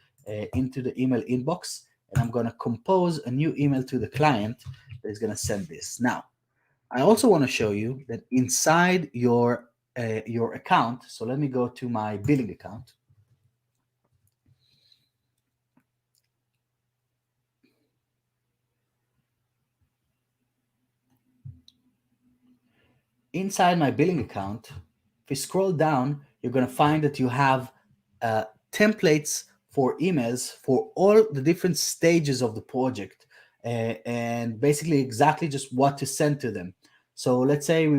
into the email inbox, and I'm going to compose a new email to the client that is going to send this. Now, I also want to show you that inside your account, so let me go to my billing account. Inside my billing account, if you scroll down, you're going to find that you have templates for emails for all the different stages of the project, and basically exactly just what to send to them. So let's say we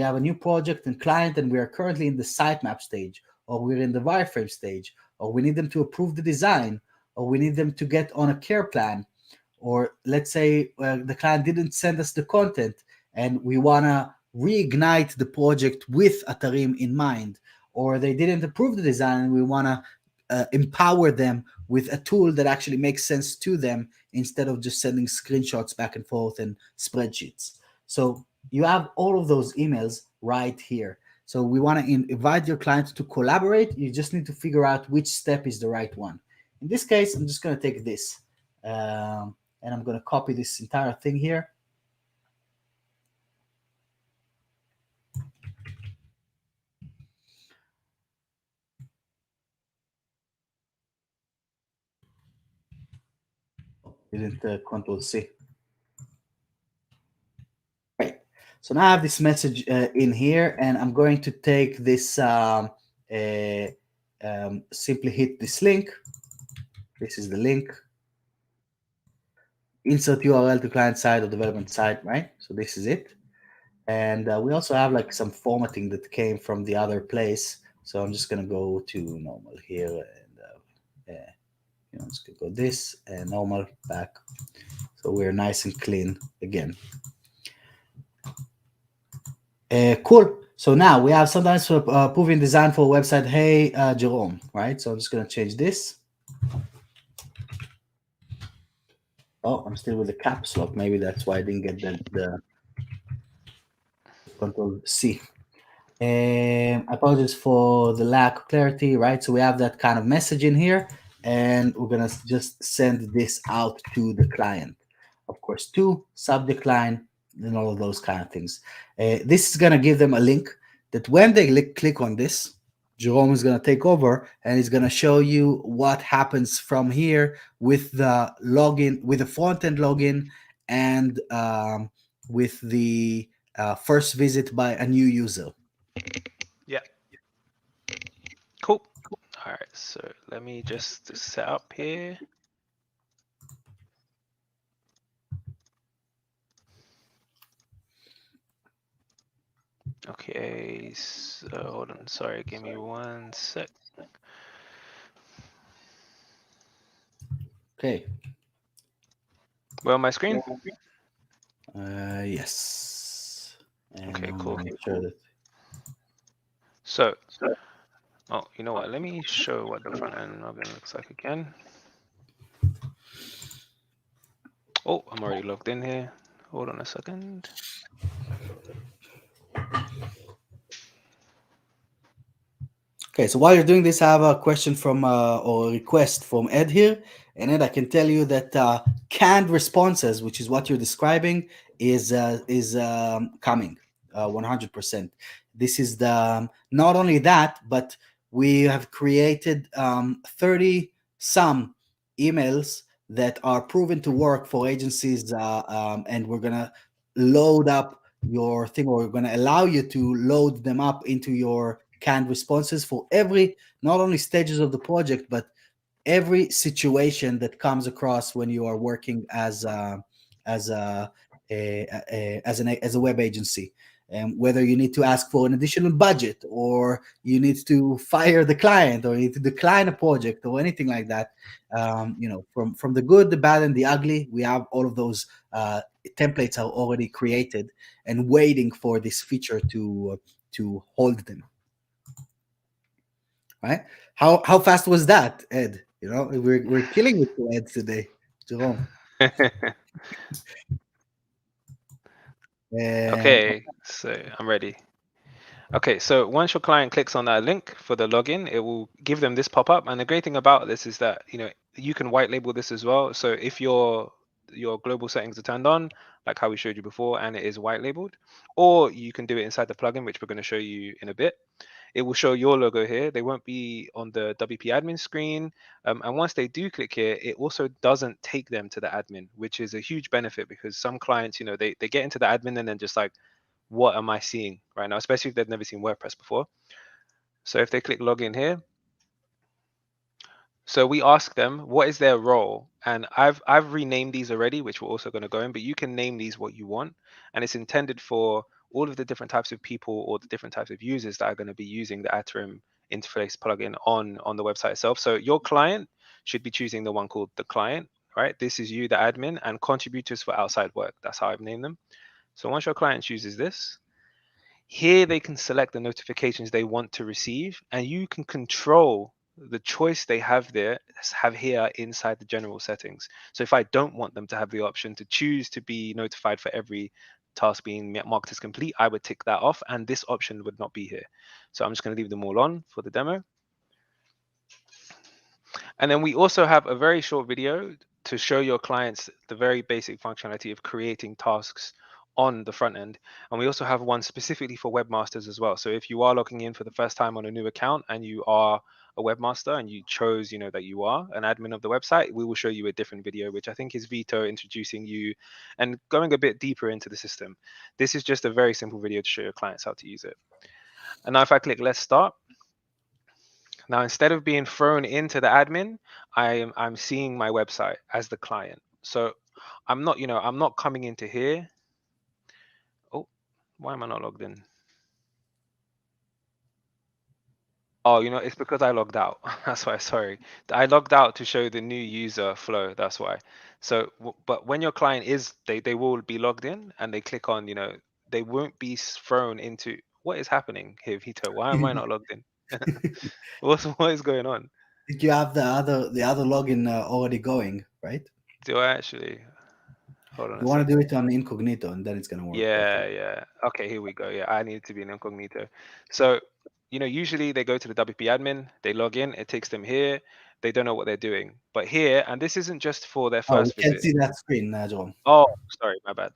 have a new project and client, and we are currently in the sitemap stage, or we're in the wireframe stage, or we need them to approve the design, or we need them to get on a care plan, or let's say the client didn't send us the content and we want to reignite the project with Atarim in mind, or they didn't approve the design and we want to empower them with a tool that actually makes sense to them instead of just sending screenshots back and forth and spreadsheets. So you have all of those emails right here. So we want to invite your client to collaborate. You just need to figure out which step is the right one. In this case, I'm just going to take this and I'm going to copy this entire thing here. Didn't Control C. Right. So now I have this message in here, and I'm going to take this, simply hit this link. This is the link. Insert URL to client side or development side, right? So this is it. And we also have like some formatting that came from the other place. So I'm just going to go to normal here, and I'm just going to go this and normal back. So we're nice and clean again. Cool. So now we have sometimes approving design for a website. Hey, Jerome, right? So I'm just going to change this. Oh, I'm still with the caps lock. Maybe that's why I didn't get the Control C. Apologies for the lack of clarity, right? So we have that kind of message in here, and we're going to just send this out to the client. Of course, to subject line and all of those kind of things. This is going to give them a link that when they click on this, Jerome is going to take over and he's going to show you what happens from here with the login, with the front-end login, and with the first visit by a new user. Yeah. Cool. All right. So let me just set up here. Okay. So hold on. Sorry. Give me 1 sec. Okay. Well, my screen. Yes. And Okay. I'm Cool. gonna make sure that. So, oh, you know what? Let me show what the front end login looks like again. Oh, I'm already logged in here. Hold on a second. Okay, so while you're doing this, I have a question from or a request from Ed here. And then I can tell you that canned responses, which is what you're describing, is coming 100%. This is the not only that, but we have created 30 some emails that are proven to work for agencies, and we're gonna load up your thing, or we're gonna allow you to load them up into your canned responses for every, not only stages of the project, but every situation that comes across when you are working as a web agency, and whether you need to ask for an additional budget, or you need to fire the client, or you need to decline a project, or anything like that. From the good, the bad, and the ugly, we have all of those templates are already created and waiting for this feature to hold them. Right? How fast was that, Ed? We're killing it to Ed today, Jerome. And Okay, so I'm ready. Okay, so once your client clicks on that link for the login, it will give them this pop-up. And the great thing about this is that, you can white label this as well. So if your global settings are turned on, like how we showed you before, and it is white labeled, or you can do it inside the plugin, which we're going to show you in a bit. It will show your logo here. They won't be on the WP admin screen. And once they do click here, it also doesn't take them to the admin, which is a huge benefit, because some clients, they get into the admin and then just like, what am I seeing right now, especially if they've never seen WordPress before. So if they click login here, so we ask them what is their role, and I've renamed these already, which we're also going to go in, but you can name these what you want, and it's intended for all of the different types of people or the different types of users that are going to be using the Atarim interface plugin on the website itself. So your client should be choosing the one called the client, right? This is you, the admin, and contributors for outside work. That's how I've named them. So once your client chooses this, here they can select the notifications they want to receive, and you can control the choice they have here inside the general settings. So if I don't want them to have the option to choose to be notified for every task being marked as complete, I would tick that off, and this option would not be here. So I'm just going to leave them all on for the demo. And then we also have a very short video to show your clients the very basic functionality of creating tasks on the front end. And we also have one specifically for webmasters as well. So if you are logging in for the first time on a new account and you are a webmaster and you chose, that you are an admin of the website, we will show you a different video, which I think is Vito introducing you and going a bit deeper into the system. This is just a very simple video to show your clients how to use it. And now if I click let's start, now, instead of being thrown into the admin, I'm seeing my website as the client. So I'm not coming into here. Oh, why am I not logged in? Oh, it's because I logged out. That's why, sorry. I logged out to show the new user flow. That's why. So, but when your client they will be logged in and they click on, they won't be thrown into, what is happening here, Vito? Why am I not logged in? What is going on? you have the other login already going, right? Do I actually? Hold on a You want to do second. it on incognito, and then it's gonna work Yeah, perfect. yeah. Okay, here we go. Yeah, I need to be in incognito. So, usually they go to the WP admin, they log in, it takes them here. They don't know what they're doing. But here, and this isn't just for their Oh, we first can't visit. see that screen, Jerome. Oh, sorry, my bad.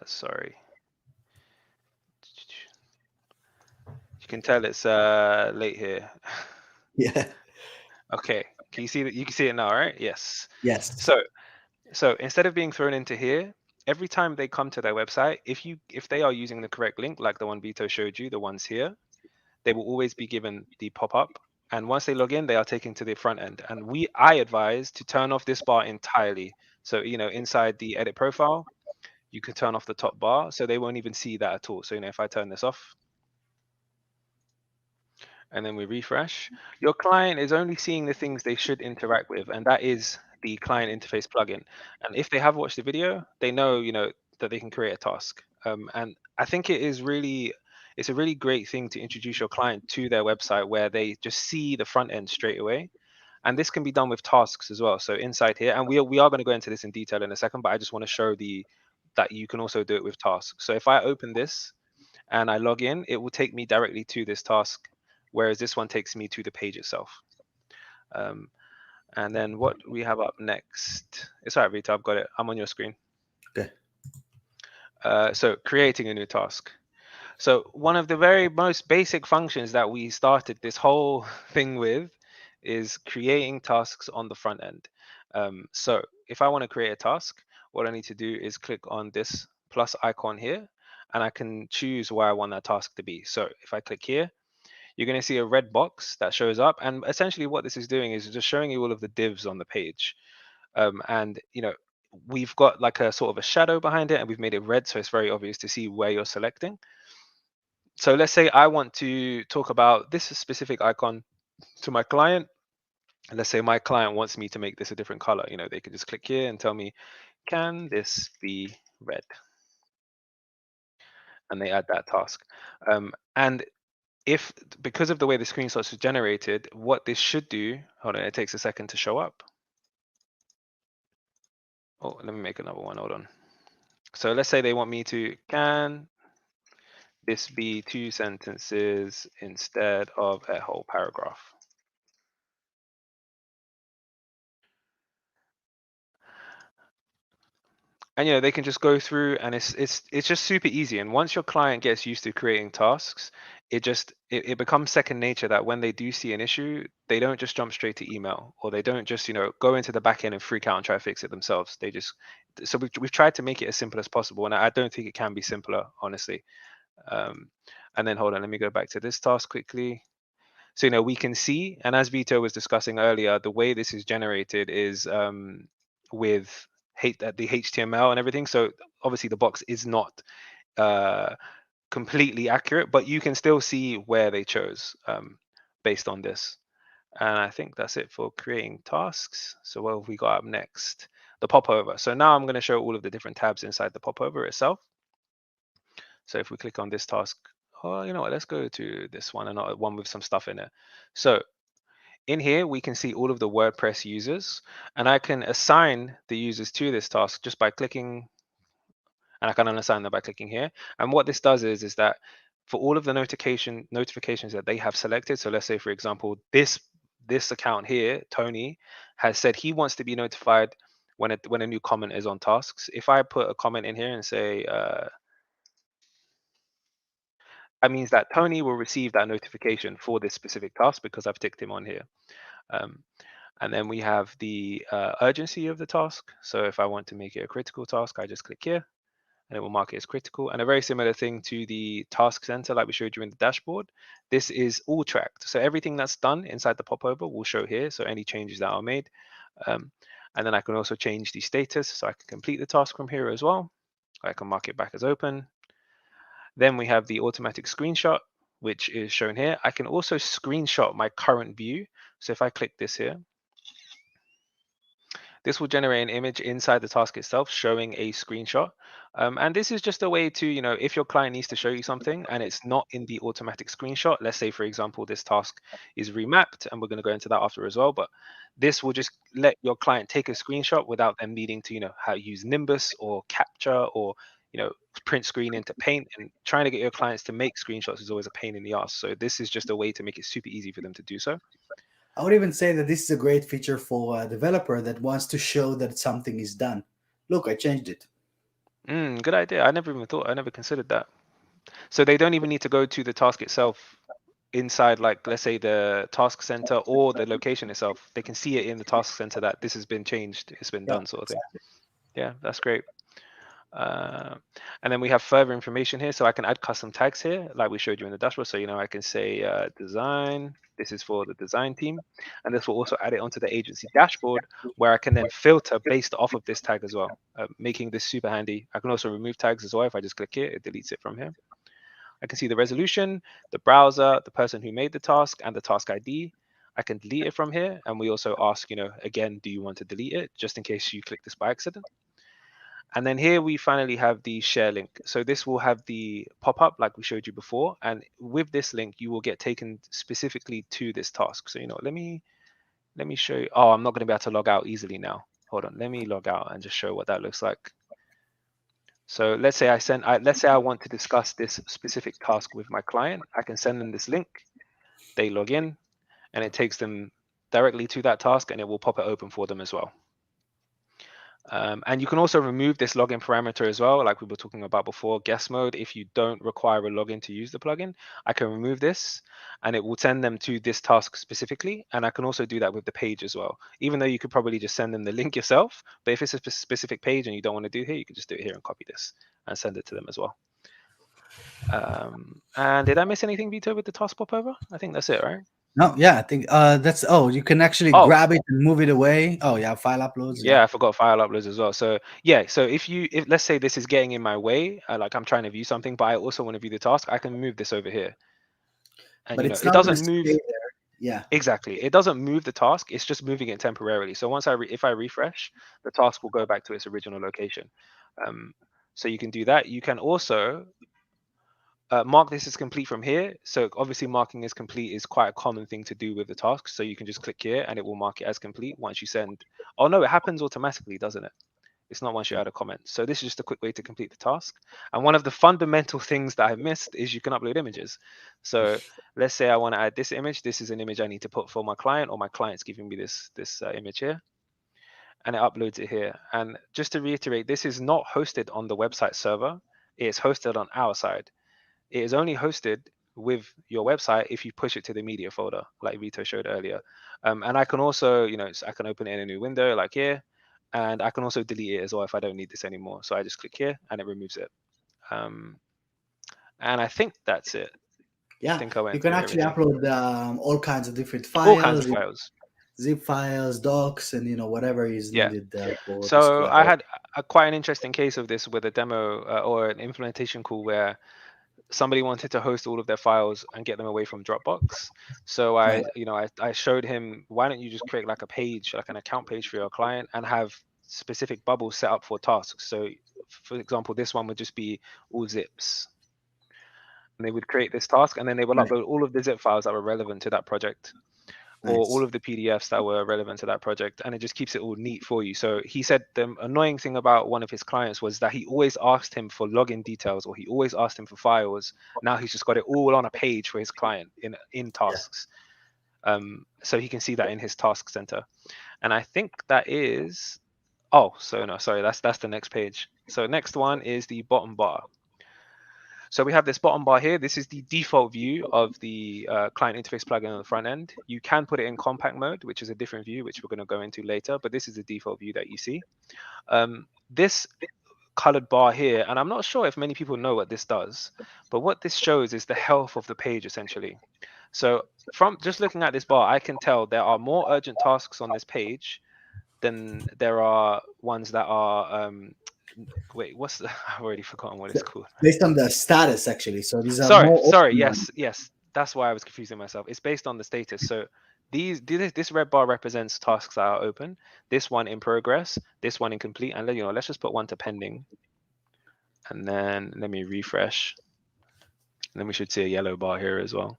Sorry. You can tell it's late here. Yeah. Okay. Can you see that? You can see it now, right? Yes. Yes. So instead of being thrown into here, every time they come to their website, if they are using the correct link, like the one Vito showed you, the ones here, they will always be given the pop-up. And once they log in, they are taken to the front end. And I advise to turn off this bar entirely. So, inside the edit profile, you can turn off the top bar, so they won't even see that at all. So, if I turn this off and then we refresh, your client is only seeing the things they should interact with, and that is the client interface plugin. And if they have watched the video, they know, that they can create a task. And I think it's a really great thing to introduce your client to their website where they just see the front end straight away. And this can be done with tasks as well. So inside here, and we are going to go into this in detail in a second, but I just want to show that you can also do it with tasks. So if I open this and I log in, it will take me directly to this task, whereas this one takes me to the page itself. And then what we have up next, it's all right, Vita, I've got it. I'm on your screen. Okay. So creating a new task. So one of the very most basic functions that we started this whole thing with is creating tasks on the front end. So if I want to create a task, what I need to do is click on this plus icon here, and I can choose where I want that task to be. So if I click here, you're going to see a red box that shows up, and essentially what this is doing is just showing you all of the divs on the page. And we've got like a sort of a shadow behind it, and we've made it red, so it's very obvious to see where you're selecting. So let's say I want to talk about this specific icon to my client. And let's say my client wants me to make this a different color. They can just click here and tell me, can this be red? And they add that task. And if, because of the way the screenshots are generated, what this should do, hold on, it takes a second to show up. Oh, let me make another one, hold on. So let's say they want me to, can this be 2 sentences instead of a whole paragraph? And they can just go through, and it's just super easy. And once your client gets used to creating tasks, it becomes second nature, that when they do see an issue, they don't just jump straight to email, or they don't just go into the back end and freak out and try to fix it themselves. So we've tried to make it as simple as possible, and I don't think it can be simpler, honestly. And then hold on, let me go back to this task quickly. So we can see, and as Vito was discussing earlier, the way this is generated is with the HTML and everything. So obviously the box is not completely accurate, but you can still see where they chose based on this. And I think that's it for creating tasks. So what have we got up next? The popover. So now I'm going to show all of the different tabs inside the popover itself. So if we click on this task, oh, you know what? Let's go to this one, and not one with some stuff in it. So in here, we can see all of the WordPress users, and I can assign the users to this task just by clicking, and I can unassign them by clicking here. And what this does is that for all of the notifications that they have selected, so let's say, for example, this account here, Tony, has said he wants to be notified when a new comment is on tasks. If I put a comment in here and say, that means that Tony will receive that notification for this specific task because I've ticked him on here. And then we have the urgency of the task. So if I want to make it a critical task, I just click here and it will mark it as critical. And a very similar thing to the task center, like we showed you in the dashboard. This is all tracked. So everything that's done inside the popover will show here. So any changes that are made. And then I can also change the status. So I can complete the task from here as well. I can mark it back as open. Then we have the automatic screenshot, which is shown here. I can also screenshot my current view. So if I click this here, this will generate an image inside the task itself showing a screenshot. And this is just a way to, if your client needs to show you something and it's not in the automatic screenshot, let's say, for example, this task is remapped, and we're going to go into that after as well. But this will just let your client take a screenshot without them needing to, how use Nimbus or Capture or, print screen into Paint. And trying to get your clients to make screenshots is always a pain in the ass. So this is just a way to make it super easy for them to do so. I would even say that this is a great feature for a developer that wants to show that something is done. Look, I changed it. Good idea. I never considered that. So they don't even need to go to the task itself inside, like, let's say, the task center or the location itself. They can see it in the task center that this has been changed, it's been Yeah, done, sort of thing. exactly. Yeah, that's great. And then we have further information here. So I can add custom tags here, like we showed you in the dashboard. So, I can say design. This is for the design team. And this will also add it onto the agency dashboard, where I can then filter based off of this tag as well, making this super handy. I can also remove tags as well. If I just click here, it deletes it from here. I can see the resolution, the browser, the person who made the task, and the task ID. I can delete it from here. And we also ask, again, do you want to delete it, just in case you click this by accident? And then here we finally have the share link. So this will have the pop-up like we showed you before. And with this link, you will get taken specifically to this task. So, let me show you. Oh, I'm not going to be able to log out easily now. Hold on, let me log out and just show what that looks like. So let's say I want to discuss this specific task with my client. I can send them this link. They log in, and it takes them directly to that task, and it will pop it open for them as well. And you can also remove this login parameter as well, like we were talking about before, guest mode. If you don't require a login to use the plugin, I can remove this and it will send them to this task specifically. And I can also do that with the page as well, even though you could probably just send them the link yourself. But if it's a specific page and you don't want to do it here, you can just do it here and copy this and send it to them as well. And did I miss anything, Vito, with the task popover? I think that's it, right? No, yeah, I think that's you can actually Oh, grab it and move it away. Oh yeah, file uploads. yeah, I forgot file uploads as well. So yeah, so if let's say this is getting in my way, like I'm trying to view something, but I also want to view the task, I can move this over here. And but you know, it's it not going to doesn't stay move there. Yeah, exactly. It doesn't move the task. It's just moving it temporarily. So once if I refresh, the task will go back to its original location. So you can do that. You can also mark this as complete from here. So obviously marking as complete is quite a common thing to do with the task. So you can just click here and it will mark it as complete once you send. Oh no, it happens automatically, doesn't it? It's not once you add a comment. So this is just a quick way to complete the task. And one of the fundamental things that I missed is you can upload images. So let's say I want to add this image. This is an image I need to put for my client, or my client's giving me this image here. And it uploads it here. And just to reiterate, this is not hosted on the website server. It's hosted on our side. It is only hosted with your website if you push it to the media folder, like Vito showed earlier. And I can also, I can open it in a new window like here, and I can also delete it as well if I don't need this anymore. So I just click here and it removes it. And I think that's it. I yeah. think I You went can through actually everything. upload all kinds of different All kinds of files, files. zip files, docs, and whatever is Yeah. needed for this So I collaboration. had quite an interesting case of this with a demo or an implementation call where somebody wanted to host all of their files and get them away from Dropbox. So Right. I showed him, why don't you just create like a page, like an account page for your client, and have specific bubbles set up for tasks. So for example, this one would just be all zips. And they would create this task and then they will Right. upload all of the zip files that were relevant to that project, or all Nice. of the PDFs that were relevant to that project, and it just keeps it all neat for you. So he said the annoying thing about one of his clients was that he always asked him for login details, or he always asked him for files. Now he's just got it all on a page for his client in Yeah. tasks. So he can see that in his task center. And I think that is, oh, so no, sorry, that's the next page. So next one is the bottom bar. So we have this bottom bar here. This is the default view of the client interface plugin on the front end. You can put it in compact mode, which is a different view, which we're going to go into later, but this is the default view that you see. This colored bar here, and I'm not sure if many people know what this does, but what this shows is the health of the page, essentially. So from just looking at this bar, I can tell there are more urgent tasks on this page than there are ones that are, wait, I've already forgotten what it's called. Based on the status, actually. So these are Sorry, more sorry. open ones. Yes. That's why I was confusing myself. It's based on the status. So this red bar represents tasks that are open. This one in progress. This one incomplete. And then let's just put one to pending. And then let me refresh. And then we should see a yellow bar here as well.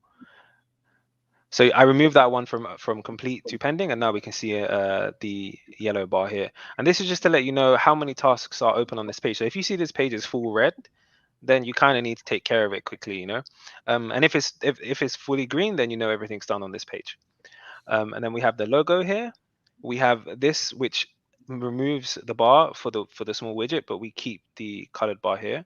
So I removed that one from complete to pending, and now we can see the yellow bar here. And this is just to let you know how many tasks are open on this page. So if you see this page is full red, then you kind of need to take care of it quickly, and if it's fully green, then everything's done on this page. And then we have the logo here. We have this, which removes the bar for the small widget, but we keep the colored bar here.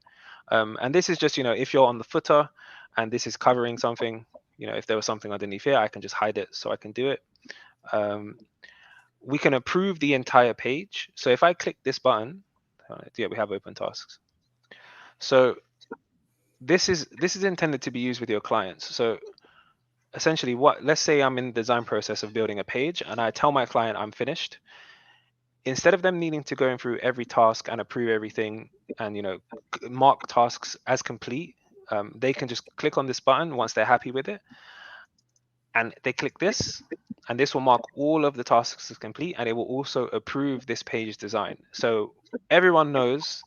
And this is just if you're on the footer and this is covering something, if there was something underneath here, I can just hide it, so I can do it. We can approve the entire page. So if I click this button, yeah, we have open tasks. So this is intended to be used with your clients. So essentially, let's say I'm in the design process of building a page and I tell my client I'm finished. Instead of them needing to go through every task and approve everything and mark tasks as complete, they can just click on this button once they're happy with it, and they click this, and this will mark all of the tasks as complete, and it will also approve this page design. So everyone knows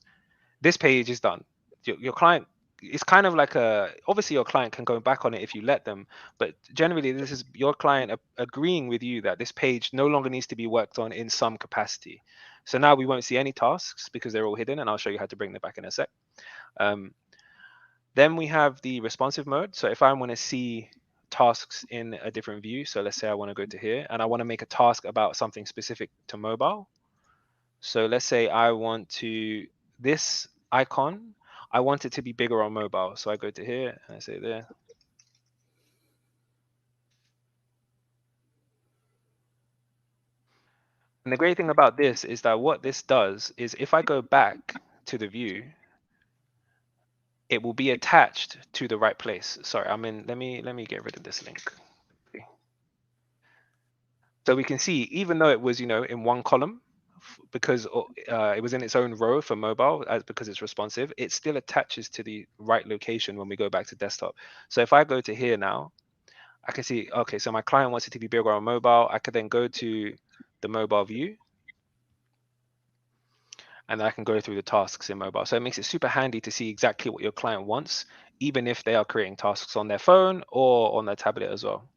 this page is done. Your client, it's kind of like obviously your client can go back on it if you let them, but generally this is your client agreeing with you that this page no longer needs to be worked on in some capacity. So now we won't see any tasks because they're all hidden, and I'll show you how to bring them back in a sec. Then we have the responsive mode. So if I want to see tasks in a different view. So let's say I want to go to here and I want to make a task about something specific to mobile. So let's say I want to, this icon, I want it to be bigger on mobile. So I go to here and I say there. And the great thing about this is that what this does is if I go back to the view, it will be attached to the right place. Sorry, I mean, let me get rid of this link. So we can see, even though it was, in one column, because it was in its own row for mobile, because it's responsive, it still attaches to the right location when we go back to desktop. So if I go to here now, I can see, okay, so my client wants it to be bigger on mobile. I could then go to the mobile view, and I can go through the tasks in mobile. So it makes it super handy to see exactly what your client wants, even if they are creating tasks on their phone or on their tablet as well.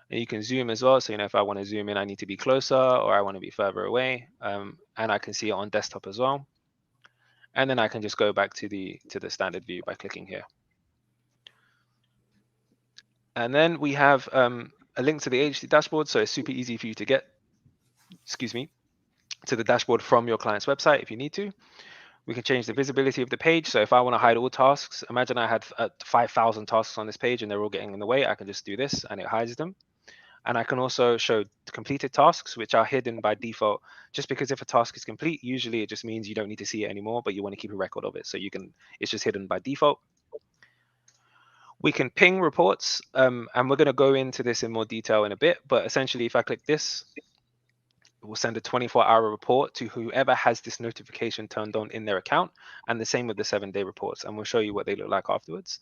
And you can zoom as well. So, if I want to zoom in, I need to be closer or I want to be further away. And I can see it on desktop as well. And then I can just go back to the standard view by clicking here. And then we have a link to the agency dashboard. So it's super easy for you to get, to the dashboard from your client's website if you need to. We can change the visibility of the page. So if I want to hide all tasks, imagine I had 5,000 tasks on this page and they're all getting in the way. I can just do this and it hides them. And I can also show completed tasks, which are hidden by default, just because if a task is complete, usually it just means you don't need to see it anymore, but you want to keep a record of it. So it's just hidden by default. We can ping reports, and we're going to go into this in more detail in a bit. But essentially, if I click this, it will send a 24-hour report to whoever has this notification turned on in their account, and the same with the 7-day reports. And we'll show you what they look like afterwards.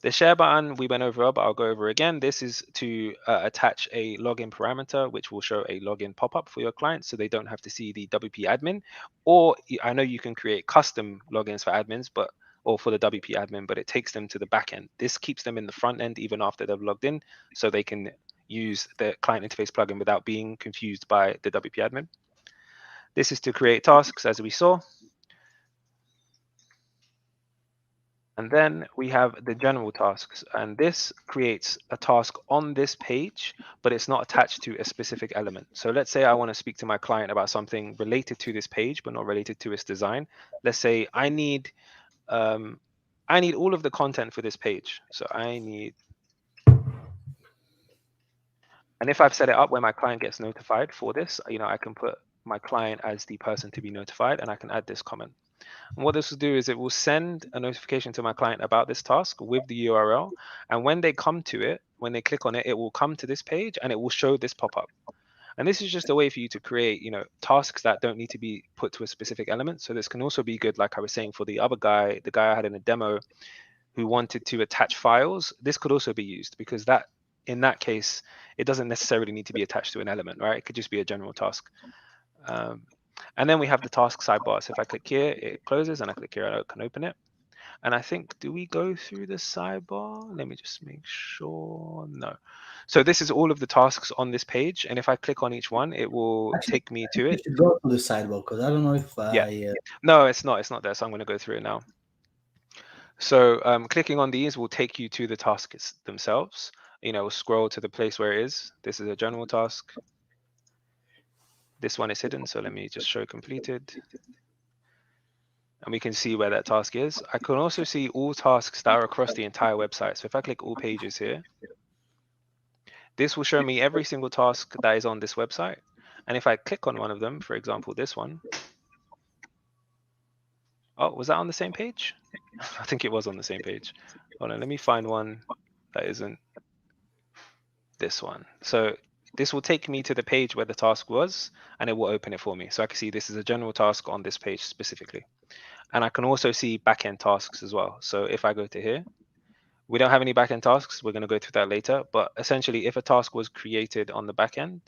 The share button we went over, but I'll go over again. This is to attach a login parameter, which will show a login pop-up for your clients so they don't have to see the WP admin. Or I know you can create custom logins for admins, or for the WP admin, but it takes them to the back end. This keeps them in the front end even after they've logged in, so they can use the client interface plugin without being confused by the WP admin. This is to create tasks, as we saw. And then we have the general tasks, and this creates a task on this page, but it's not attached to a specific element. So let's say I want to speak to my client about something related to this page, but not related to its design. Let's say I need all of the content for this page. So and if I've set it up where my client gets notified for this, I can put my client as the person to be notified, and I can add this comment. And what this will do is it will send a notification to my client about this task with the URL. And when they come to it, when they click on it, it will come to this page and it will show this pop-up. And this is just a way for you to create, tasks that don't need to be put to a specific element. So this can also be good, like I was saying, for the other guy, the guy I had in a demo who wanted to attach files. This could also be used because in that case, it doesn't necessarily need to be attached to an element, right? It could just be a general task. And then we have the task sidebar. So if I click here, it closes, and I click here, I can open it. And I think, do we go through the sidebar? Let me just make sure. No. So this is all of the tasks on this page. And if I click on each one, it will take me to it. You should go to the sidebar because I don't know if No, it's not. It's not there. So I'm going to go through it now. So clicking on these will take you to the tasks themselves. Scroll to the place where it is. This is a general task. This one is hidden, so let me just show completed. And we can see where that task is. I can also see all tasks that are across the entire website. So if I click all pages here, this will show me every single task that is on this website. And if I click on one of them, for example, this one. Oh, was that on the same page? I think it was on the same page. Hold on, let me find one that isn't this one. So this will take me to the page where the task was, and it will open it for me. So I can see this is a general task on this page specifically. And I can also see backend tasks as well. So if I go to here, we don't have any backend tasks. We're going to go through that later. But essentially, if a task was created on the backend,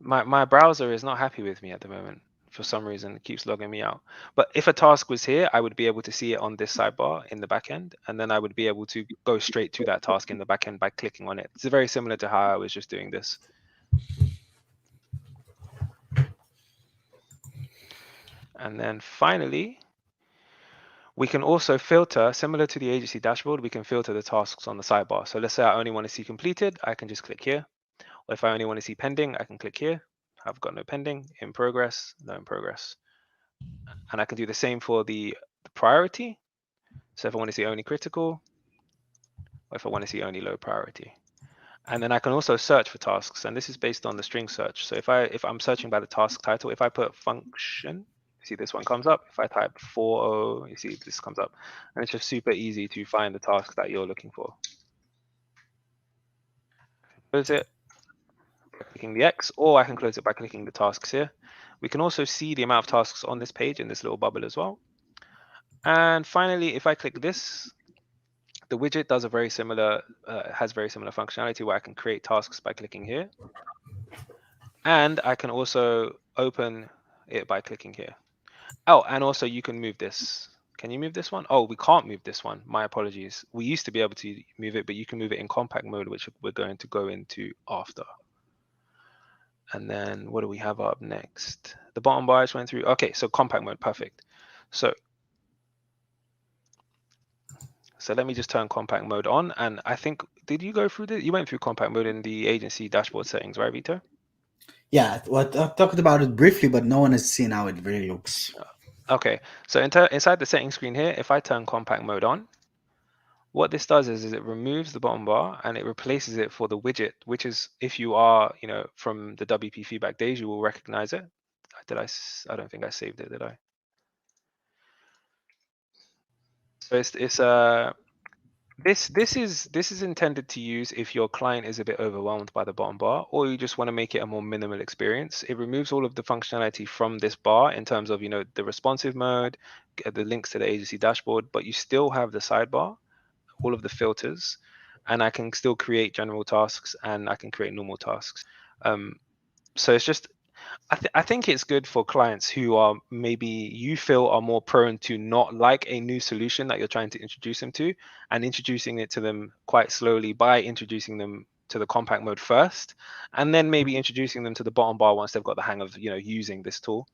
my browser is not happy with me at the moment. For some reason, it keeps logging me out. But if a task was here, I would be able to see it on this sidebar in the backend, and then I would be able to go straight to that task in the backend by clicking on it. It's very similar to how I was just doing this. And then finally, We can also filter, similar to the agency dashboard, we can filter the tasks on the sidebar. So let's say I only want to see completed, I can just click here. Or if I only want to see pending, I can click here. I've got no pending, in progress, no in progress. And I can do the same for the priority. So if I want to see only critical, or if I want to see only low priority. And then I can also search for tasks, and this is based on the string search. So if I'm searching by the task title, if I put function, you see this one comes up. If I type 40, you see this comes up, and it's just super easy to find the task that you're looking for. Close it by clicking the X, or I can close it by clicking the tasks here. We can also see the amount of tasks on this page in this little bubble as well. And finally, if I click this, the widget does a very similar, has very similar functionality where I can create tasks by clicking here. And I can also open it by clicking here. Oh, and also you can move this. Can you move this one? Oh, we can't move this one. My apologies. We used to be able to move it, but you can move it in compact mode, which we're going to go into after. And then what do we have up next? The bottom bar I just went through. Okay, so compact mode, perfect. So let me just turn compact mode on. And I think, did you go through this? You went through compact mode in the agency dashboard settings, right, Vito? Yeah, what I talked about it briefly, but no one has seen how it really looks. Okay, so inside the settings screen here, if I turn compact mode on, what this does is it removes the bottom bar and it replaces it for the widget, which is, if you are, from the WP feedback days, you will recognize it. I don't think I saved it, did I? So this is intended to use if your client is a bit overwhelmed by the bottom bar, or you just want to make it a more minimal experience. It removes all of the functionality from this bar in terms of the responsive mode, the links to the agency dashboard, but you still have the sidebar, all of the filters, and I can still create general tasks and I can create normal tasks. So it's just, I think it's good for clients who are maybe you feel are more prone to not like a new solution that you're trying to introduce them to, and introducing it to them quite slowly by introducing them to the compact mode first, and then maybe introducing them to the bottom bar once they've got the hang of using this tool.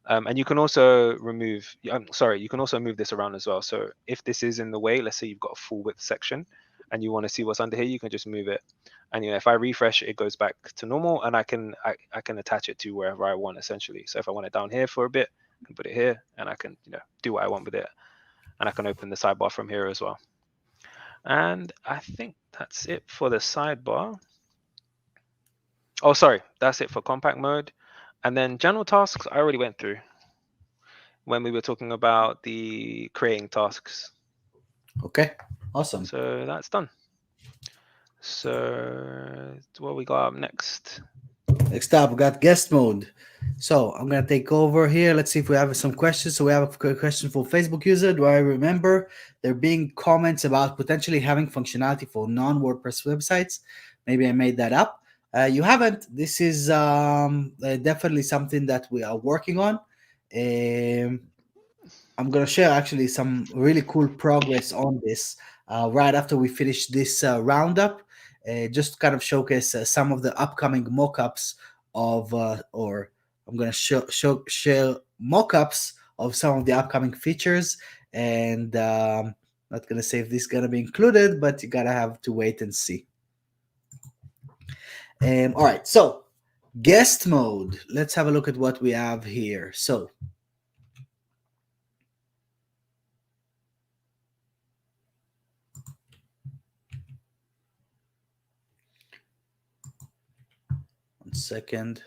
And you can also you can also move this around as well. So if this is in the way, let's say you've got a full width section and you want to see what's under here, you can just move it. And if I refresh, it goes back to normal, and I can attach it to wherever I want, essentially. So if I want it down here for a bit, I can put it here, and I can do what I want with it. And I can open the sidebar from here as well. And I think that's it for the sidebar. Oh, sorry, that's it for compact mode. And then general tasks, I already went through when we were talking about the creating tasks. Okay, awesome. So that's done. So what we got up next? Next up, we got guest mode. So I'm gonna take over here. Let's see if we have some questions. So we have a question for Facebook user. Do I remember there being comments about potentially having functionality for non-WordPress websites? Maybe I made that up. You haven't. This is definitely something that we are working on. I'm gonna share actually some really cool progress on this right after we finish this roundup. Just kind of showcase some of the upcoming mockups of, or I'm gonna share mockups of some of the upcoming features, and not gonna say if this is gonna be included, but you gotta have to wait and see. All right, so guest mode. Let's have a look at what we have here. So one second.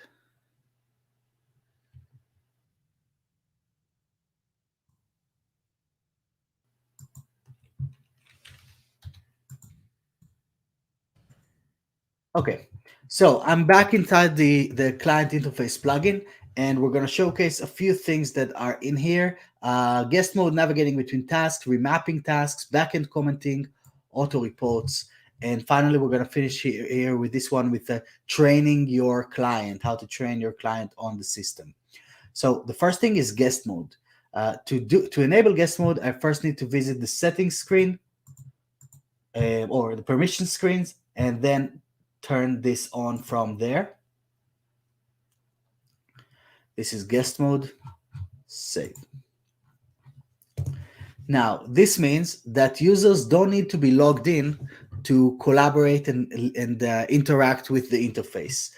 Okay, so I'm back inside the client interface plugin, and we're going to showcase a few things that are in here. Guest mode, navigating between tasks, remapping tasks, backend commenting, auto reports, and finally we're going to finish here with this one with training your client, how to train your client on the system. So the first thing is guest mode. To enable guest mode, I first need to visit the settings screen or the permission screens, and then turn this on from there. This is guest mode. Save. Now, this means that users don't need to be logged in to collaborate and interact with the interface.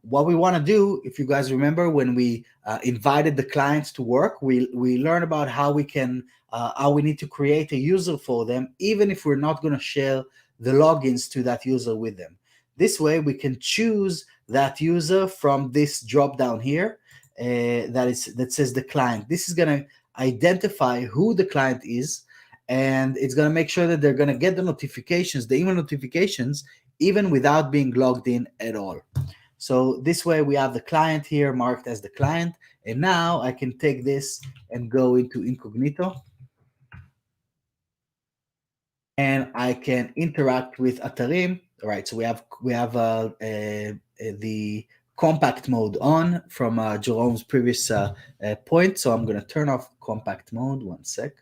What we want to do, if you guys remember, when we invited the clients to work, we learned about how we need to create a user for them, even if we're not going to share the logins to that user with them. This way, we can choose that user from this drop down here that says the client. This is going to identify who the client is, and it's going to make sure that they're going to get the notifications, the email notifications, even without being logged in at all. So this way we have the client here marked as the client, and now I can take this and go into incognito, and I can interact with Atarim. All right, so we have the compact mode on from Jerome's previous point. So I'm going to turn off compact mode. One sec.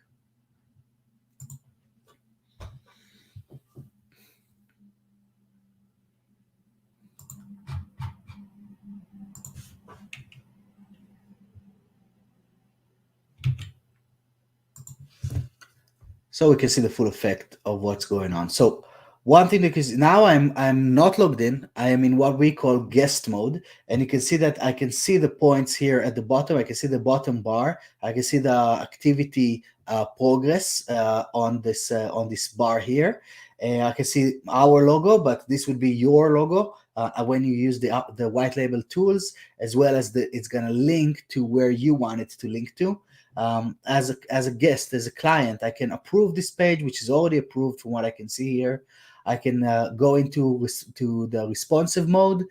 So we can see the full effect of what's going on. So one thing, because now I'm not logged in, I am in what we call guest mode, and you can see that I can see the points here at the bottom. I can see the bottom bar. I can see the activity progress on this bar here. I can see our logo, but this would be your logo when you use the white label tools, as well as it's going to link to where you want it to link to. As a guest, as a client, I can approve this page, which is already approved from what I can see here. I can go into the responsive mode,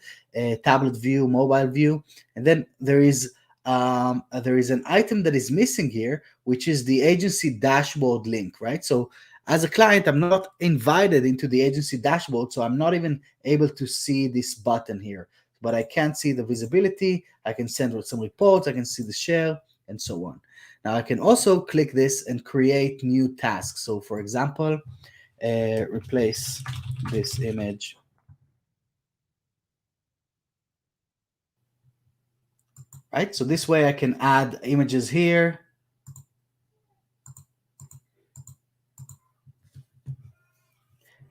tablet view, mobile view, and then there is an item that is missing here, which is the agency dashboard link, right? So as a client, I'm not invited into the agency dashboard, so I'm not even able to see this button here. But I can see the visibility, I can send some reports, I can see the share, and so on. Now I can also click this and create new tasks. So for example, replace this image. Right, so this way I can add images here.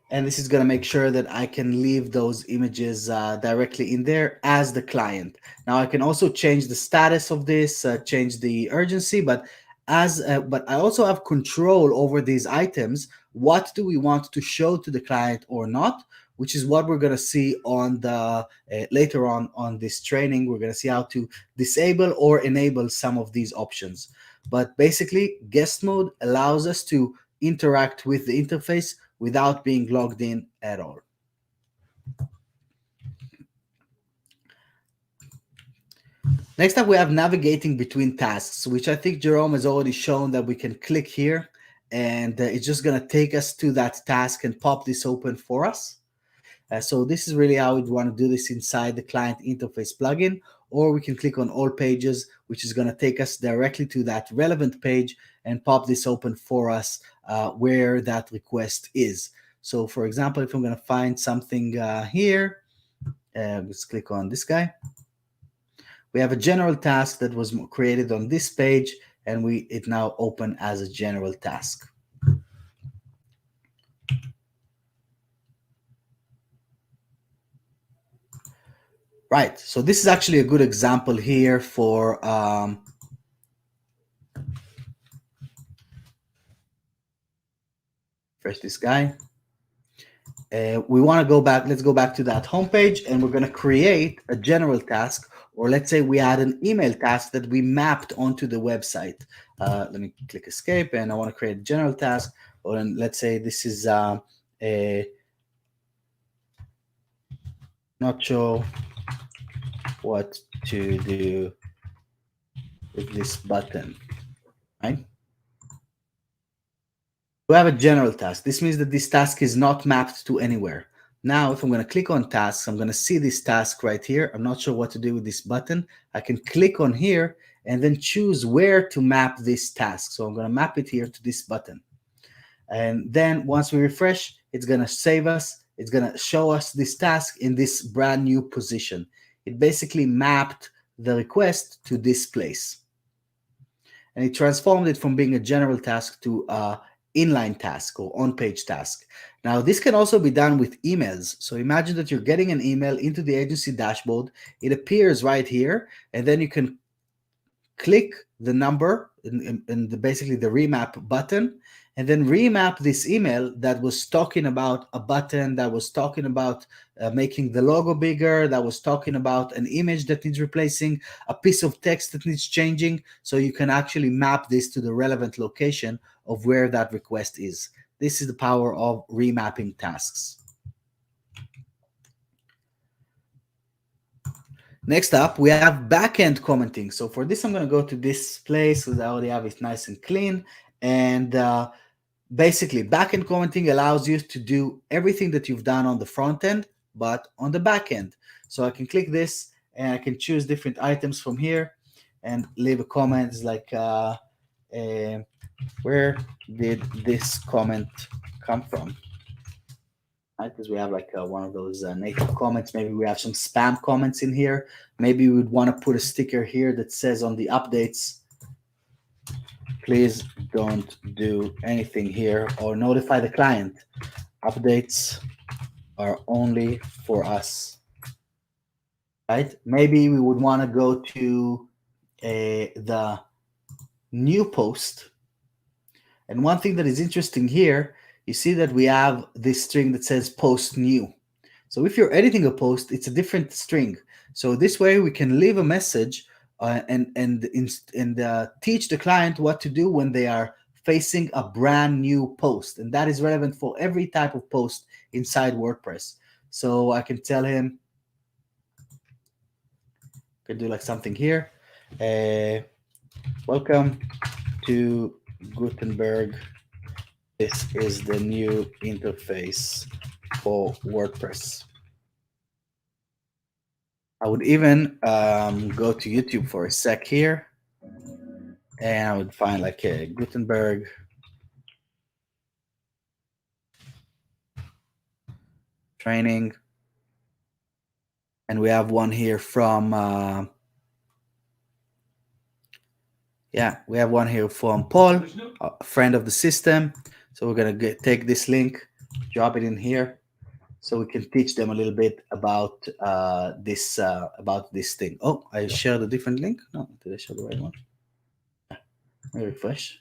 And this is going to make sure that I can leave those images directly in there as the client. Now I can also change the status of this, change the urgency, but I also have control over these items. What do we want to show to the client or not? Which is what we're going to see on the later on this training. We're going to see how to disable or enable some of these options. But basically, guest mode allows us to interact with the interface without being logged in at all. Next up, we have navigating between tasks, which I think Jerome has already shown that we can click here, and it's just going to take us to that task and pop this open for us. So this is really how we'd want to do this inside the client interface plugin, or we can click on all pages, which is going to take us directly to that relevant page and pop this open for us where that request is. So for example, if I'm going to find something here, let's click on this guy. We have a general task that was created on this page, and it now open as a general task. Right, so this is actually a good example here for first this guy. We want to go back, let's go back to that homepage, and we're going to create a general task, or let's say we had an email task that we mapped onto the website. Let me click escape, and I want to create a general task, or let's say this is not sure what to do with this button, right? We have a general task. This means that this task is not mapped to anywhere. Now, if I'm going to click on tasks, I'm going to see this task right here. I'm not sure what to do with this button. I can click on here and then choose where to map this task. So I'm going to map it here to this button. And then once we refresh, it's going to save us. It's going to show us this task in this brand new position. It basically mapped the request to this place. and it transformed it from being a general task to a inline task or on-page task. Now, this can also be done with emails. So imagine that you're getting an email into the agency dashboard. It appears right here, and then you can click the number in basically the remap button, and then remap this email that was talking about a button, that was talking about making the logo bigger, that was talking about an image that needs replacing, a piece of text that needs changing. So you can actually map this to the relevant location of where that request is. This is the power of remapping tasks. Next up, we have backend commenting. So for this, I'm going to go to this place because I already have it nice and clean. And basically, backend commenting allows you to do everything that you've done on the front end, but on the back end. So I can click this and I can choose different items from here and leave a comment like, where did this comment come from? Right, because we have like one of those native comments. Maybe we have some spam comments in here. Maybe we would want to put a sticker here that says on the updates, please don't do anything here, or notify the client. Updates are only for us. Right? Maybe we would want to go to the new post. And one thing that is interesting here, you see that we have this string that says post new. So if you're editing a post, it's a different string. So this way we can leave a message and teach the client what to do when they are facing a brand new post. And that is relevant for every type of post inside WordPress. So I can tell him, I can do like something here. Welcome to Gutenberg. This is the new interface for WordPress. I would even go to YouTube for a sec here, and I would find like a Gutenberg training, and we have one here from we have one here from Paul, a friend of the system. So we're gonna take this link, drop it in here, so we can teach them a little bit about this thing. Oh, I shared a different link. No, did I share the right one? Let me refresh.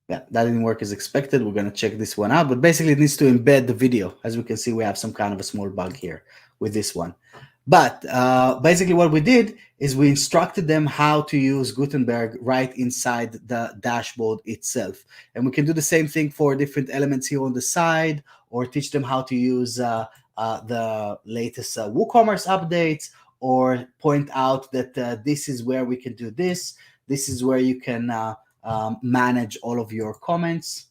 Yeah, that didn't work as expected. We're going to check this one out, but basically it needs to embed the video. As we can see, we have some kind of a small bug here with this one. But basically what we did is we instructed them how to use Gutenberg right inside the dashboard itself. And we can do the same thing for different elements here on the side, or teach them how to use the latest WooCommerce updates, or point out that this is where we can do this. This is where you can manage all of your comments.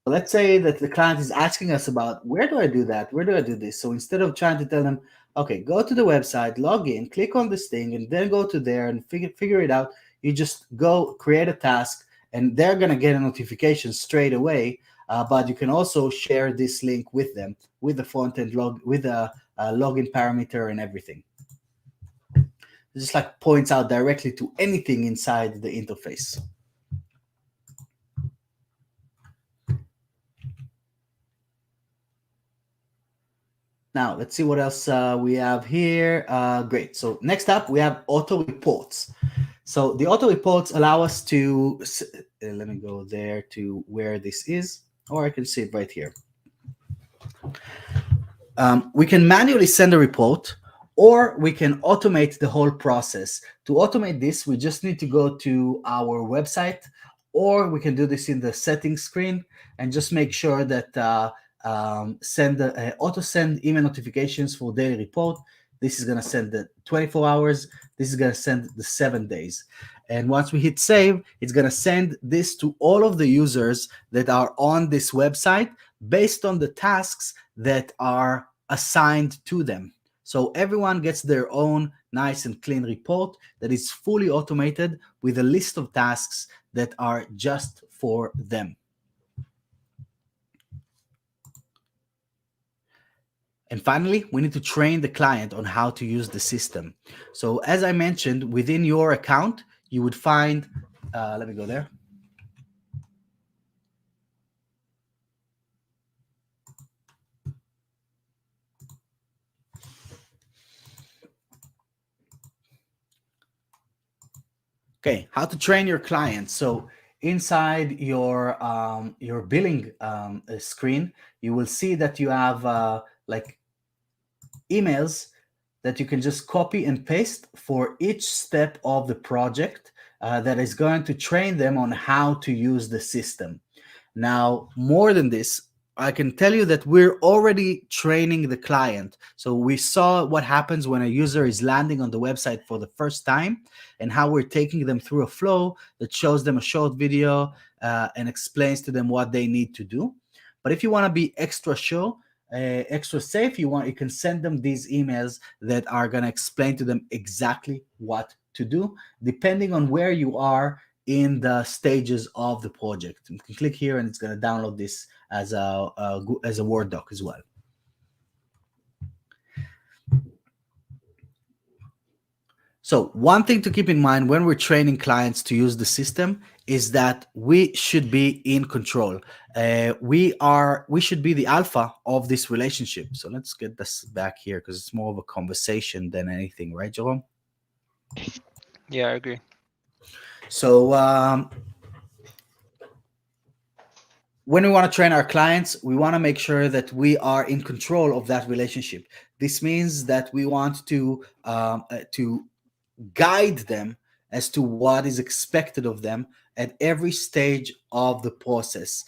So let's say that the client is asking us about, where do I do that? Where do I do this? So instead of trying to tell them, okay, go to the website, log in, click on this thing, and then go to there and figure it out, you just go create a task, and they're going to get a notification straight away. But you can also share this link with them with the front end with a login parameter and everything. It just like points out directly to anything inside the interface. Now, let's see what else we have here. Great. So next up, we have auto reports. So the auto reports allow us to, let me go there to where this is, or I can see it right here. We can manually send a report, or we can automate the whole process. To automate this, we just need to go to our website, or we can do this in the settings screen and just make sure that auto send email notifications for daily report. This is going to send the 24 hours. This is going to send the 7 days. And once we hit save, it's going to send this to all of the users that are on this website based on the tasks that are assigned to them. So everyone gets their own nice and clean report that is fully automated with a list of tasks that are just for them. And finally, we need to train the client on how to use the system. So as I mentioned, within your account, you would find, let me go there. Okay, how to train your clients. So inside your billing screen, you will see that you have like emails that you can just copy and paste for each step of the project that is going to train them on how to use the system. Now, more than this, I can tell you that we're already training the client. So we saw what happens when a user is landing on the website for the first time and how we're taking them through a flow that shows them a short video and explains to them what they need to do. But if you want to be extra sure, extra safe, you can send them these emails that are going to explain to them exactly what to do, depending on where you are in the stages of the project. You can click here and it's going to download this as a Word doc as well. So one thing to keep in mind when we're training clients to use the system is that we should be in control. We should be the alpha of this relationship. So let's get this back here because it's more of a conversation than anything, right, Jerome? Yeah, I agree. So when we want to train our clients, we want to make sure that we are in control of that relationship. This means that we want to guide them as to what is expected of them at every stage of the process.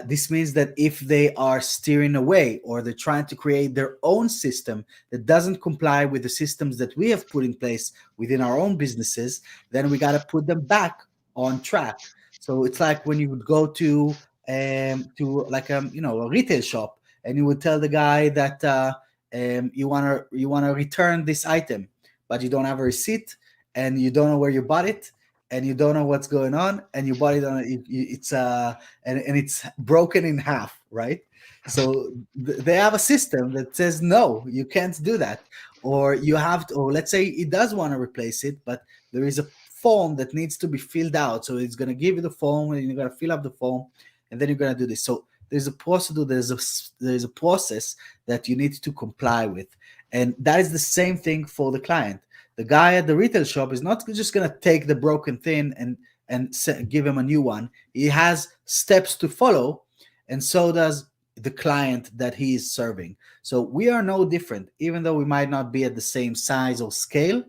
This means that if they are steering away or they're trying to create their own system that doesn't comply with the systems that we have put in place within our own businesses, then we got to put them back on track. So it's like when you would go to like a retail shop and you would tell the guy that you want to return this item, but you don't have a receipt and you don't know where you bought it and you don't know what's going on and you bought it on it's and it's broken in half, right? So they have a system that says no, you can't do that. Or you have to, or let's say it does want to replace it, but there is a form that needs to be filled out, so it's going to give you the form and you're going to fill up the form and then you're going to do this. So there's a procedure, there's a process that you need to comply with, and that is the same thing for the client. The guy at the retail shop is not just going to take the broken thing and give him a new one. He has steps to follow, and so does the client that he is serving. So we are no different, even though we might not be at the same size or scale.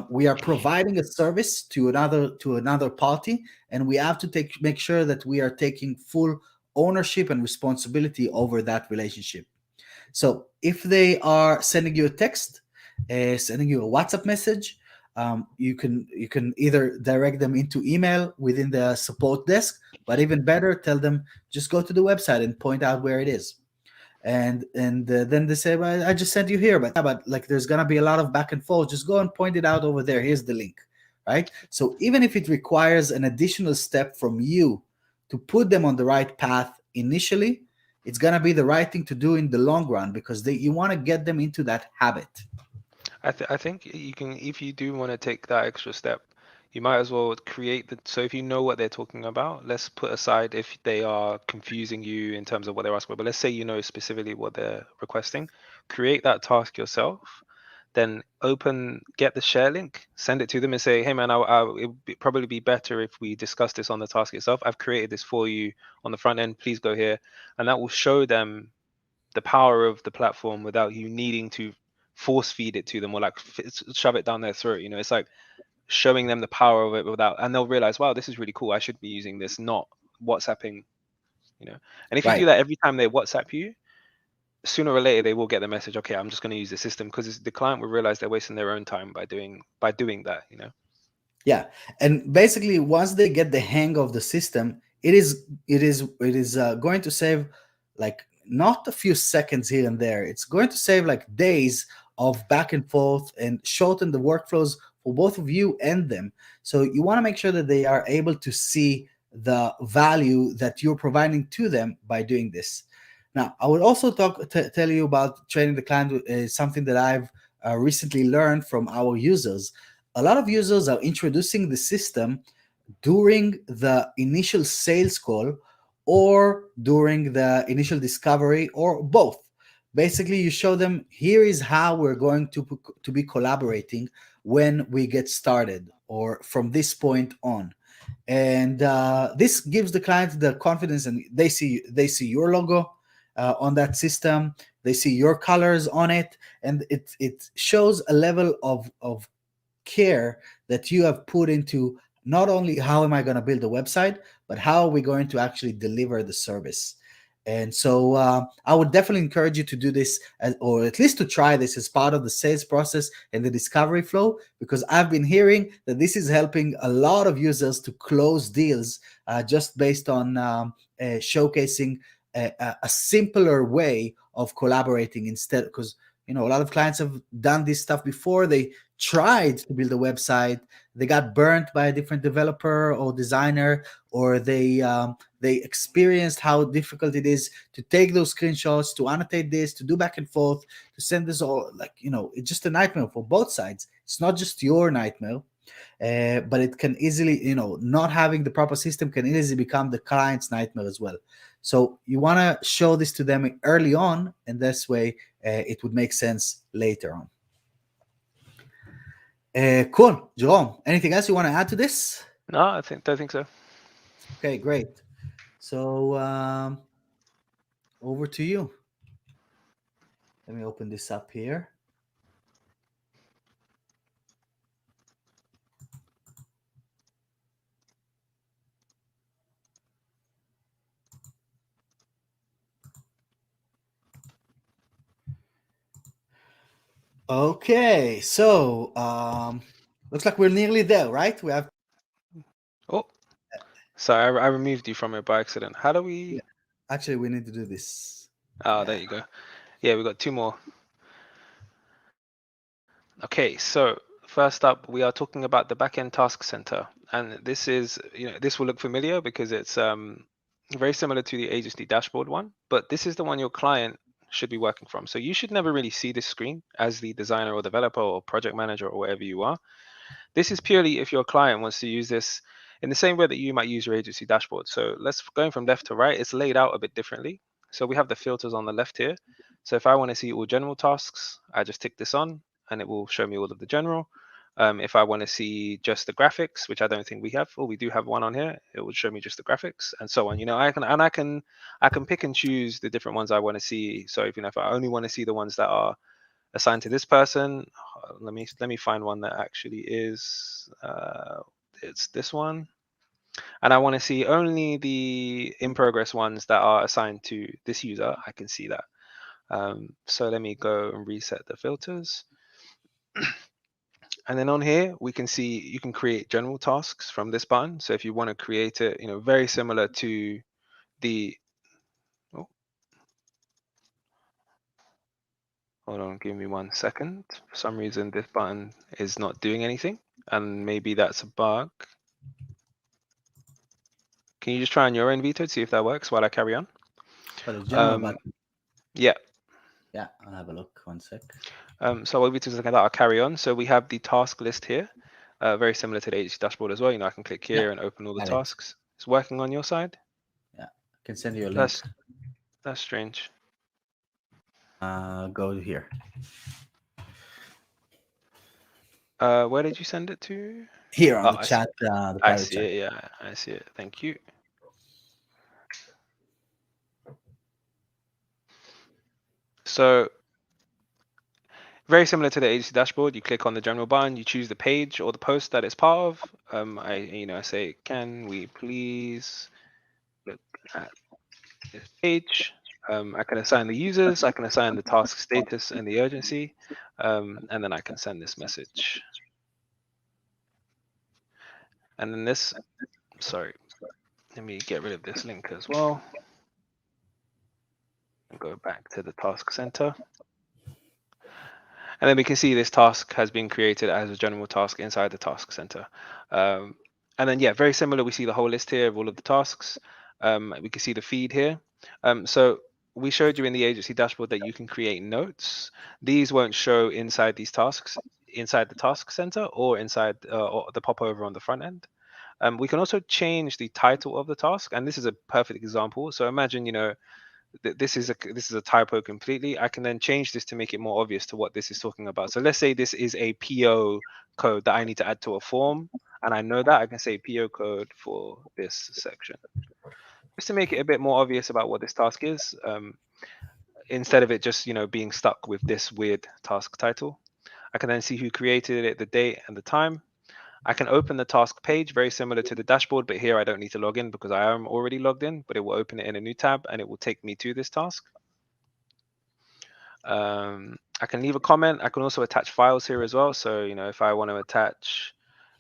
We are providing a service to another party, and we have to make sure that we are taking full ownership and responsibility over that relationship. So if they are sending you a text, sending you a WhatsApp message, you can either direct them into email within the support desk, but even better, tell them just go to the website and point out where it is. And then they say, well, I just sent you here, but like there's gonna be a lot of back and forth. Just go and point it out over there. Here's the link, right? So even if it requires an additional step from you to put them on the right path initially, it's gonna be the right thing to do in the long run because you want to get them into that habit. I think you can, if you do want to take that extra step, you might as well create so if you know what they're talking about, let's put aside if they are confusing you in terms of what they're asking, but let's say you know specifically what they're requesting, create that task yourself, then get the share link, send it to them and say, hey man, it would probably be better if we discuss this on the task itself. I've created this for you on the front end, please go here. And that will show them the power of the platform without you needing to force feed it to them or like shove it down their throat. It's like showing them the power of it and they'll realize, wow, this is really cool. I should be using this, not WhatsApping. And if you do that every time they WhatsApp you, sooner or later they will get the message, okay, I'm just going to use the system, because the client will realize they're wasting their own time by doing that. Yeah, and basically once they get the hang of the system, it is going to save like not a few seconds here and there. It's going to save like days of back and forth and shorten the workflows for both of you and them. So you want to make sure that they are able to see the value that you're providing to them by doing this. Now, I would also tell you about training the client is something that I've recently learned from our users. A lot of users are introducing the system during the initial sales call or during the initial discovery or both. Basically, you show them here is how we're going to be collaborating when we get started or from this point on, and this gives the client the confidence, and they see your logo on that system, they see your colors on it, and it shows a level of care that you have put into not only how am I going to build a website, but how are we going to actually deliver the service. And so I would definitely encourage you to do this, or at least to try this as part of the sales process and the discovery flow, because I've been hearing that this is helping a lot of users to close deals just based on showcasing a simpler way of collaborating instead. Because a lot of clients have done this stuff before. They tried to build a website, they got burnt by a different developer or designer, or they experienced how difficult it is to take those screenshots, to annotate this, to do back and forth, to send this all, it's just a nightmare for both sides. It's not just your nightmare, but it can easily, not having the proper system can easily become the client's nightmare as well. So you want to show this to them early on, and this way it would make sense later on. Cool. Jerome, anything else you want to add to this? No, don't think so. Okay, great. So over to you. Let me open this up here. Okay, so looks like we're nearly there, right? We have. Oh, sorry, I removed you from it by accident. How do we? Yeah. Actually, we need to do this. Oh, there you go. Yeah, we got two more. Okay, so first up, we are talking about the backend task center, and this is, this will look familiar because it's very similar to the agency dashboard one, but this is the one your client should be working from. So you should never really see this screen as the designer or developer or project manager or whatever you are. This is purely if your client wants to use this in the same way that you might use your agency dashboard. So going from left to right, it's laid out a bit differently. So we have the filters on the left here. So if I want to see all general tasks, I just tick this on and it will show me all of the general. If I want to see just the graphics, which I don't think we have, or we do have one on here, it will show me just the graphics and so on. I can pick and choose the different ones I want to see. So if I only want to see the ones that are assigned to this person, let me find one that actually is it's this one, and I want to see only the in progress ones that are assigned to this user. I can see that. So let me go and reset the filters. And then on here, we can see you can create general tasks from this button. So if you want to create it, very similar to the, oh, hold on, give me 1 second. For some reason, this button is not doing anything, and maybe that's a bug. Can you just try on your own, Vito, to see if that works while I carry on? For the general button. Yeah. Yeah, I'll have a look. 1 sec. So while Vito's looking at that, I'll carry on. So we have the task list here, very similar to the agency dashboard as well. I can click here and open all the tasks. It's working on your side? Yeah, I can send you a link. That's strange. Go here. Where did you send it to? Here on the chat. The I see chat. it. Yeah, I see it. Thank you. So very similar to the agency dashboard, you click on the general button, you choose the page or the post that it's part of. I say, can we please look at this page? I can assign the users, I can assign the task status and the urgency, and then I can send this message. And then let me get rid of this link as well. And go back to the task center. And then we can see this task has been created as a general task inside the task center. And then, yeah, very similar. We see the whole list here of all of the tasks. We can see the feed here. So we showed you in the agency dashboard that you can create notes. These won't show inside these tasks, inside the task center or inside or the popover on the front end. We can also change the title of the task, and this is a perfect example. So imagine, this is a typo completely. I can then change this to make it more obvious to what this is talking about. So let's say this is a PO code that I need to add to a form, and I know that I can say PO code for this section, just to make it a bit more obvious about what this task is, instead of it just being stuck with this weird task title. I can then see who created it, the date and the time. I can open the task page, very similar to the dashboard, but here I don't need to log in because I am already logged in, but it will open it in a new tab and it will take me to this task. I can leave a comment. I can also attach files here as well. So, if I want to attach,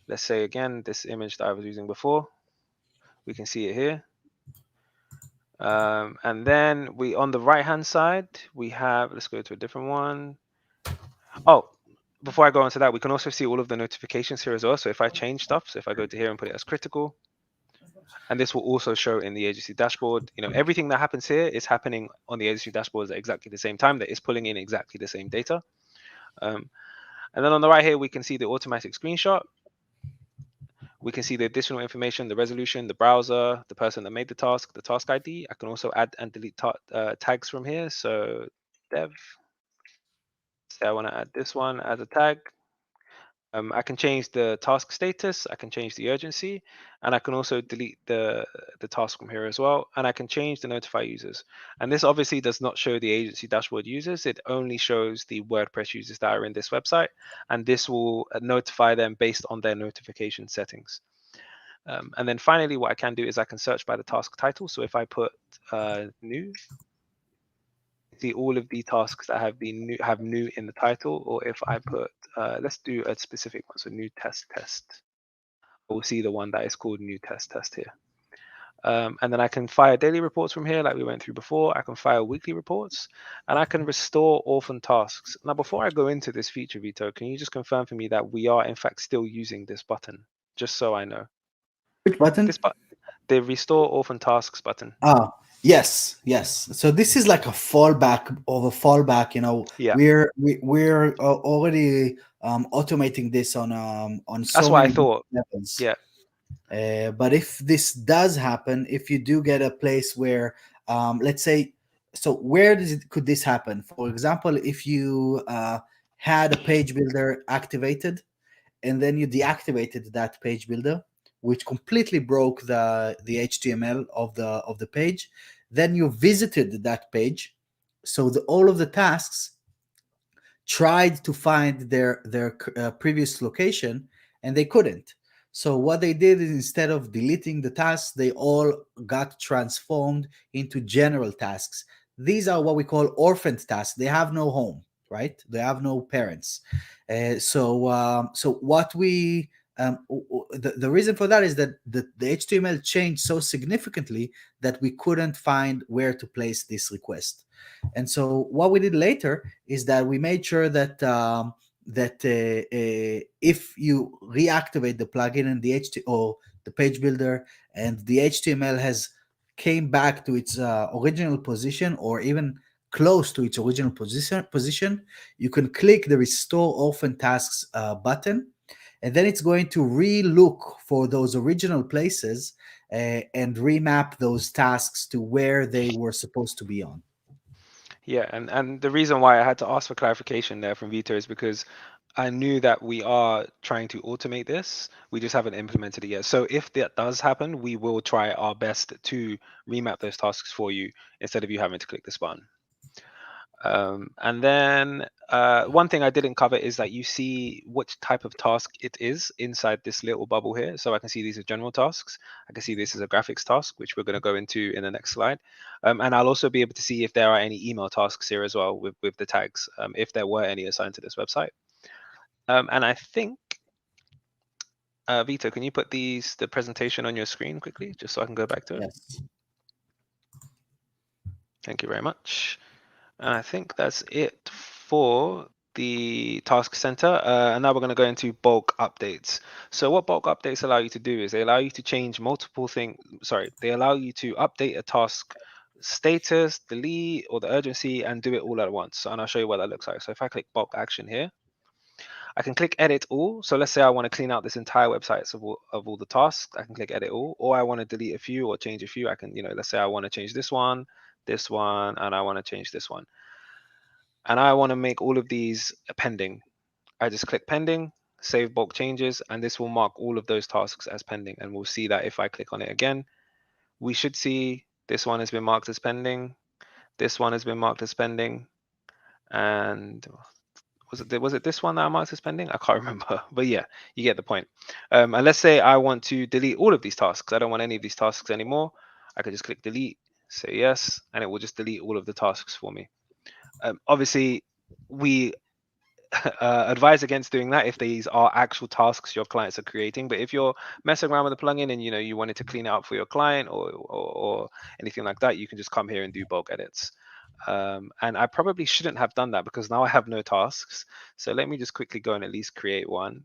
let's say again, this image that I was using before, we can see it here. And then on the right-hand side, we have, let's go to a different one. Oh, before I go on to that, we can also see all of the notifications here as well. So if I change stuff, so if I go to here and put it as critical, and this will also show in the agency dashboard, everything that happens here is happening on the agency dashboard at exactly the same time. That is pulling in exactly the same data. And then on the right here, we can see the automatic screenshot. We can see the additional information, the resolution, the browser, the person that made the task ID. I can also add and delete tags from here. So dev, say I want to add this one as a tag. I can change the task status, I can change the urgency, and I can also delete the task from here as well. And I can change the notify users. And this obviously does not show the agency dashboard users. It only shows the WordPress users that are in this website. And this will notify them based on their notification settings. And then finally, what I can do is I can search by the task title. So if I put new, see all of the tasks that have new in the title, or if I put let's do a specific one, so new test, we'll see the one that is called new test here. And then I can fire daily reports from here like we went through before. I can fire weekly reports, and I can restore orphan tasks. Now, before I go into this feature, Vito, can you just confirm for me that we are in fact still using this button, just so I know? Which button? This button, the restore orphan tasks button. Yes. So this is like a fallback of a fallback. Yeah, we're already automating this on that's so what I many thought. levels. Yeah. But if this does happen, if you do get a place where, let's say, so where could this happen? For example, if you had a page builder activated, and then you deactivated that page builder, which completely broke the HTML of the page. Then you visited that page, so all of the tasks tried to find their previous location, and they couldn't. So what they did is, instead of deleting the tasks, they all got transformed into general tasks. These are what we call orphaned tasks. They have no home, right? They have no parents. So what we the reason for that is that the HTML changed so significantly that we couldn't find where to place this request. And so what we did later is that we made sure that if you reactivate the plugin and the or the page builder, and the HTML has came back to its original position, or even close to its original position, you can click the restore orphan tasks button, and then it's going to re-look for those original places and remap those tasks to where they were supposed to be on. Yeah, and the reason why I had to ask for clarification there from Vito is because I knew that we are trying to automate this. We just haven't implemented it yet. So if that does happen, we will try our best to remap those tasks for you instead of you having to click this button. And then one thing I didn't cover is that you see which type of task it is inside this little bubble here. So I can see these are general tasks. I can see this is a graphics task, which we're going to go into in the next slide. And I'll also be able to see if there are any email tasks here as well with the tags, if there were any assigned to this website. And I think, Vito, can you put the presentation on your screen quickly, just so I can go back to it? Yes. Thank you very much. And I think that's it for the task center, and now we're going to go into bulk updates. So what bulk updates allow you to do is they allow you to change multiple things. Sorry, they allow you to update a task status, delete, or the urgency, and do it all at once. And I'll show you what that looks like. So if I click bulk action here, I can click edit all. So let's say I want to clean out this entire website of all the tasks. I can click edit all, or I want to delete a few or change a few. I can, let's say I want to change this one, and I want to change this one. And I want to make all of these pending. I just click pending, save bulk changes, and this will mark all of those tasks as pending. And we'll see that if I click on it again, we should see this one has been marked as pending. This one has been marked as pending. And was it this one that I marked as pending? I can't remember, but yeah, you get the point. And let's say I want to delete all of these tasks. I don't want any of these tasks anymore. I could just click delete, say yes, and it will just delete all of the tasks for me. Obviously, we advise against doing that if these are actual tasks your clients are creating. But if you're messing around with the plugin and you wanted to clean it up for your client or anything like that, you can just come here and do bulk edits. And I probably shouldn't have done that because now I have no tasks. So let me just quickly go and at least create one.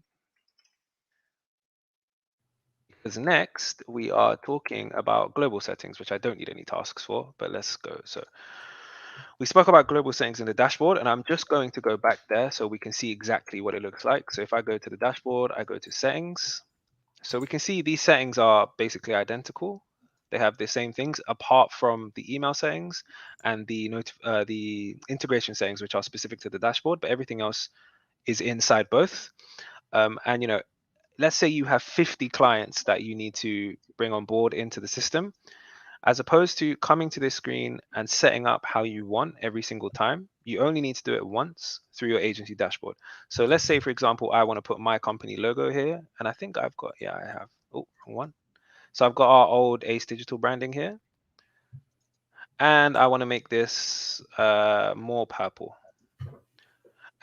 Because next we are talking about global settings, which I don't need any tasks for, but let's go. So we spoke about global settings in the dashboard, and I'm just going to go back there so we can see exactly what it looks like. So if I go to the dashboard, I go to settings. So we can see these settings are basically identical. They have the same things apart from the email settings and the integration settings, which are specific to the dashboard, but everything else is inside both. And let's say you have 50 clients that you need to bring on board into the system. As opposed to coming to this screen and setting up how you want every single time, you only need to do it once through your agency dashboard. So let's say, for example, I want to put my company logo here, and I think I've got, I have, wrong one. So I've got our old Ace Digital branding here, and I want to make this more purple.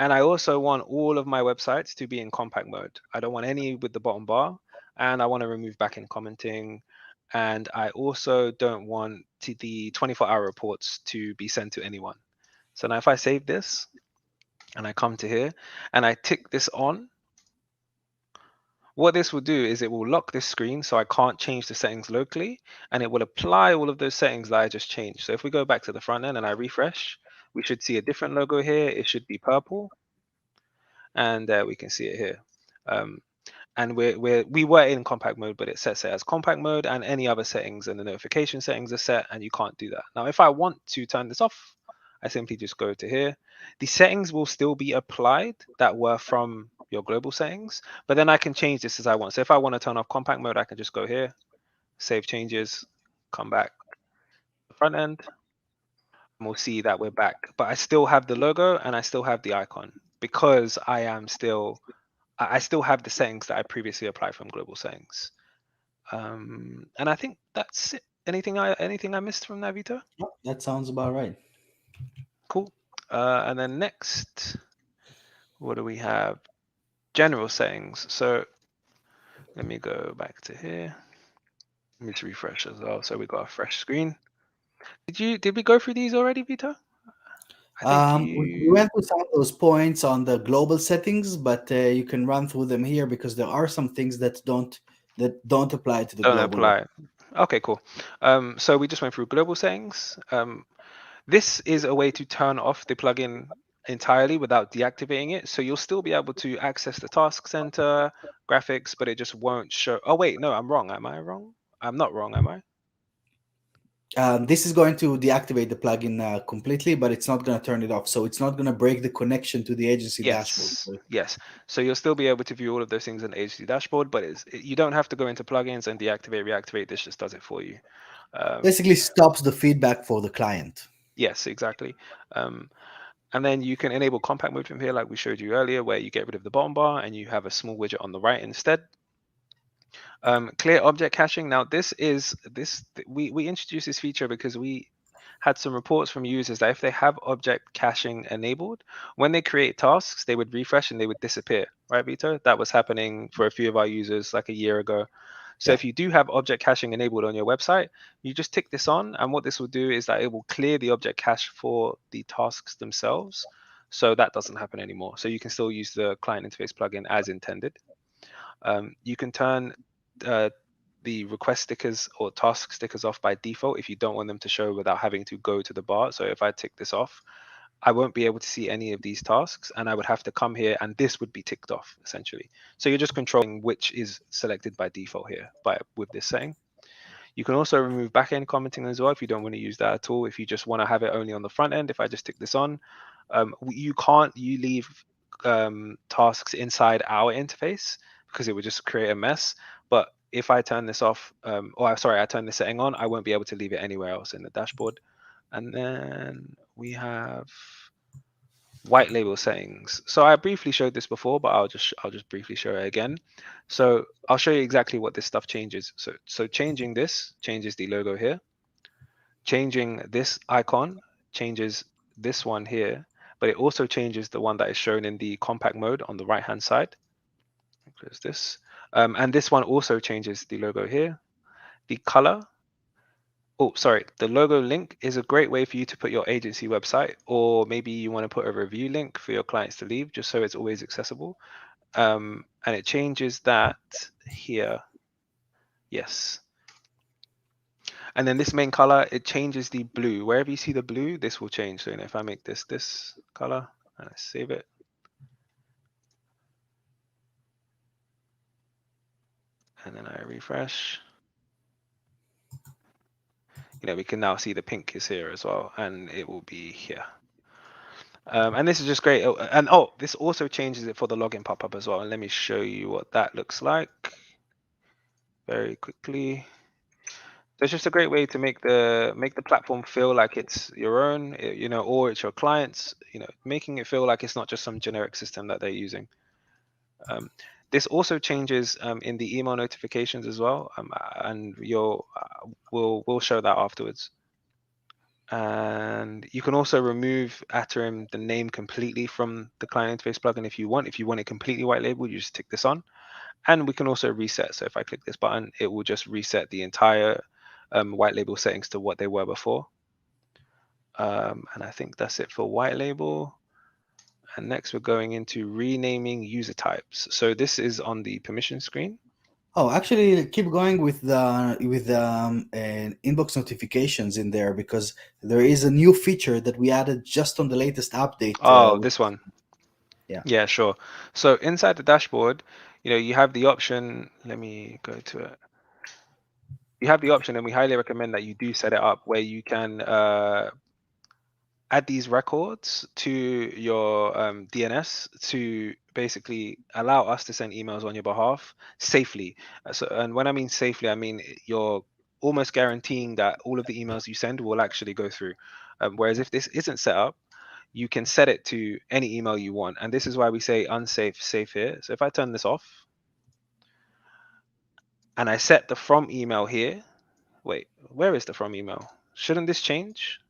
And I also want all of my websites to be in compact mode. I don't want any with the bottom bar, and I want to remove back-end commenting. And I also don't want the 24-hour reports to be sent to anyone. So now if I save this and I come to here and I tick this on, what this will do is it will lock this screen so I can't change the settings locally, and it will apply all of those settings that I just changed. So if we go back to the front end and I refresh, we should see a different logo here. It should be purple, and we can see it here. And we were in compact mode, but it sets it as compact mode, and any other settings and the notification settings are set, and you can't do that. Now, if I want to turn this off, I simply just go to here. The settings will still be applied that were from your global settings, but then I can change this as I want. So if I want to turn off compact mode, I can just go here, save changes, come back to the front end, and we'll see that we're back. But I still have the logo and I still have the icon because I still have the settings that I previously applied from global settings. And I think that's it. Anything I missed from that, Vito? That sounds about right. Cool. And then next, what do we have? General settings. So let me go back to here. Let me just refresh as well. So we got a fresh screen. Did we go through these already, Vito? I think We went through some of those points on the global settings, but you can run through them here because there are some things that don't apply to the don't global one. apply. Okay, cool. So we just went through global settings. This is a way to turn off the plugin entirely without deactivating it. So you'll still be able to access the task center graphics, but it just won't show. Oh, wait, no, I'm wrong. Am I wrong? I'm not wrong, am I? This is going to deactivate the plugin completely, but it's not going to turn it off. So it's not going to break the connection to the agency dashboard. Yes. So you'll still be able to view all of those things in the agency dashboard, but you don't have to go into plugins and deactivate, reactivate. This just does it for you. Basically stops the feedback for the client. Yes, exactly. And then you can enable compact mode from here, like we showed you earlier, where you get rid of the bottom bar and you have a small widget on the right instead. Clear object caching. Now, we introduced this feature because we had some reports from users that if they have object caching enabled, when they create tasks, they would refresh and they would disappear. Right, Vito? That was happening for a few of our users like a year ago. So if you do have object caching enabled on your website, you just tick this on, and what this will do is that it will clear the object cache for the tasks themselves. So that doesn't happen anymore. So you can still use the client interface plugin as intended. You can turn the request stickers or task stickers off by default if you don't want them to show without having to go to the bar. So if I tick this off, I won't be able to see any of these tasks, and I would have to come here and this would be ticked off essentially. So you're just controlling which is selected by default here with this setting. You can also remove backend commenting as well if you don't want to use that at all. If you just want to have it only on the front end, if I just tick this on, you leave tasks inside our interface because it would just create a mess. But if I turn this off, I turn this setting on, I won't be able to leave it anywhere else in the dashboard. And then we have white label settings. So I briefly showed this before, but I'll just briefly show it again. So I'll show you exactly what this stuff changes. So changing this changes the logo here. Changing this icon changes this one here, but it also changes the one that is shown in the compact mode on the right hand side. Close this. And this one also changes the logo here. The color. Oh, sorry. The logo link is a great way for you to put your agency website, or maybe you want to put a review link for your clients to leave, just so it's always accessible. And it changes that here. Yes. And then this main color, it changes the blue. Wherever you see the blue, this will change. So if I make this color and I save it, and then I refresh, we can now see the pink is here as well, and it will be here. And this is just great. And this also changes it for the login pop-up as well. And let me show you what that looks like very quickly. So it's just a great way to make the platform feel like it's your own, or it's your clients, making it feel like it's not just some generic system that they're using. This also changes in the email notifications as well, and we'll show that afterwards. And you can also remove Atarim, the name, completely from the client interface plugin if you want. If you want it completely white labeled, you just tick this on. And we can also reset. So if I click this button, it will just reset the entire white label settings to what they were before. And I think that's it for white label. And next we're going into renaming user types. So this is on the permission screen. Oh, actually, keep going with the inbox notifications in there, because there is a new feature that we added just on the latest update. This one. Yeah. Yeah, sure. So inside the dashboard, you have the option. Let me go to it. You have the option, and we highly recommend that you do set it up where you can add these records to your DNS to basically allow us to send emails on your behalf safely. And when I mean safely, I mean you're almost guaranteeing that all of the emails you send will actually go through. Whereas if this isn't set up, you can set it to any email you want. And this is why we say unsafe, safe here. So if I turn this off and I set the from email here, wait, where is the from email? Shouldn't this change?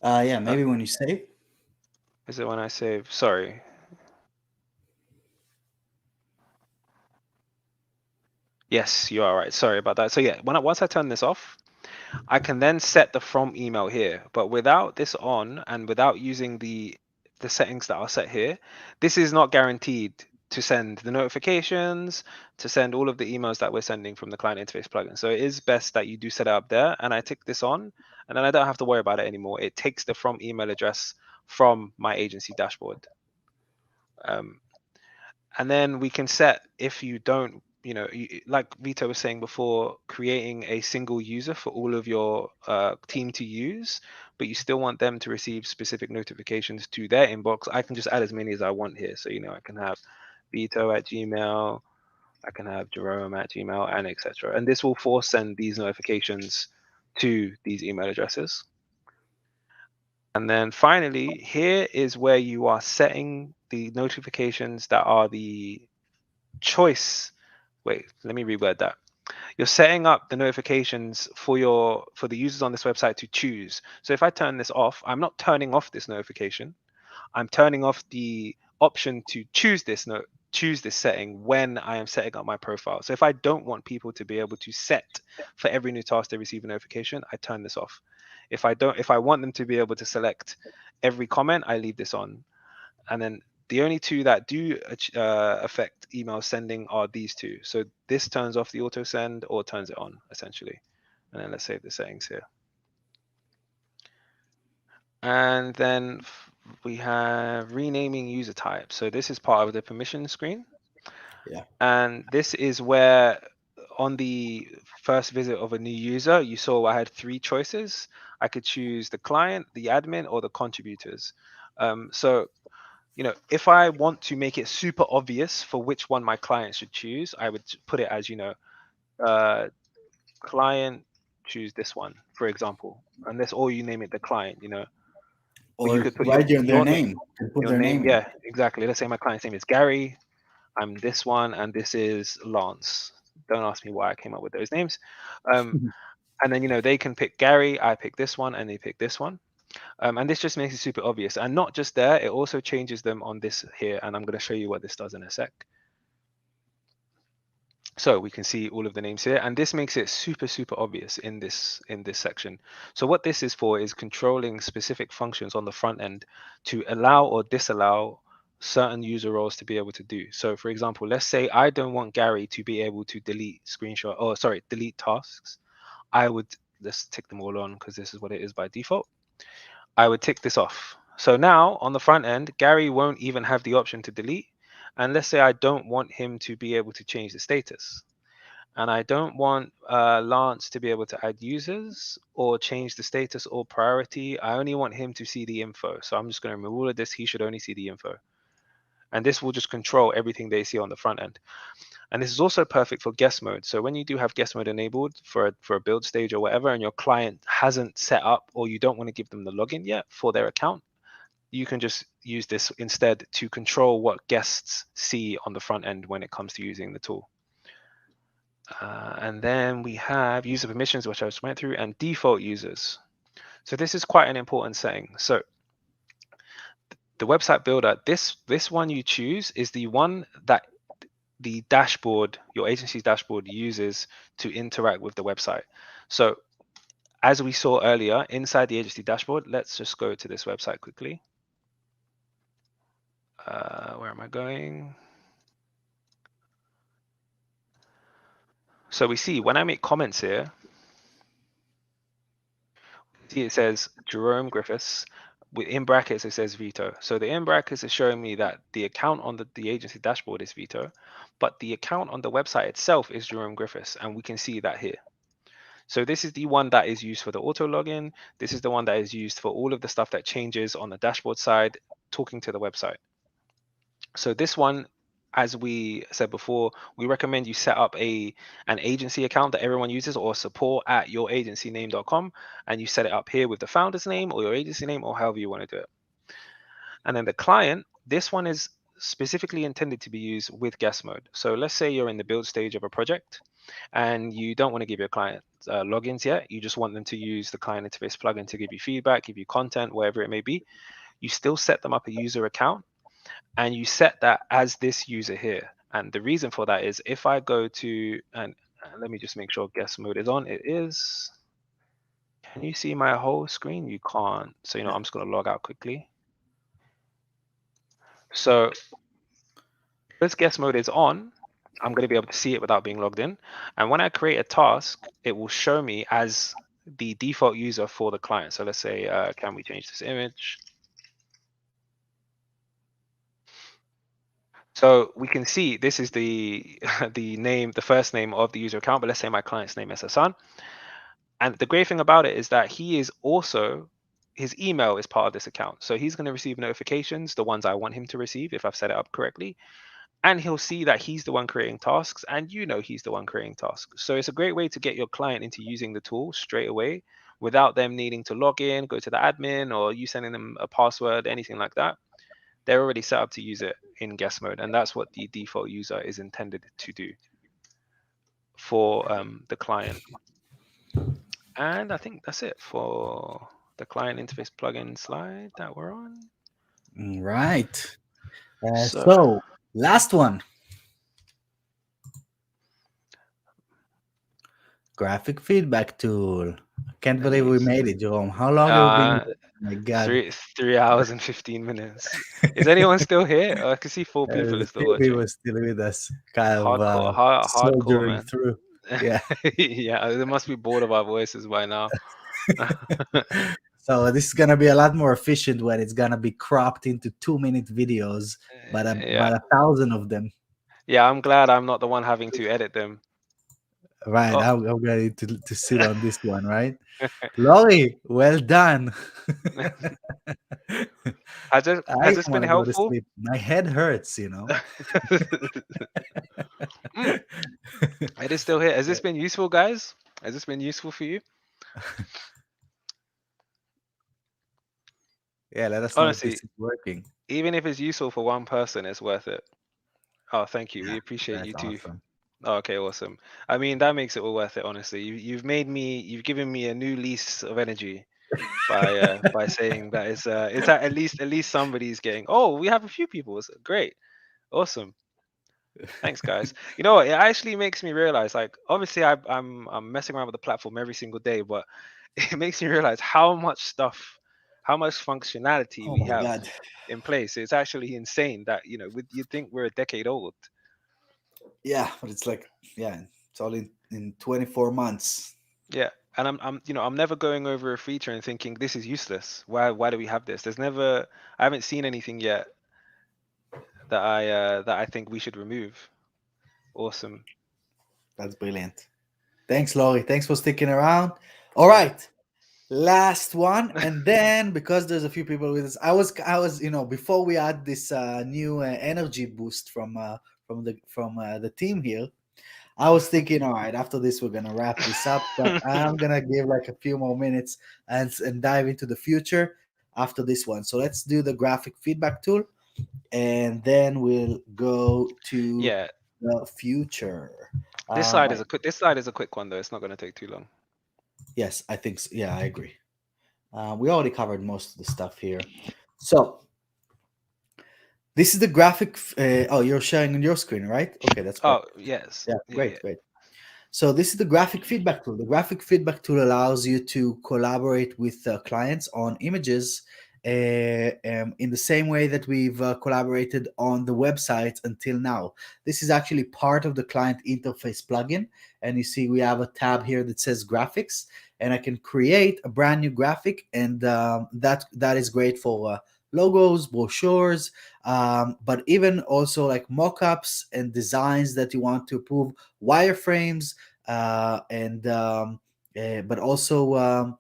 Yeah, maybe when you save. Is it when I save? Sorry. Yes, you are right. Sorry about that. So yeah, once I turn this off, I can then set the from email here. But without this on and without using the settings that are set here, this is not guaranteed to send the notifications, to send all of the emails that we're sending from the client interface plugin. So it is best that you do set it up there, and I tick this on, and then I don't have to worry about it anymore. It takes the from email address from my agency dashboard. And then we can set, if you don't, like Vito was saying before, creating a single user for all of your team to use, but you still want them to receive specific notifications to their inbox. I can just add as many as I want here. So, I can have Vito at Gmail, I can have Jerome at Gmail, and etc. And this will force send these notifications to these email addresses. And then finally, here is where you are setting the notifications that are the choice. Wait, let me reword that. You're setting up the notifications for the users on this website to choose. So if I turn this off, I'm not turning off this notification. I'm turning off the option to choose this choose this setting when I am setting up my profile. So if I don't want people to be able to set for every new task they receive a notification, I turn this off. If I want them to be able to select every comment, I leave this on. And then the only two that do affect email sending are these two. So this turns off the auto send or turns it on, essentially. And then let's save the settings here. And then we have renaming user type. So this is part of the permission screen. Yeah. And this is where on the first visit of a new user, you saw I had 3 choices. I could choose the client, the admin, or the contributors. So, if I want to make it super obvious for which one my client should choose, I would put it as, client, choose this one, for example. Unless, or you name it the client, or you Or could put write their your name, name and put their name in. Yeah, exactly. Let's say my client's name is Gary. I'm this one, and this is Lance. Don't ask me why I came up with those names. And then, they can pick Gary, I pick this one, and they pick this one. And this just makes it super obvious. And not just there, it also changes them on this here. And I'm going to show you what this does in a sec. So we can see all of the names here, and this makes it super, super obvious in this section. So what this is for is controlling specific functions on the front end to allow or disallow certain user roles to be able to do. So for example, let's say I don't want Gary to be able to delete delete tasks. I would, let's tick them all on because this is what it is by default. I would tick this off. So now on the front end, Gary won't even have the option to delete. And let's say I don't want him to be able to change the status. And I don't want Lance to be able to add users or change the status or priority. I only want him to see the info. So I'm just going to remove all of this. He should only see the info. And this will just control everything they see on the front end. And this is also perfect for guest mode. So when you do have guest mode enabled for a build stage or whatever, and your client hasn't set up, or you don't want to give them the login yet for their account, you can just use this instead to control what guests see on the front end when it comes to using the tool. And then we have user permissions, which I just went through, and default users. So this is quite an important setting. So the website builder, this one you choose is the one that the dashboard, your agency's dashboard, uses to interact with the website. So as we saw earlier inside the agency dashboard, let's just go to this website quickly. Where am I going? So we see when I make comments here, see it says Jerome Griffiths. In brackets, it says Vito. So the in brackets is showing me that the account on the agency dashboard is Vito, but the account on the website itself is Jerome Griffiths, and we can see that here. So this is the one that is used for the auto login. This is the one that is used for all of the stuff that changes on the dashboard side, talking to the website. So this one, as we said before, we recommend you set up an agency account that everyone uses, or support at youragencyname.com, and you set it up here with the founder's name or your agency name or however you want to do it. And then the client, this one is specifically intended to be used with guest mode. So let's say you're in the build stage of a project and you don't want to give your client logins yet. You just want them to use the client interface plugin to give you feedback, give you content, wherever it may be. You still set them up a user account, and you set that as this user here. And the reason for that is if I go to, and let me just make sure guest mode is on. It is. Can you see my whole screen? You can't. So, I'm just going to log out quickly. So because guest mode is on, I'm going to be able to see it without being logged in. And when I create a task, it will show me as the default user for the client. So let's say, can we change this image? So we can see this is the the first name of the user account, but let's say my client's name is Hassan. And the great thing about it is that he is also, his email is part of this account. So he's going to receive notifications, the ones I want him to receive if I've set it up correctly. And he'll see that he's the one creating tasks, and he's the one creating tasks. So it's a great way to get your client into using the tool straight away without them needing to log in, go to the admin, or you sending them a password, anything like that. They're already set up to use it in guest mode, and that's what the default user is intended to do for the client. And I think that's it for the client interface plugin slide that we're on. Right. So So Last one. Graphic feedback tool. I can't Let believe me we made it, Jerome. How long have we been? uh My God. 3 hours and 15 minutes. Is anyone still here? Oh, I can see 4 people are A still few people watching. still with us, kind of Hardcore, soldiering man. through. Yeah. Yeah, they must be bored of our voices by now. So this is gonna be a lot more efficient when it's gonna be cropped into 2-minute videos, but Yeah. about 1,000 of them. Yeah, I'm glad I'm not the one having to edit them. Right. Oh, I'm gonna need to sit on this one, right? Laurie, well done. has I this been want to go to helpful? sleep. My head hurts. Mm, it is still here. Has this been useful, guys? Has this been useful for you? Yeah, let us know if this Honestly, is working. even if it's useful for one person, it's worth it. Oh, thank you. Yeah, We appreciate you that's too. awesome. Oh, okay, awesome. I mean, that makes it all worth it, honestly. You've given me a new lease of energy by saying that it's at least somebody's getting. Oh, we have a few people. It's great, awesome. Thanks, guys. You know what? It actually makes me realize, like, obviously, I'm messing around with the platform every single day, but it makes me realize how much stuff, how much functionality Oh we my have God. in place. It's actually insane that you'd think we're a decade old. Yeah, but it's like, yeah, it's all in 24 months. Yeah, and I'm never going over a feature and thinking this is useless. Why do we have this? I haven't seen anything yet that I think we should remove. Awesome. That's brilliant. Thanks, Laurie. Thanks for sticking around. All Yeah. right. Last one, and then because there's a few people with us, I was before we add this new energy boost from the team here, I was thinking, all right, after this we're gonna wrap this up, but I'm gonna give like a few more minutes and dive into the future after this one. So let's do the graphic feedback tool, and then we'll go to Yeah. the future. Right. This slide is a quick one though. It's not going to take too long. Yes, I think so. Yeah, I agree. We already covered most of the stuff here. So this is the graphic. Oh, you're sharing on your screen, right? Okay, that's Oh, perfect. yes. Yeah, Yeah, yeah. great, great. So this is the graphic feedback tool. The graphic feedback tool allows you to collaborate with clients on images in the same way that we've collaborated on the website until now. This is actually part of the client interface plugin. And you see we have a tab here that says graphics, and I can create a brand new graphic, and that is great for logos, brochures, but even also like mockups and designs that you want to approve, wireframes, and but also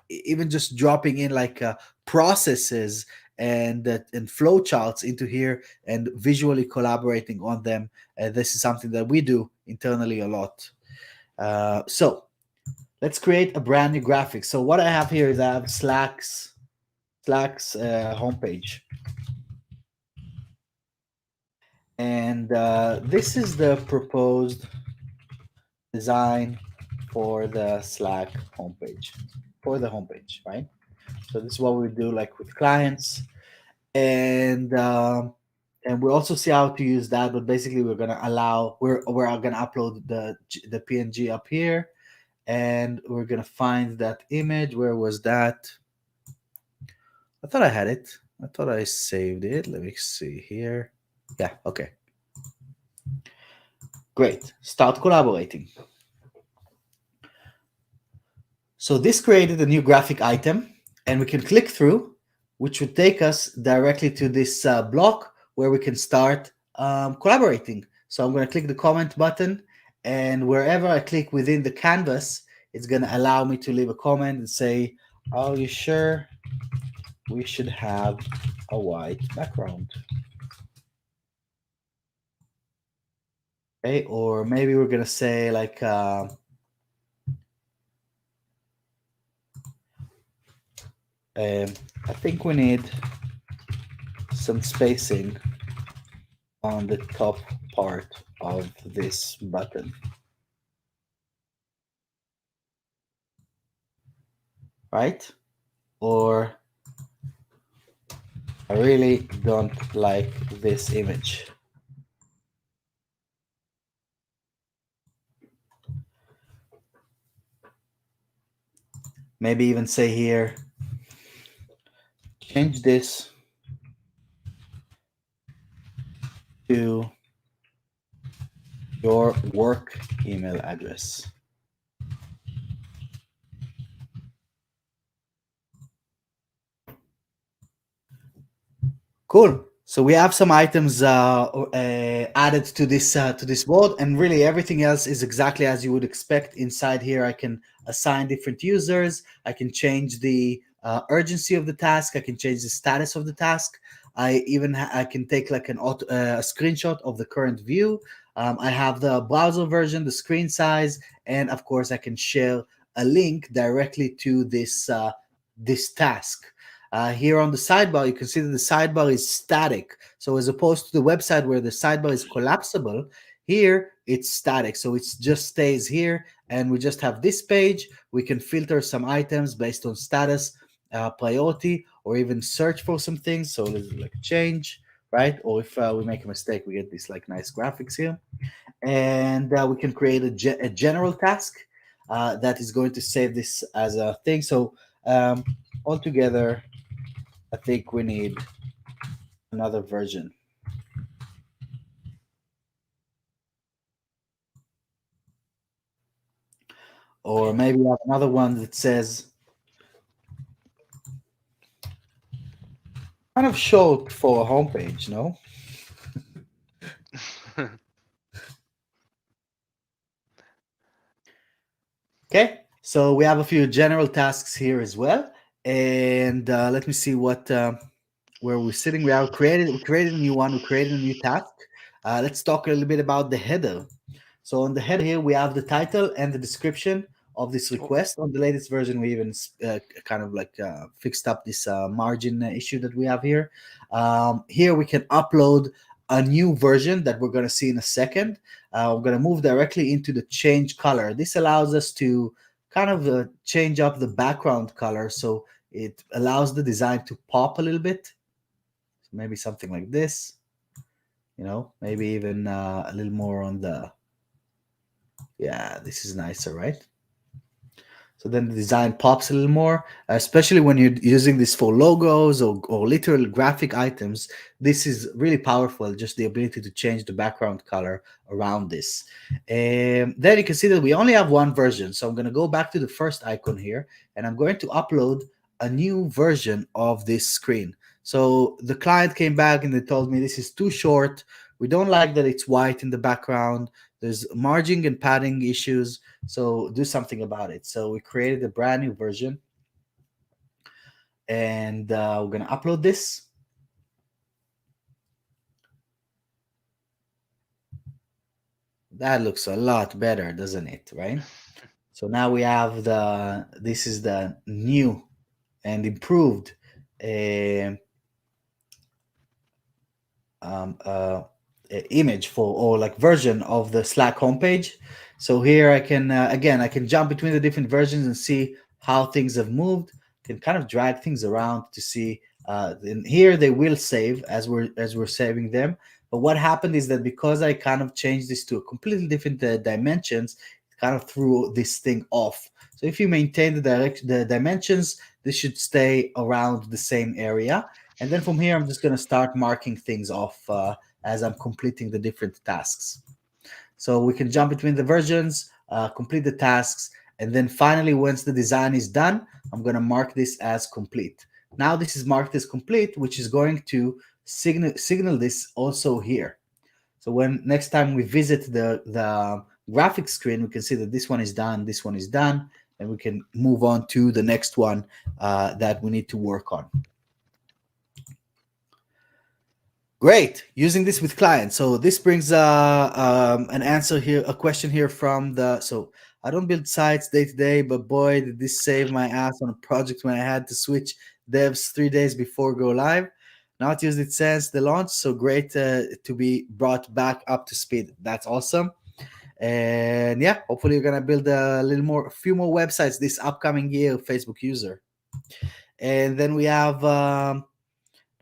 even just dropping in like processes and flow charts into here and visually collaborating on them. This is something that we do internally a lot. So let's create a brand new graphic. So what I have here is I have Slack's homepage, and this is the proposed design for the Slack homepage, right? So this is what we do like with clients, and we also see how to use that. But basically, we're gonna upload the PNG up here, and we're gonna find that image. Where was that? I thought I had it. I thought I saved it. Let me see here. Yeah. Okay. Great. Start collaborating. So this created a new graphic item, and we can click through, which would take us directly to this block where we can start collaborating. So I'm going to click the comment button, and wherever I click within the canvas, it's going to allow me to leave a comment and say, "Are you sure we should have a white background?" Okay, or maybe we're going to say like, I think we need some spacing on the top part of this button, right? Or I really don't like this image. Maybe even say here, change this to your work email address. Cool. So we have some items added to this board, and really everything else is exactly as you would expect. Inside here, I can assign different users. I can change the urgency of the task. I can change the status of the task. I can take like a screenshot of the current view. I have the browser version, the screen size, and of course I can share a link directly to this task. Here on the sidebar, you can see that the sidebar is static. So as opposed to the website where the sidebar is collapsible, here it's static. So it just stays here, and we just have this page. We can filter some items based on status, priority, or even search for some things. So there's like a change, right? Or if we make a mistake, we get these like nice graphics here. And we can create a general task that is going to save this as a thing. So altogether, I think we need another version. Or maybe we have another one that says kind of short for a homepage, no? Okay, so we have a few general tasks here as well. And let me see where we're sitting. We created a new one, we created a new task. Let's talk a little bit about the header. So on the header here, we have the title and the description of this request. On the latest version, we even kind of like fixed up this margin issue that we have here. Here we can upload a new version that we're going to see in a second. We're going to move directly into the change color. This allows us to kind of change up the background color, so it allows the design to pop a little bit. Maybe something like this, maybe even a little more on the, yeah, this is nicer, right? So then the design pops a little more, especially when you're using this for logos or literal graphic items. This is really powerful, just the ability to change the background color around this. Then you can see that we only have one version. So I'm going to go back to the first icon here, and I'm going to upload a new version of this screen. So the client came back and they told me this is too short. We don't like that it's white in the background. There's margin and padding issues. So do something about it. So we created a brand new version, and we're going to upload this. That looks a lot better, doesn't it? Right? So now we have this is the new and improved image for, or like version of the Slack homepage. So here I can again, I can jump between the different versions and see how things have moved. Can kind of drag things around to see. And here they will save as we're saving them. But what happened is that because I kind of changed this to a completely different dimensions, it kind of threw this thing off. So if you maintain the dimensions, this should stay around the same area. And then from here, I'm just going to start marking things off as I'm completing the different tasks. So we can jump between the versions, complete the tasks, and then finally, once the design is done, I'm going to mark this as complete. Now this is marked as complete, which is going to signal this also here. So when next time we visit the graphics screen, we can see that this one is done, this one is done, and we can move on to the next one that we need to work on. Great, using this with clients. So this brings an answer here, a question here from so I don't build sites day to day, but boy, did this save my ass on a project when I had to switch devs 3 days before go live. Not used it since the launch, so great to be brought back up to speed. That's awesome. And yeah, hopefully you're gonna build a few more websites this upcoming year, Facebook user. And then we have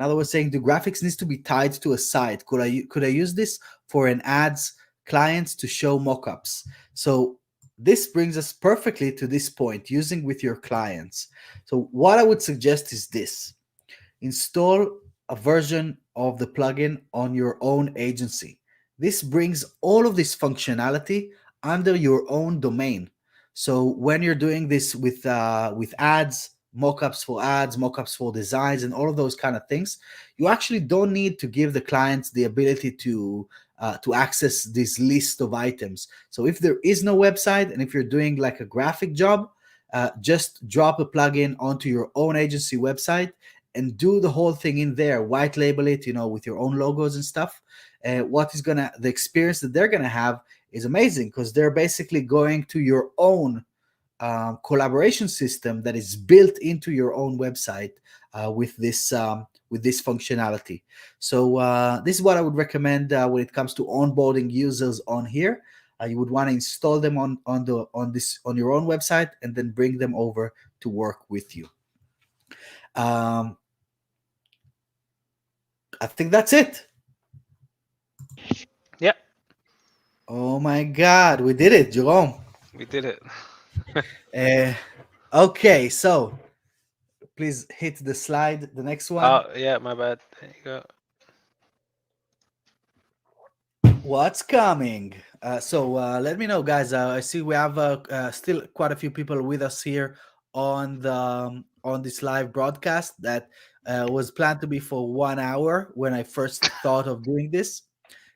In other words, saying the graphics needs to be tied to a site. Could I use this for an ads clients to show mockups? So this brings us perfectly to this point, using with your clients. So what I would suggest is this: install a version of the plugin on your own agency. This brings all of this functionality under your own domain. So when you're doing this with ads, mockups for designs, and all of those kind of things, you actually don't need to give the clients the ability to access this list of items. So if there is no website, and if you're doing like a graphic job, just drop a plugin onto your own agency website and do the whole thing in there, white label it, with your own logos and stuff. The experience that they're gonna have is amazing, because they're basically going to your own collaboration system that is built into your own website with this functionality. So this is what I would recommend when it comes to onboarding users on here. You would want to install them on your own website, and then bring them over to work with you. I think that's it. Yep, Oh my God, we did it, Jerome. we did it. Okay, so please hit the slide, the next one. Oh, yeah, my bad. There you go. What's coming? Let me know, guys. I see we have still quite a few people with us here on this live broadcast that was planned to be for 1 hour when I first thought of doing this,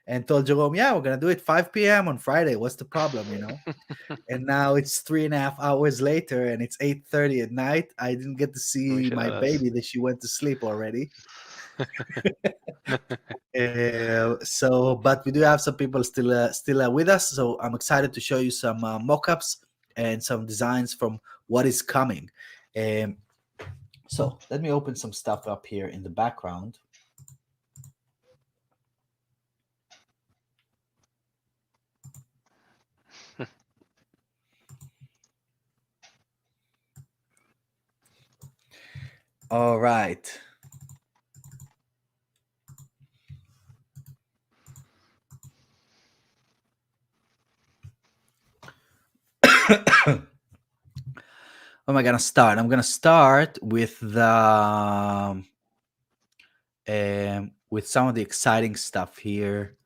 and told Jerome, "Yeah, we're gonna do it 5 p.m. on Friday. What's the problem, And now it's 3.5 hours later, and it's 8:30 at night. I didn't get to see my baby; that she went to sleep already. But we do have some people still with us. So I'm excited to show you some mock-ups and some designs from what is coming. So let me open some stuff up here in the background. All right. What am I gonna start? I'm gonna start with with some of the exciting stuff here.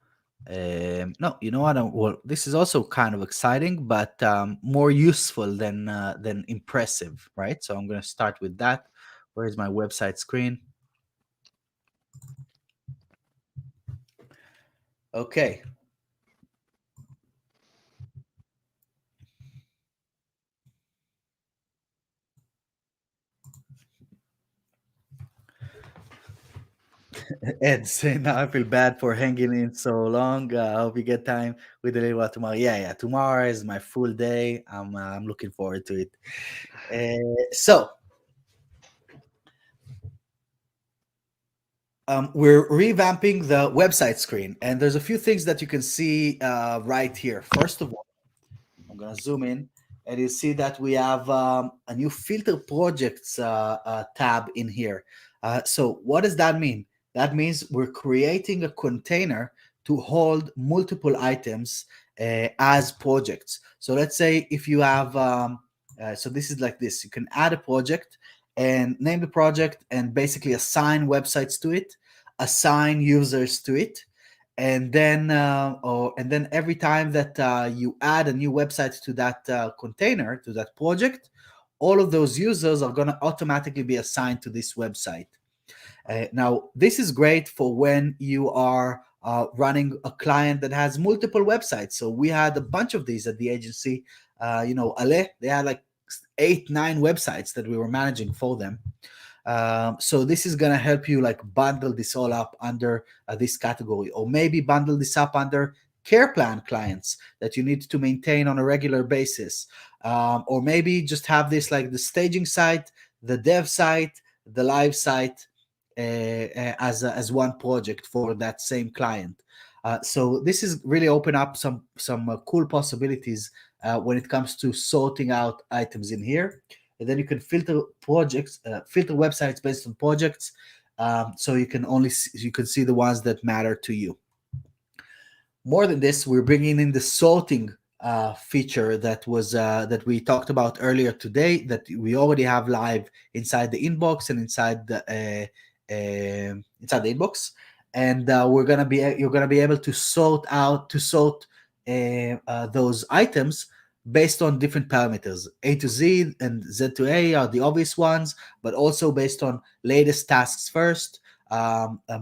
No, you know what? Well, this is also kind of exciting, but more useful than impressive, right? So I'm gonna start with that. Where is my website screen? Okay. Ed saying, now I feel bad for hanging in so long. I hope you get time with the little one tomorrow. Yeah. Tomorrow is my full day. I'm looking forward to it. We're revamping the website screen, and there's a few things that you can see right here. First of all, I'm going to zoom in, and you see that we have a new filter projects tab in here. So what does that mean? That means we're creating a container to hold multiple items as projects. So let's say if you have, so this is like this, you can add a project and name the project and basically assign websites to it, assign users to it, and then every time that you add a new website to that container, to that project, all of those users are going to automatically be assigned to this website. Now this is great for when you are running a client that has multiple websites. So we had a bunch of these at the agency. Ale, they had like 8-9 websites that we were managing for them. So this is going to help you like bundle this all up under this category, or maybe bundle this up under care plan clients that you need to maintain on a regular basis, or maybe just have this like the staging site, the dev site, the live site as one project for that same client. So this is really open up some cool possibilities when it comes to sorting out items in here. And then you can filter projects, filter websites based on projects. so you can you can see the ones that matter to you. More than this, we're bringing in the sorting feature that we talked about earlier today, that we already have live inside the inbox and inside the inbox, and you're gonna be able to sort those items based on different parameters. A to Z and Z to A are the obvious ones, but also based on latest tasks first,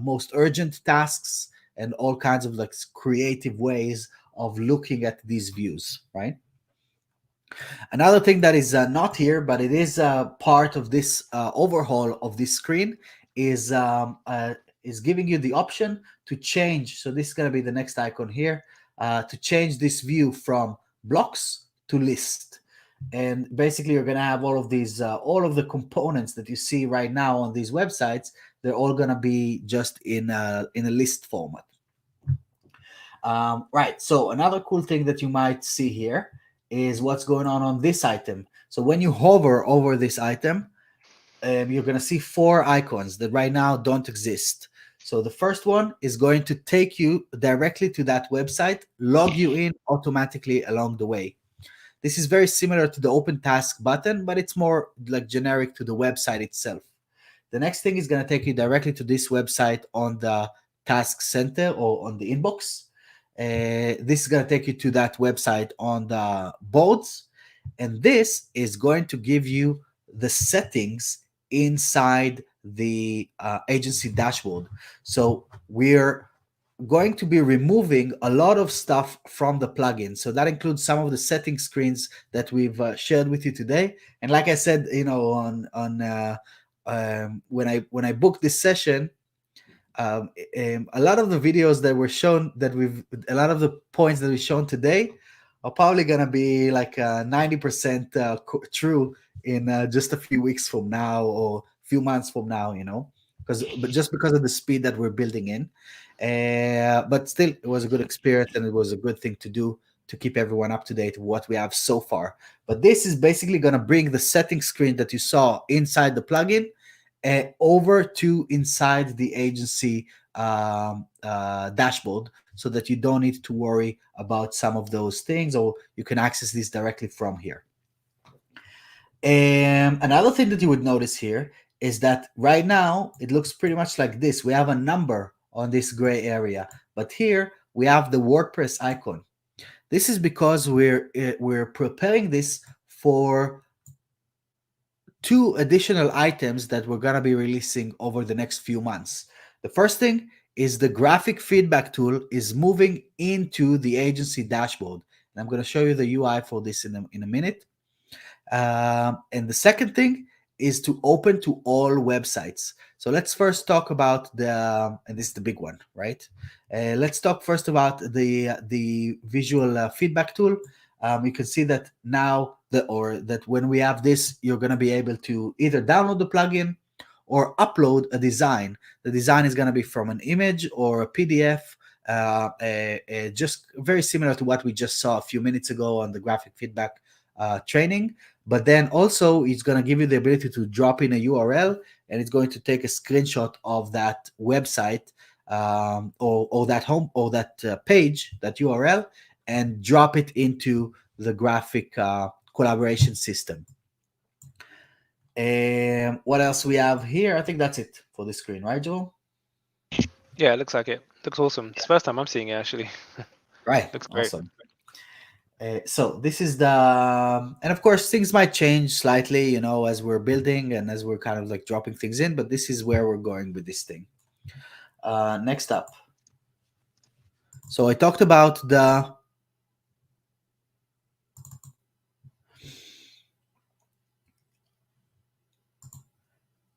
most urgent tasks, and all kinds of like creative ways of looking at these views, right? Another thing that is not here, but it is part of this overhaul of this screen, is giving you the option to change. So this is going to be the next icon here, to change this view from blocks to list. And basically, you're going to have all of these, all of the components that you see right now on these websites. They're all going to be just in a list format. Right. So another cool thing that you might see here is what's going on this item. So when you hover over this item, you're going to see 4 icons that right now don't exist. So the first one is going to take you directly to that website, log you in automatically along the way. This is very similar to the open task button, but it's more like generic to the website itself. The next thing is going to take you directly to this website on the task center or on the inbox. This is going to take you to that website on the boards. And this is going to give you the settings inside the agency dashboard. So we're going to be removing a lot of stuff from the plugin. So that includes some of the setting screens that we've shared with you today. And like I said, when I booked this session, a lot of the videos that were shown, a lot of the points that we've shown today are probably going to be like 90% true in just a few weeks from now or a few months from now, but just because of the speed that we're building in. But still, it was a good experience, and it was a good thing to do to keep everyone up to date with what we have so far. But this is basically going to bring the setting screen that you saw inside the plugin over to inside the agency dashboard, so that you don't need to worry about some of those things, or you can access these directly from here. And another thing that you would notice here is that right now it looks pretty much like this. We have a number on this gray area, but here we have the WordPress icon. This is because we're preparing this for 2 additional items that we're going to be releasing over the next few months. The first thing is the graphic feedback tool is moving into the agency dashboard. And I'm going to show you the UI for this in a minute. And the second thing is to open to all websites. So let's first talk about and this is the big one, right? Let's talk first about the visual feedback tool. You can see that now that when we have this, you're going to be able to either download the plugin or upload a design. The design is going to be from an image or a PDF, just very similar to what we just saw a few minutes ago on the graphic feedback training. But then also it's going to give you the ability to drop in a URL, and it's going to take a screenshot of that website or that home or that page, that URL, and drop it into the graphic collaboration system. And what else we have here? I think that's it for the screen, right, Joel? Yeah, it looks like it. Looks awesome. It's the first time I'm seeing it, actually. Right. Looks great. Awesome. So this is and of course things might change slightly, as we're building and as we're kind of like dropping things in, but this is where we're going with this thing. Next up. So I talked about the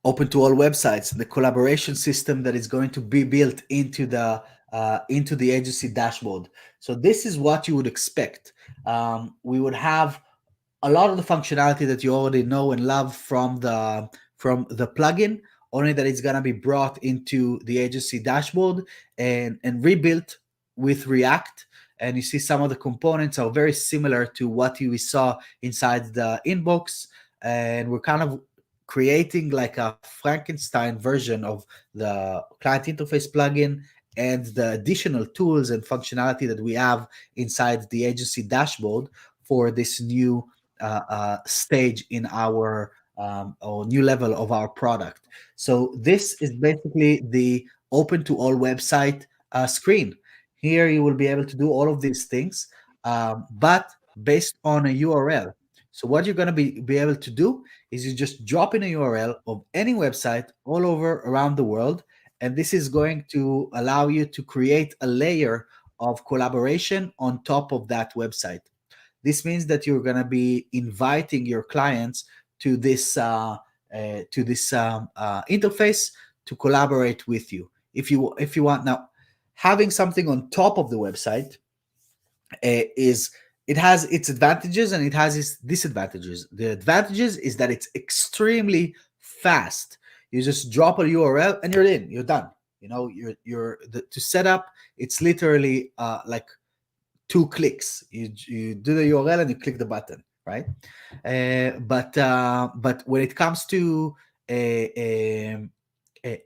open to all websites, the collaboration system that is going to be built into the agency dashboard. So this is what you would expect. We would have a lot of the functionality that you already know and love from the plugin, only that it's going to be brought into the agency dashboard and rebuilt with React. And you see some of the components are very similar to what we saw inside the inbox, and we're kind of creating like a Frankenstein version of the client interface plugin and the additional tools and functionality that we have inside the agency dashboard for this new stage in our or new level of our product. So this is basically the open to all website screen. Here you will be able to do all of these things, but based on a URL. So what you're going to be able to do is you just drop in a URL of any website all over around the world, and this is going to allow you to create a layer of collaboration on top of that website. This means that you're going to be inviting your clients to this interface to collaborate with you. If you want now, having something on top of the website is it has its advantages and it has its disadvantages. The advantages is that it's extremely fast. You just drop a URL and you're in. You're done. You know, to set up. It's literally like 2 clicks. You do the URL and you click the button, right? But when it comes to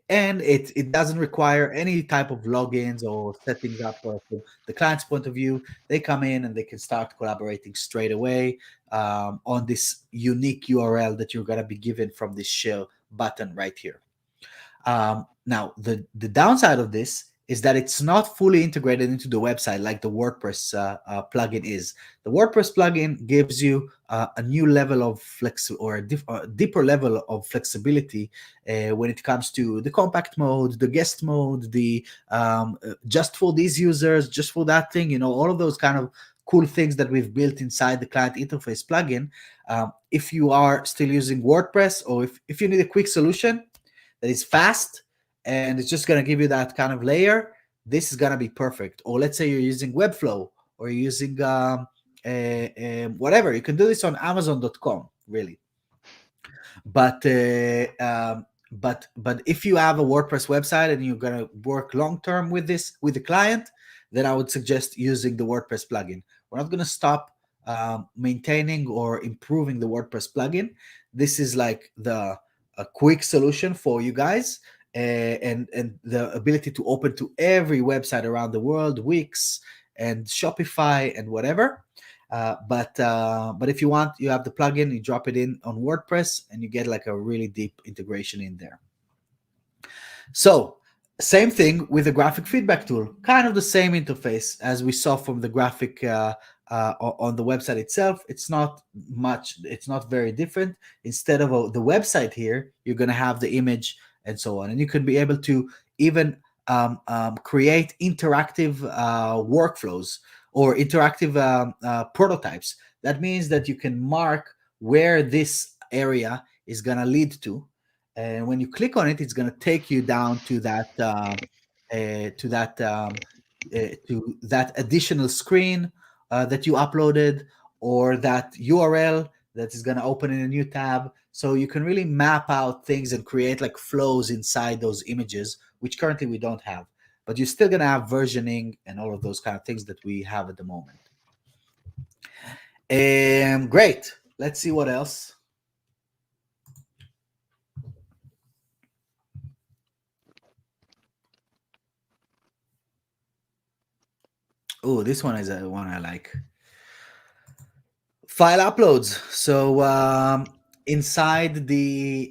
and it doesn't require any type of logins or settings up from the client's point of view. They come in and they can start collaborating straight away on this unique URL that you're going to be given from this share button right here. Now, the downside of this is that it's not fully integrated into the website like the WordPress plugin is. The WordPress plugin gives you a new level of a deeper level of flexibility when it comes to the compact mode, the guest mode, the just for these users, just for that thing, you know, all of those kind of cool things that we've built inside the client interface plugin. If you are still using WordPress, or if you need a quick solution that is fast, and it's just going to give you that kind of layer, this is going to be perfect. Or let's say you're using Webflow, or you're using whatever. You can do this on Amazon.com, really. But if you have a WordPress website and you're going to work long term with the client, then I would suggest using the WordPress plugin. We're not going to stop maintaining or improving the WordPress plugin. This is like a quick solution for you guys. And the ability to open to every website around the world, Wix and Shopify and whatever. But if you want, you have the plugin, you drop it in on WordPress, and you get like a really deep integration in there. So same thing with the graphic feedback tool, kind of the same interface as we saw from the graphic on the website itself. It's not very different. Instead of the website here, you're going to have the image and so on. And you can be able to even create interactive workflows or interactive prototypes. That means that you can mark where this area is going to lead to. And when you click on it, it's going to take you down to that additional screen that you uploaded, or that URL that is going to open in a new tab. So you can really map out things and create like flows inside those images, which currently we don't have. But you're still going to have versioning and all of those kind of things that we have at the moment. Great. Let's see what else. Oh, this one is a one I like. File uploads. So inside the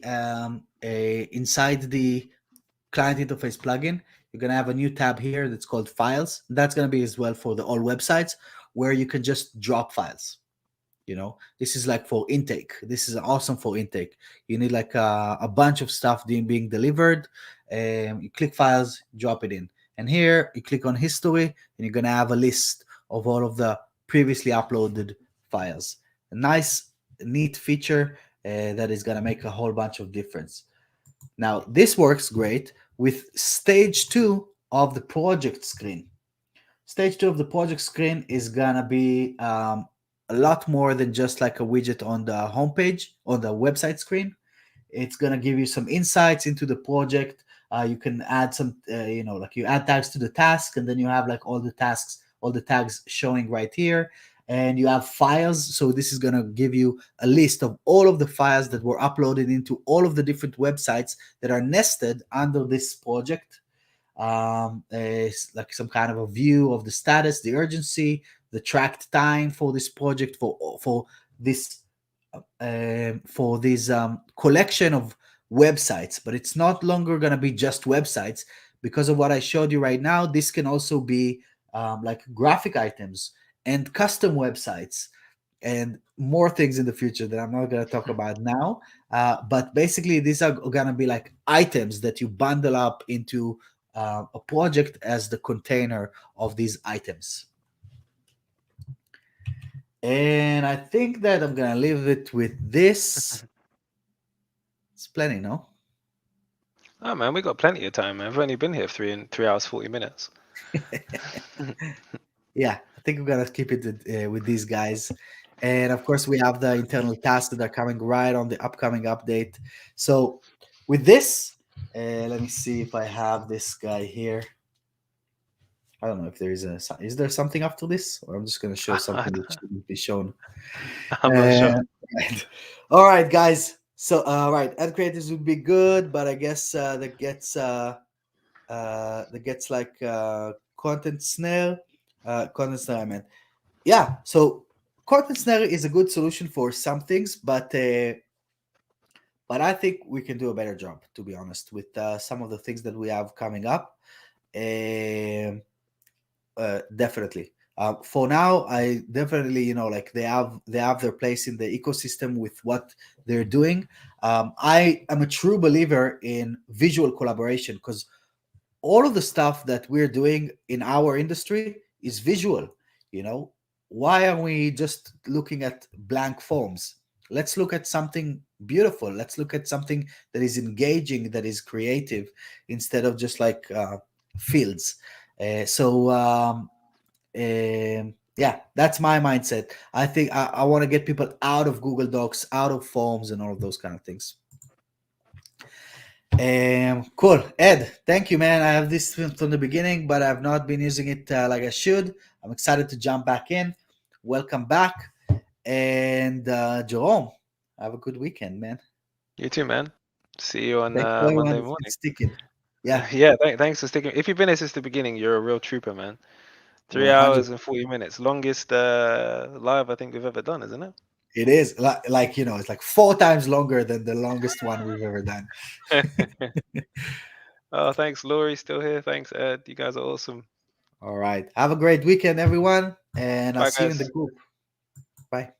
client interface plugin, you're going to have a new tab here that's called Files. That's going to be as well for all websites, where you can just drop files. You know, this is like for intake. This is awesome for intake. You need like a bunch of stuff being delivered. You click Files, drop it in. And here you click on History, and you're going to have a list of all of the previously uploaded files. A nice, neat feature that is going to make a whole bunch of difference. Now, this works great with stage 2 of the project screen. Stage 2 of the project screen is going to be a lot more than just like a widget on the homepage, on the website screen. It's going to give you some insights into the project. You can add some, like you add tags to the task, and then you have like all the tasks, all the tags showing right here. and you have files. So this is going to give you a list of all of the files that were uploaded into all of the different websites that are nested under this project. It's like some kind of a view of the status, the urgency, the tracked time for this project, this for this collection of websites. But it's not longer going to be just websites, because of what I showed you right now. This can also be like graphic items and custom websites and more things in the future that I'm not going to talk about now. But basically, these are going to be like items that you bundle up into a project as the container of these items. And I think that I'm going to leave it with this. It's plenty, no? Oh man, we got plenty of time, man. I've only been here 3 hours 40 minutes. Yeah, I think we're gonna keep it with these guys. And of course, we have the internal tasks that are coming right on the upcoming update. So with this, let me see if I have this guy here. I don't know if there is there something after this, or I'm just gonna show something that shouldn't be shown. I'm not sure. Right. All right, guys. So right, ad creators would be good, but I guess that gets like content snare. Content snare, I meant. Yeah, so content snare is a good solution for some things, but I think we can do a better job, to be honest, with some of the things that we have coming up. Um Definitely. For now, I definitely, like they have their place in the ecosystem with what they're doing. I am a true believer in visual collaboration, because all of the stuff that we're doing in our industry is visual. you know why are we just looking at blank forms? Let's look at something beautiful. Let's look at something that is engaging, that is creative, instead of just like fields. Yeah, that's my mindset. I think I want to get people out of Google Docs, out of forms, and all of those kind of things. Cool. Ed, thank you, man. I have this from the beginning, but I've not been using it like I should. I'm excited to jump back in. Welcome back. And Jerome, have a good weekend, man. You too, man. See you on Thanks for everyone Monday that's been morning. sticking. Yeah, Yeah, thanks for sticking. If you've been here since the beginning, you're a real trooper, man. Three 100. hours and 40 minutes, longest live I think we've ever done, isn't it? It is like, it's like 4 times longer than the longest one we've ever done. Oh, thanks, Laurie, still here. Thanks, Ed. You guys are awesome. All right. Have a great weekend, everyone. And I'll Bye, see you in the guys. group. Bye.